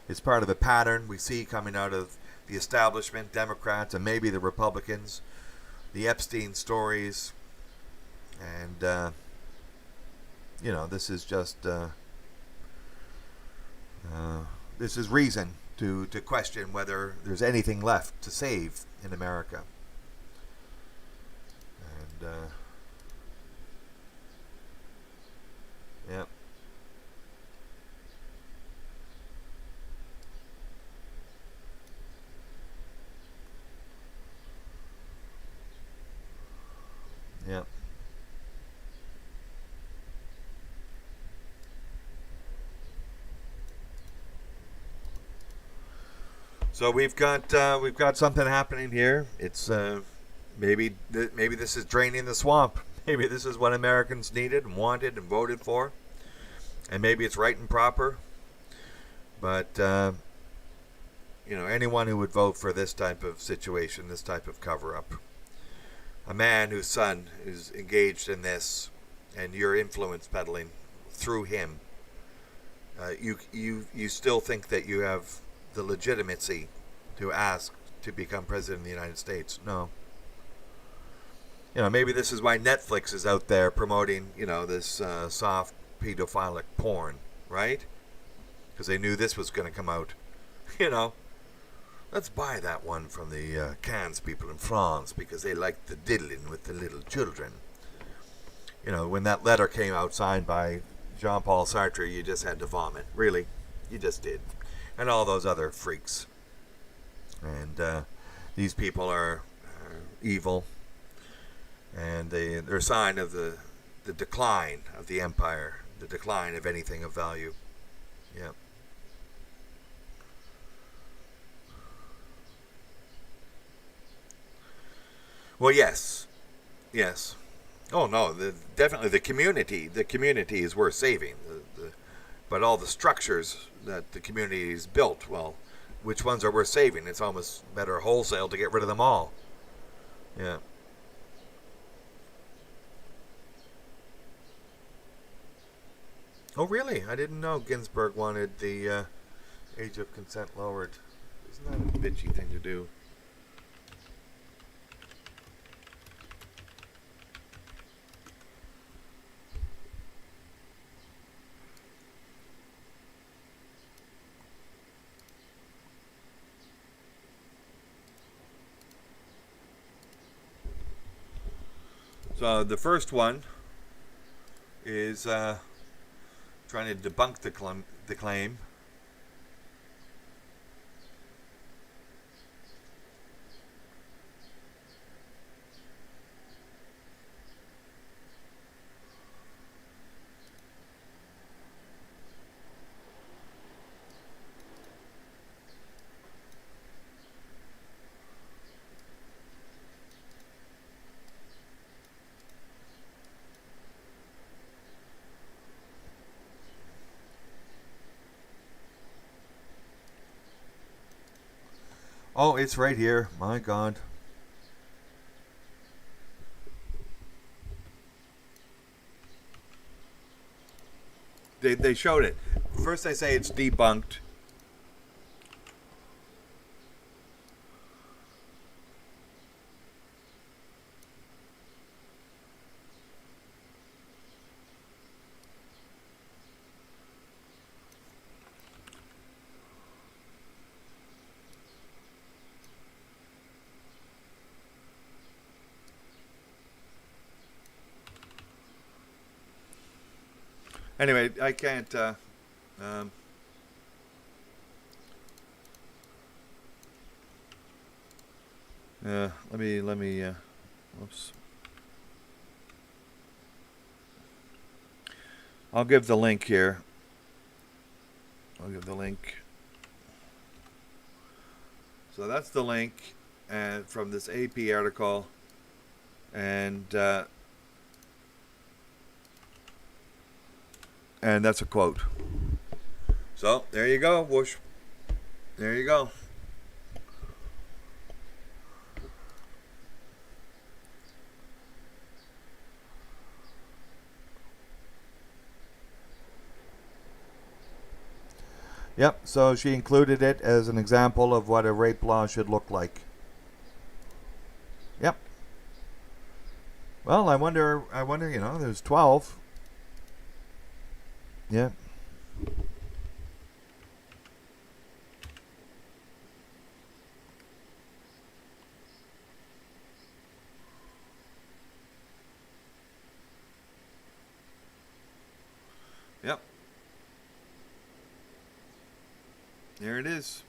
It's part of a pattern we see coming out of the establishment, Democrats, and maybe the Republicans, the Epstein stories, and this is just this is reason to question whether there's anything left to save in America. And yeah. Yeah. So we've got something happening here. It's maybe this is draining the swamp. Maybe this is what Americans needed and wanted and voted for, and maybe it's right and proper. But anyone who would vote for this type of situation, this type of cover-up, a man whose son is engaged in this, and you're influence peddling through him, you still think that you have the legitimacy to ask to become president of the United States? No. Maybe this is why Netflix is out there promoting, this soft pedophilic porn, right? Because they knew this was going to come out. Let's buy that one from the Cannes people in France because they like the diddling with the little children. When that letter came out signed by Jean-Paul Sartre, you just had to vomit. Really, you just did. And all those other freaks. And these people are evil. And they're a sign of the decline of the empire, the decline of anything of value. Yeah. Well, yes. Oh no, definitely the community. The community is worth saving. But all the structures that the community has built, well, which ones are worth saving? It's almost better wholesale to get rid of them all. Yeah. Oh, really? I didn't know Ginsburg wanted the age of consent lowered. Isn't that a bitchy thing to do? So the first one is trying to debunk the claim. Oh, it's right here. My God. They showed it. First they say it's debunked. Anyway, I can't. Um, let me. Oops. I'll give the link here. I'll give the link. So that's the link, and from this AP article, and that's a quote. So there you go, whoosh. There you go. Yep, so she included it as an example of what a rape law should look like. Yep. Well, I wonder, there's 12. Yeah. Yep. There it is.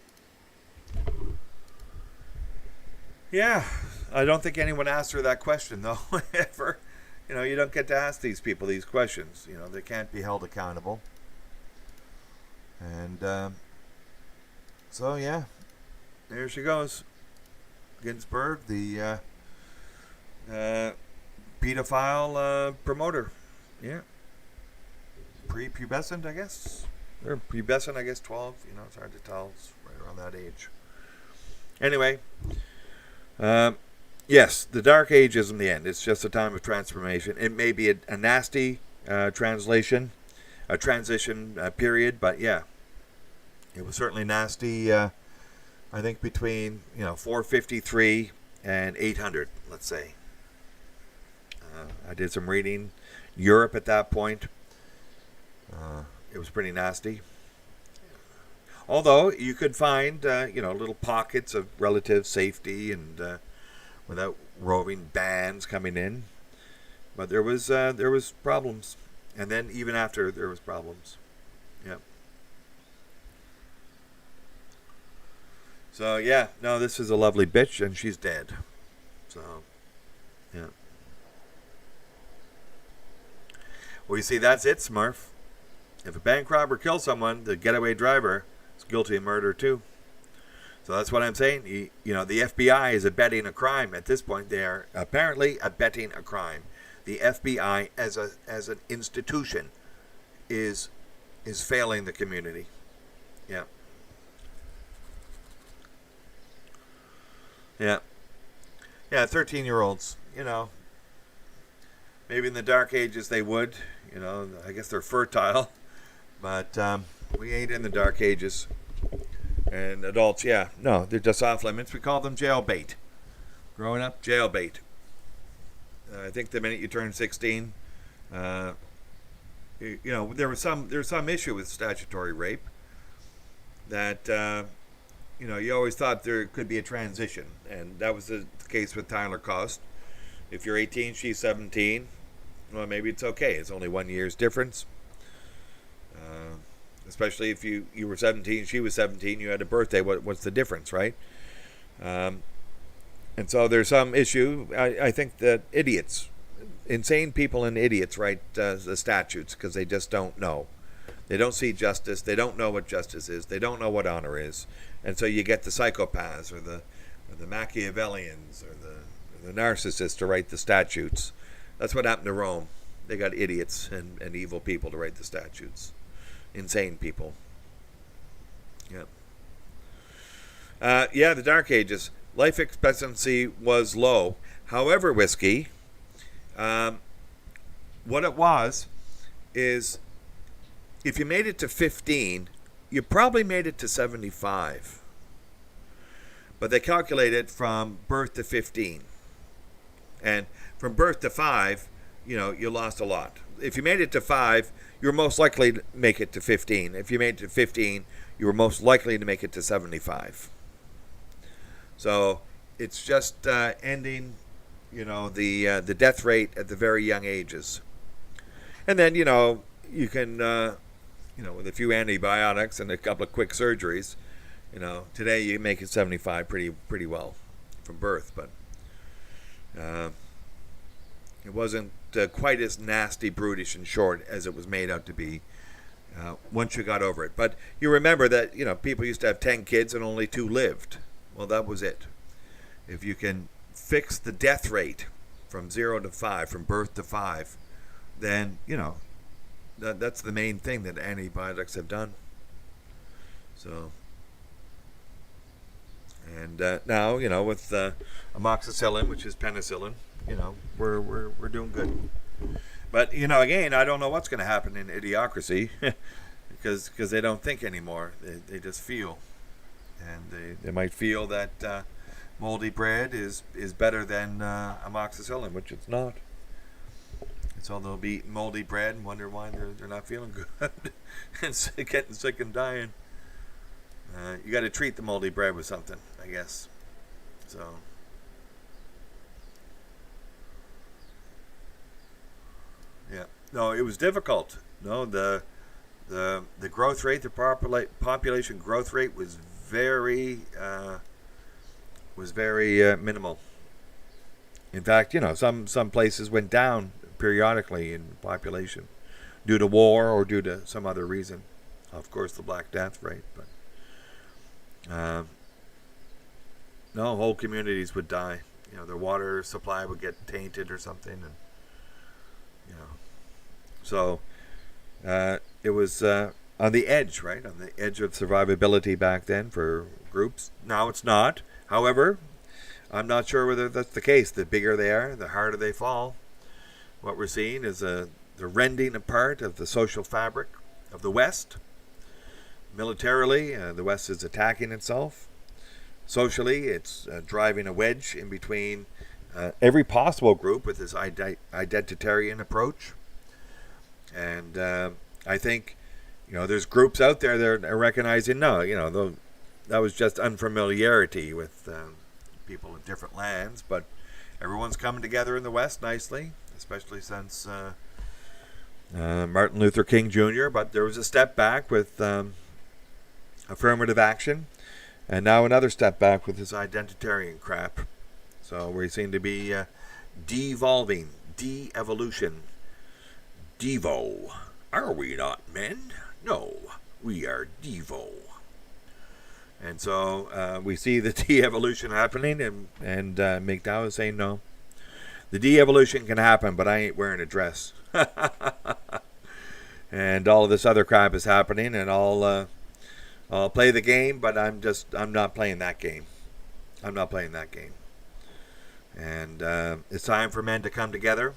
Yeah, I don't think anyone asked her that question, though, ever. You don't get to ask these people these questions. They can't Be held accountable. And so, yeah. There she goes. Ginsburg, the Pedophile promoter. Yeah. prepubescent, I guess. Or pubescent, I guess, 12. It's hard to tell. It's right around that age. Anyway, yes, the Dark Age isn't the end. It's just a time of transformation. It may be a nasty transition period, but yeah, It was certainly nasty, I think, between, 453 and 800, let's say. I did some reading. Europe at that point, it was pretty nasty. Although you could find, little pockets of relative safety and without roving bands coming in, but there was problems, and then even after there was problems. Yep. So yeah, no, this is a lovely bitch, and she's dead. So, yeah. Well, you see, that's it, Smurf. If a bank robber kills someone, the getaway driver is guilty of murder too. So that's what I'm saying. The FBI is abetting a crime at this point. They are apparently abetting a crime. The FBI as an institution is failing the community. Yeah. Yeah. Yeah, 13-year-olds, maybe in the Dark Ages they would, I guess they're fertile, but we ain't in the Dark Ages. And adults, yeah, no, they're just off limits. We call them jailbait. Growing up, jailbait. I think the minute you turn 16, there's some issue with statutory rape that you always thought there could be a transition, and that was the case with Tyler Cost. If you're 18, she's 17. Well, maybe it's okay. It's only 1 year's difference. Especially if you were 17, she was 17, you had a birthday. What's the difference, right? And so there's some issue. I think that insane people and idiots write the statutes because they just don't know. They don't see justice. They don't know what justice is. They don't know what honor is. And so you get the psychopaths or the Machiavellians or the narcissists to write the statutes. That's what happened to Rome. They got idiots and evil people to write the statutes. Insane people. Yeah. Yeah, the Dark Ages. Life expectancy was low. However, whiskey, what it was is if you made it to 15, you probably made it to 75. But they calculate it from birth to 15. And from birth to 5, you lost a lot. If you made it to 5, you were most likely to make it to 15. If you made it to 15, you were most likely to make it to 75. So it's just ending, the death rate at the very young ages. And then, you can, with a few antibiotics and a couple of quick surgeries, today you make it 75 pretty well from birth. But it wasn't quite as nasty, brutish, and short as it was made out to be once you got over it. But you remember that, people used to have 10 kids and only 2 lived. Well, that was it. If you can fix the death rate from 0 to 5, from birth to 5, then, that's the main thing that antibiotics have done. So, and now, with amoxicillin, which is penicillin, we're doing good. But, again, I don't know what's going to happen in idiocracy because they don't think anymore. They just feel. And they might feel that moldy bread is better than amoxicillin, which it's not. So they'll be eating moldy bread and wonder why they're not feeling good and getting sick and dying. You got to treat the moldy bread with something, I guess. So. Yeah. No, it was difficult. No, the growth rate, the population growth rate was very minimal. In fact, some places went down periodically in population due to war or due to some other reason. Of course, the Black Death rate, but no, whole communities would die. Their water supply would get tainted or something, and so it was on the edge, right? On the edge of survivability back then for groups. Now it's not. However, I'm not sure whether that's the case. The bigger they are, the harder they fall. What we're seeing is the rending apart of the social fabric of the West. Militarily, the West is attacking itself. Socially, it's driving a wedge in between every possible group with this identitarian approach. And I think, there's groups out there that are recognizing, no, that was just unfamiliarity with people in different lands, but everyone's coming together in the West nicely, especially since Martin Luther King Jr., but there was a step back with affirmative action, and now another step back with this identitarian crap. So we seem to be devolving, de-evolution. Devo. Are we not men? No, we are Devo. And so we see the de-evolution happening, and Mgtow is saying no. The de-evolution can happen, but I ain't wearing a dress. And all of this other crap is happening, and I'll play the game, but I'm not playing that game. I'm not playing that game. And it's time for men to come together.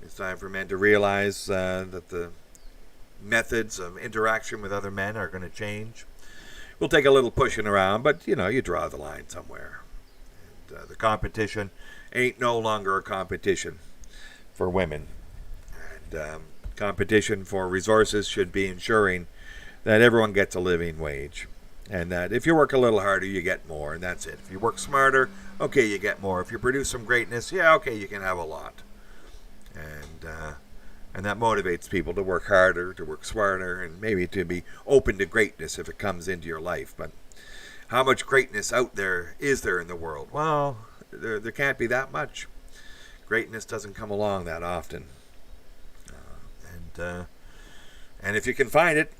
It's time for men to realize that the methods of interaction with other men are going to change. We'll take a little pushing around, but, you draw the line somewhere. And the competition ain't no longer a competition for women. And competition for resources should be ensuring that everyone gets a living wage. And that if you work a little harder, you get more, and that's it. If you work smarter, okay, you get more. If you produce some greatness, yeah, okay, you can have a lot. And that motivates people to work harder, to work smarter, and maybe to be open to greatness if it comes into your life. But how much greatness out there is there in the world? Well, there can't be that much. Greatness doesn't come along that often. And if you can find it,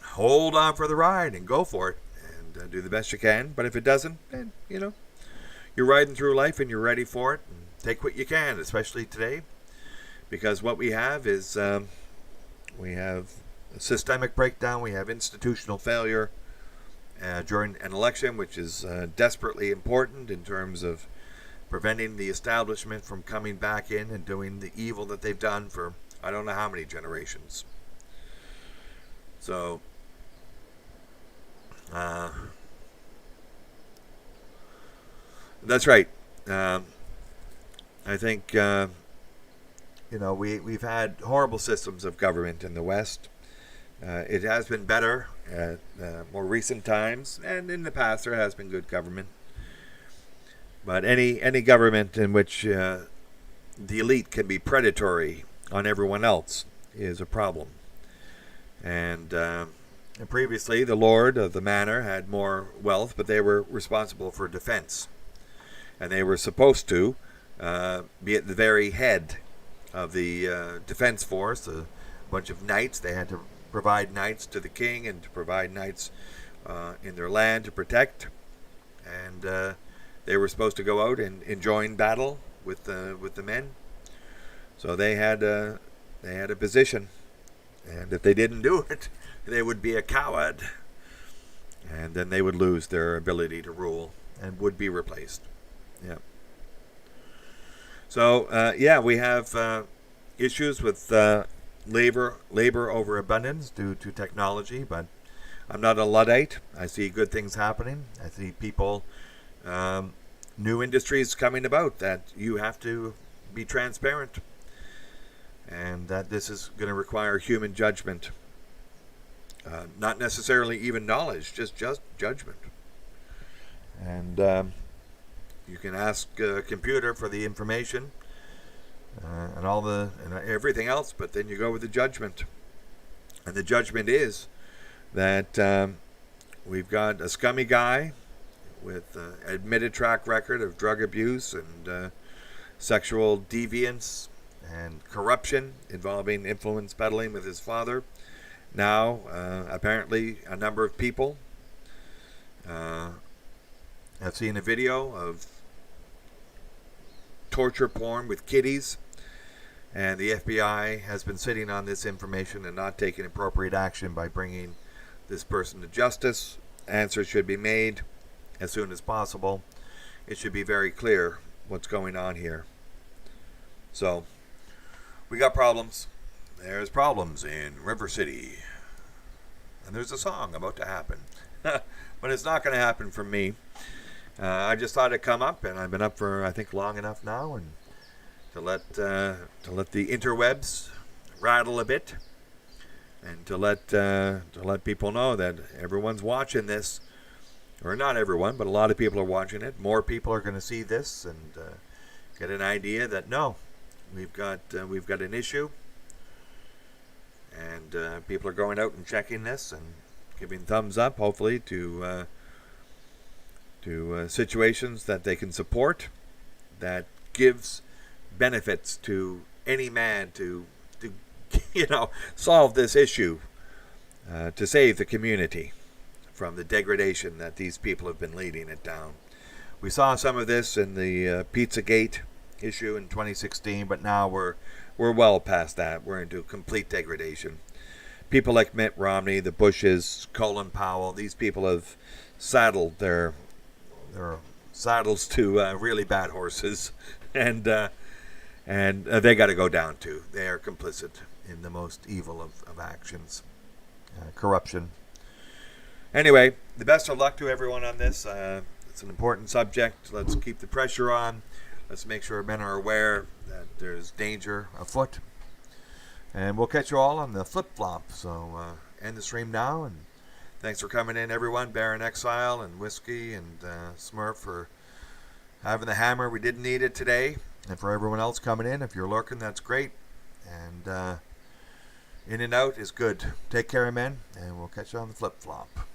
hold on for the ride and go for it and do the best you can. But if it doesn't, then, you're riding through life and you're ready for it. And take what you can, especially today. Because what we have is we have a systemic breakdown, we have institutional failure, during an election, which is desperately important in terms of preventing the establishment from coming back in and doing the evil that they've done for I don't know how many generations. So, that's right. I think we've had horrible systems of government in the West. It has been better at more recent times, and in the past there has been good government. But any government in which the elite can be predatory on everyone else is a problem. And previously, the lord of the manor had more wealth, but they were responsible for defense. And they were supposed to be at the very head of the defense force, a bunch of knights. They had to provide knights to the king and to provide knights in their land to protect. And they were supposed to go out and join battle with the men. So they had a position, and if they didn't do it, they would be a coward, and then they would lose their ability to rule and would be replaced. Yeah. So we have issues with labor overabundance due to technology, but I'm not a Luddite. I see good things happening. I see people, new industries coming about that you have to be transparent, and that this is going to require human judgment. Not necessarily even knowledge, just judgment. And you can ask a computer for the information and everything else, but then you go with the judgment. And the judgment is that we've got a scummy guy with admitted track record of drug abuse and sexual deviance and corruption involving influence peddling with his father. Now, apparently, a number of people have seen a video of torture porn with kiddies, and the FBI has been sitting on this information and not taking appropriate action by bringing this person to justice. Answers should be made as soon as possible. It should be very clear what's going on here. So, we got problems. There's problems in River City. And there's a song about to happen. But it's not going to happen for me. I just thought it'd come up, and I've been up for, I think, long enough now, and to let the interwebs rattle a bit, and to let people know that everyone's watching this, or not everyone, but a lot of people are watching it. More people are going to see this and get an idea that no, we've got an issue, and people are going out and checking this and giving thumbs up, hopefully, to situations that they can support, that gives benefits to any man to solve this issue, to save the community from the degradation that these people have been leading it down. We saw some of this in the Pizzagate issue in 2016, but now we're well past that. We're into complete degradation. People like Mitt Romney, the Bushes, Colin Powell, these people have saddled their saddles to really bad horses, and they got to go down too. They are complicit in the most evil of actions, corruption. Anyway, the best of luck to everyone on this. It's an important subject. Let's keep the pressure on. Let's make sure men are aware that there's danger afoot. And we'll catch you all on the flip-flop. So end the stream now, and thanks for coming in, everyone. Baron Exile and Whiskey and Smurf for having the hammer. We didn't need it today. And for everyone else coming in, if you're lurking, that's great. And in and out is good. Take care, men, and we'll catch you on the flip-flop.